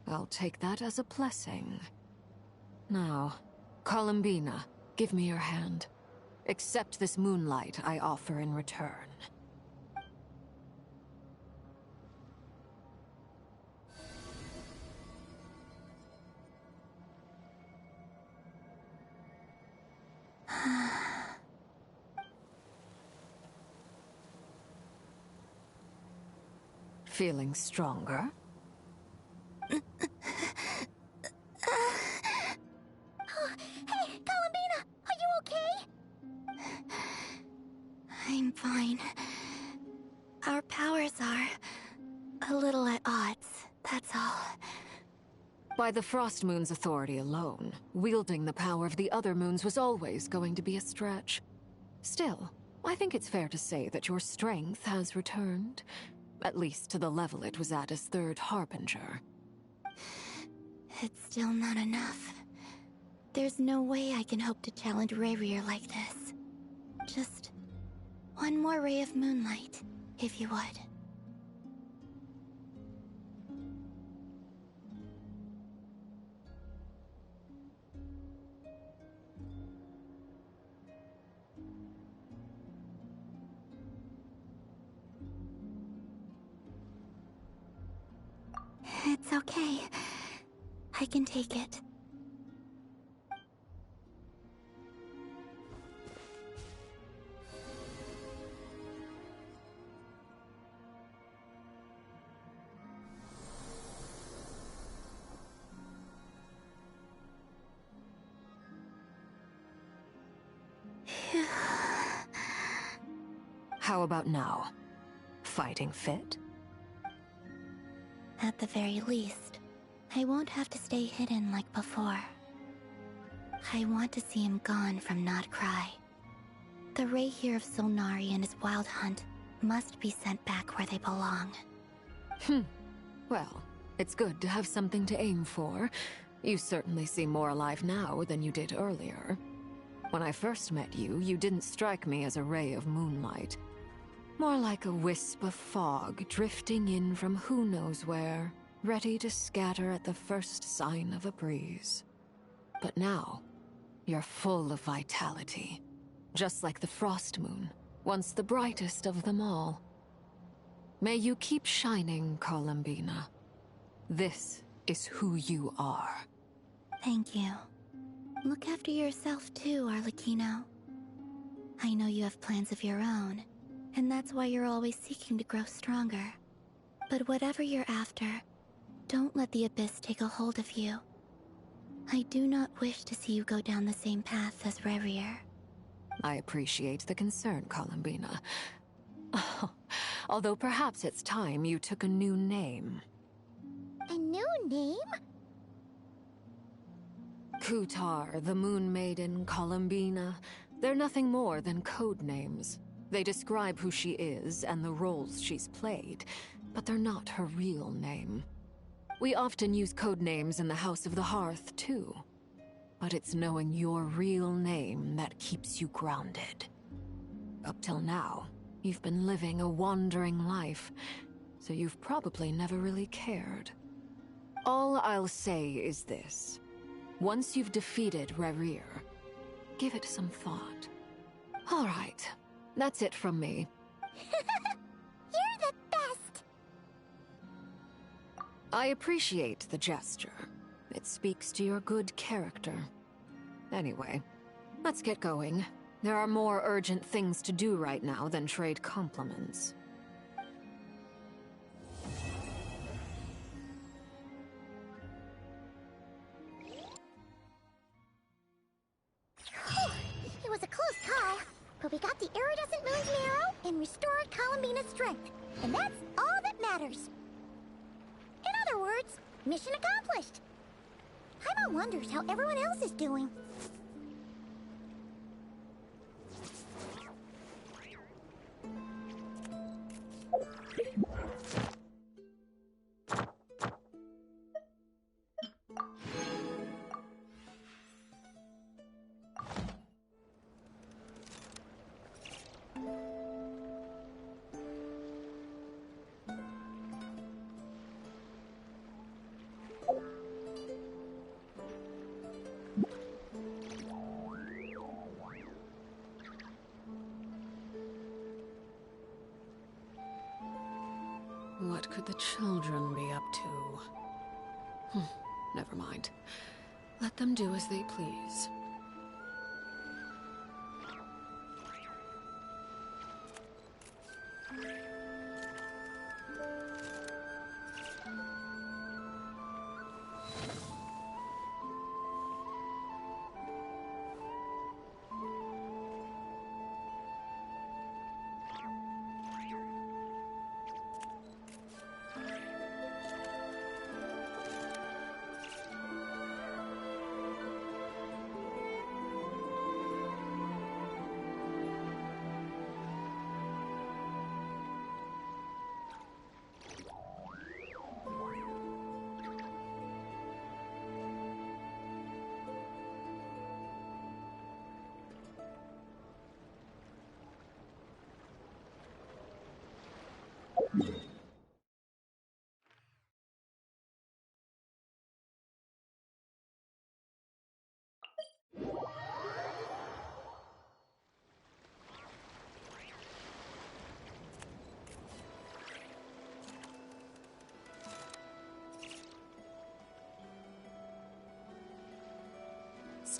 I'll take that as a blessing. Now, Columbina, give me your hand. Accept this moonlight I offer in return. Feeling stronger? Oh, hey, Columbina, are you okay? I'm fine. Our powers are a little at odds, that's all. By the Frost Moon's authority alone, wielding the power of the other moons was always going to be a stretch. Still, I think it's fair to say that your strength has returned. At least to the level it was at as Third Harbinger. It's still not enough. There's no way I can hope to challenge Rayrir like this. Just one more ray of moonlight, if you would. It's okay. I can take it. How about now? Fighting fit? At the very least, I won't have to stay hidden like before. I want to see him gone from Nod-crai. The Rahier of Solnari and his wild hunt must be sent back where they belong. Well, it's good to have something to aim for. You certainly seem more alive now than you did earlier. When I first met you, you didn't strike me as a ray of moonlight. More like a wisp of fog drifting in from who knows where, ready to scatter at the first sign of a breeze. But now, you're full of vitality. Just like the frost moon, once the brightest of them all. May you keep shining, Columbina. This is who you are. Thank you. Look after yourself too, Arlecchino. I know you have plans of your own, and that's why you're always seeking to grow stronger. But whatever you're after, don't let the Abyss take a hold of you. I do not wish to see you go down the same path as Revier. I appreciate the concern, Columbina. Although perhaps it's time you took a new name. A new name? Kutar, the Moon Maiden, Columbina, they're nothing more than code names. They describe who she is and the roles she's played, but they're not her real name. We often use code names in the House of the Hearth, too. But it's knowing your real name that keeps you grounded. Up till now, you've been living a wandering life, so you've probably never really cared. All I'll say is this. Once you've defeated Revier, give it some thought. All right, that's it from me. You're the best! I appreciate the gesture. It speaks to your good character. Anyway, let's get going. There are more urgent things to do right now than trade compliments. It was a close call, but we got the iridescent moon's marrow and restored Columbina's strength. And that's all that matters. In other words, mission accomplished. Paimon wonders how everyone else is doing. What could the children be up to? Never mind. Let them do as they please.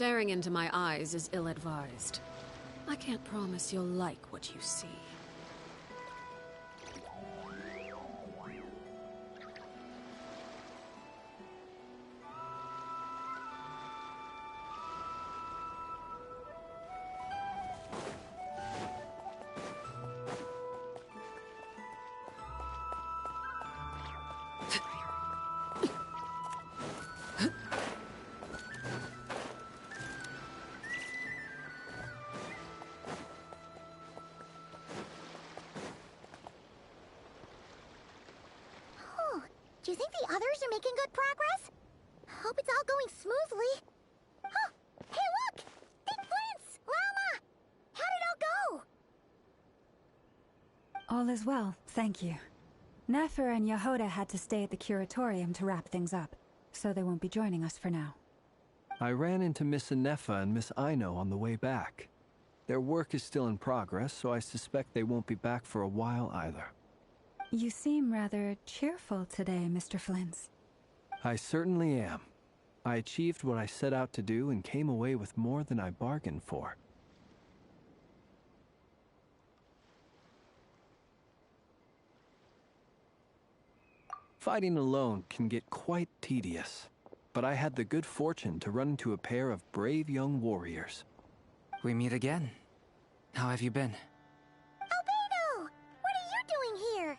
Staring into my eyes is ill-advised. I can't promise you'll like what you see. Do you think the others are making good progress? Hope it's all going smoothly. Oh, hey look! Big Prince! Llama! How did it all go? All is well, thank you. Nefer and Yehuda had to stay at the curatorium to wrap things up, so they won't be joining us for now. I ran into Miss Anefa and Miss Aino on the way back. Their work is still in progress, so I suspect they won't be back for a while either. You seem rather cheerful today, Mr. Flint's. I certainly am. I achieved what I set out to do and came away with more than I bargained for. Fighting alone can get quite tedious, but I had the good fortune to run into a pair of brave young warriors. We meet again. How have you been? Albedo! What are you doing here?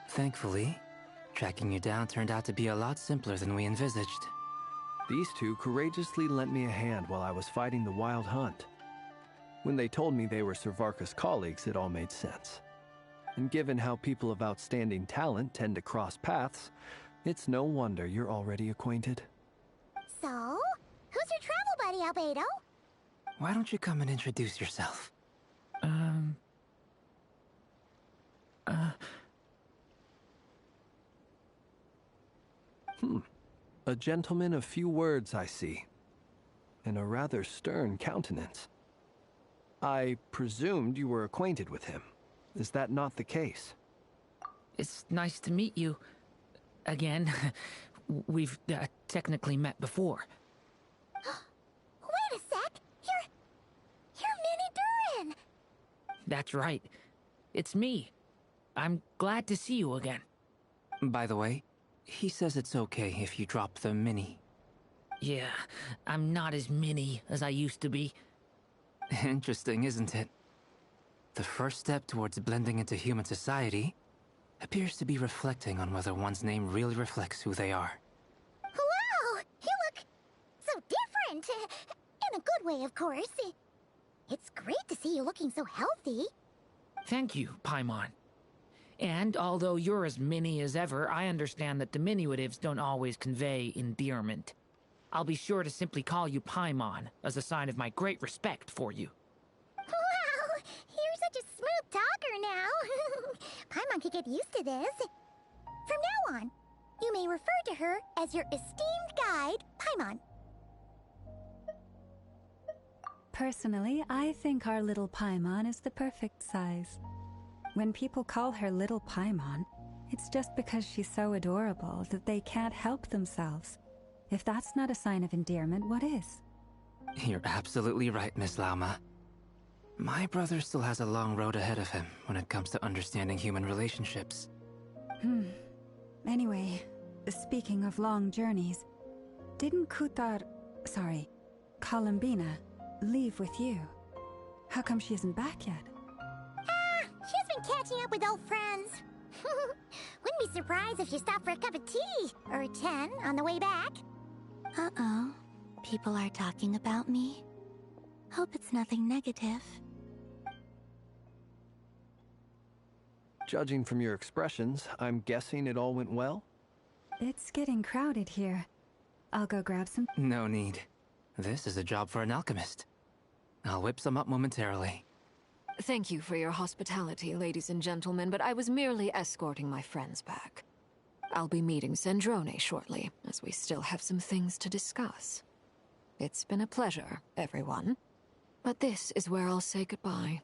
Thankfully, tracking you down turned out to be a lot simpler than we envisaged. These two courageously lent me a hand while I was fighting the Wild Hunt. When they told me they were Servarka's colleagues, it all made sense. And given how people of outstanding talent tend to cross paths, it's no wonder you're already acquainted. So, who's your travel buddy, Albedo? Why don't you come and introduce yourself? A gentleman of few words, I see. And a rather stern countenance. I presumed you were acquainted with him. Is that not the case? It's nice to meet you. Again. We've technically met before. Wait a sec! You're Minnie Durin! That's right. It's me. I'm glad to see you again. By the way, he says it's okay if you drop the mini. Yeah, I'm not as mini as I used to be. Interesting, isn't it? The first step towards blending into human society appears to be reflecting on whether one's name really reflects who they are. Wow! You look so different! In a good way, of course. It's great to see you looking so healthy. Thank you, Paimon. And although you're as mini as ever, I understand that diminutives don't always convey endearment. I'll be sure to simply call you Paimon, as a sign of my great respect for you. Wow! You're such a smooth talker now. Paimon could get used to this. From now on, you may refer to her as your esteemed guide, Paimon. Personally, I think our little Paimon is the perfect size. When people call her Little Paimon, it's just because she's so adorable that they can't help themselves. If that's not a sign of endearment, what is? You're absolutely right, Miss Lauma. My brother still has a long road ahead of him when it comes to understanding human relationships. Anyway, speaking of long journeys, didn't Columbina, leave with you? How come she isn't back yet? She's been catching up with old friends. Wouldn't be surprised if she stopped for a cup of tea or 10 on the way back. Uh-oh. People are talking about me. Hope it's nothing negative. Judging from your expressions, I'm guessing it all went well? It's getting crowded here. I'll go grab some. No need. This is a job for an alchemist. I'll whip some up momentarily. Thank you for your hospitality, ladies and gentlemen, but I was merely escorting my friends back. I'll be meeting Sandrone shortly, as we still have some things to discuss. It's been a pleasure, everyone. But this is where I'll say goodbye.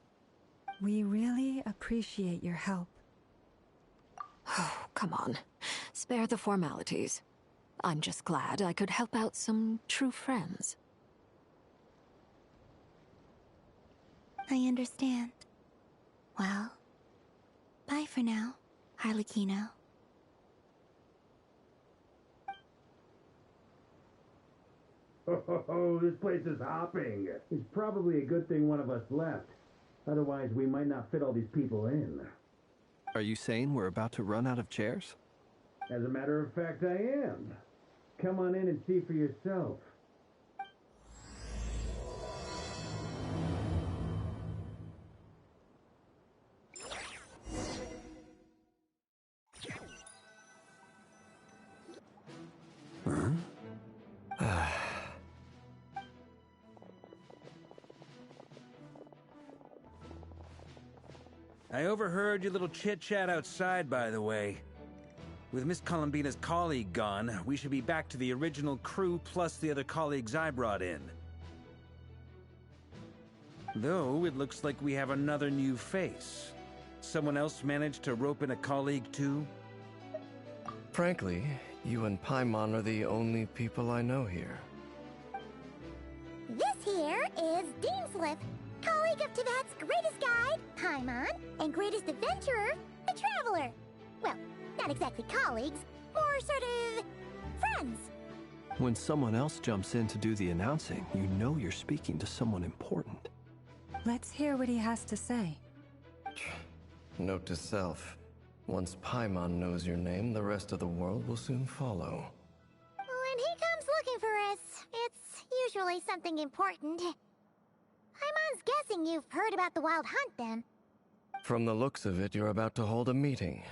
We really appreciate your help. Oh, come on. Spare the formalities. I'm just glad I could help out some true friends. I understand. Well, bye for now, Harlequino. Oh, this place is hopping. It's probably a good thing one of us left. Otherwise, we might not fit all these people in. Are you saying we're about to run out of chairs? As a matter of fact, I am. Come on in and see for yourself. I overheard your little chit-chat outside, by the way. With Miss Columbina's colleague gone, we should be back to the original crew plus the other colleagues I brought in. Though, it looks like we have another new face. Someone else managed to rope in a colleague too? Frankly, you and Paimon are the only people I know here. This here is Deanslip, colleague of Tibet's greatest guide, Paimon, and greatest adventurer, the Traveler. Well, not exactly colleagues, more sort of friends. When someone else jumps in to do the announcing, you know you're speaking to someone important. Let's hear what he has to say. Note to self. Once Paimon knows your name, the rest of the world will soon follow. When he comes looking for us, it's usually something important. Paimon's guessing you've heard about the Wild Hunt, then. From the looks of it, you're about to hold a meeting.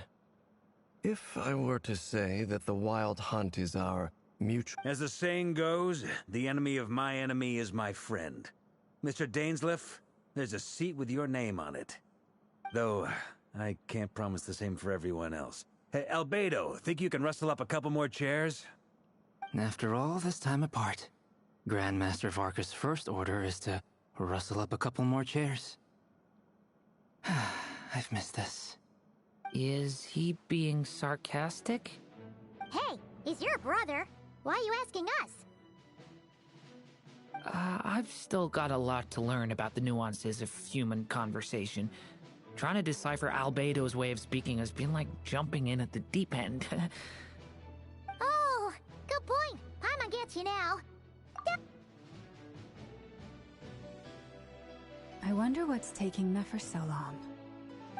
If I were to say that the Wild Hunt is our mutual... As the saying goes, the enemy of my enemy is my friend. Mr. Dainsleif, there's a seat with your name on it. Though, I can't promise the same for everyone else. Hey, Albedo, think you can rustle up a couple more chairs? After all this time apart, Grandmaster Varka's first order is to rustle up a couple more chairs. I've missed this. Is he being sarcastic? Hey, he's your brother. Why are you asking us? I've still got a lot to learn about the nuances of human conversation. Trying to decipher Albedo's way of speaking has been like jumping in at the deep end. Oh, good point. Paimon gets you now. I wonder what's taking Nefer so long.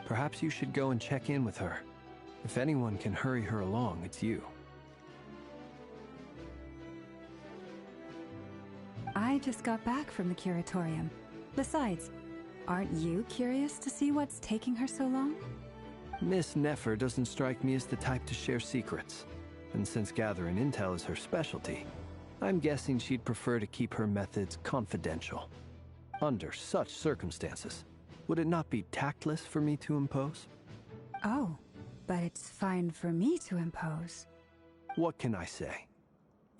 Perhaps you should go and check in with her. If anyone can hurry her along, it's you. I just got back from the curatorium. Besides, aren't you curious to see what's taking her so long? Miss Nefer doesn't strike me as the type to share secrets. And since gathering intel is her specialty, I'm guessing she'd prefer to keep her methods confidential. Under such circumstances, would it not be tactless for me to impose? Oh, but it's fine for me to impose. What can I say?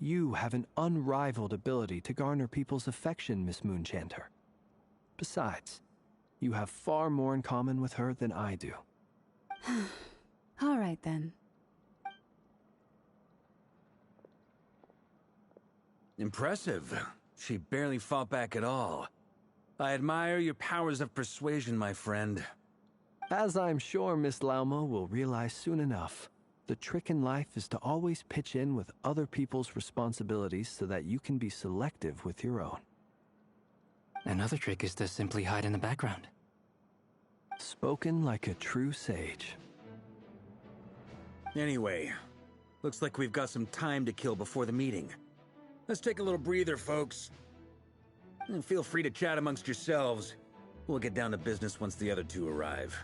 You have an unrivaled ability to garner people's affection, Miss Moonchanter. Besides, you have far more in common with her than I do. All right, then. Impressive. She barely fought back at all. I admire your powers of persuasion, my friend. As I'm sure Miss Lauma will realize soon enough, the trick in life is to always pitch in with other people's responsibilities so that you can be selective with your own. Another trick is to simply hide in the background. Spoken like a true sage. Anyway, looks like we've got some time to kill before the meeting. Let's take a little breather, folks. And feel free to chat amongst yourselves. We'll get down to business once the other two arrive.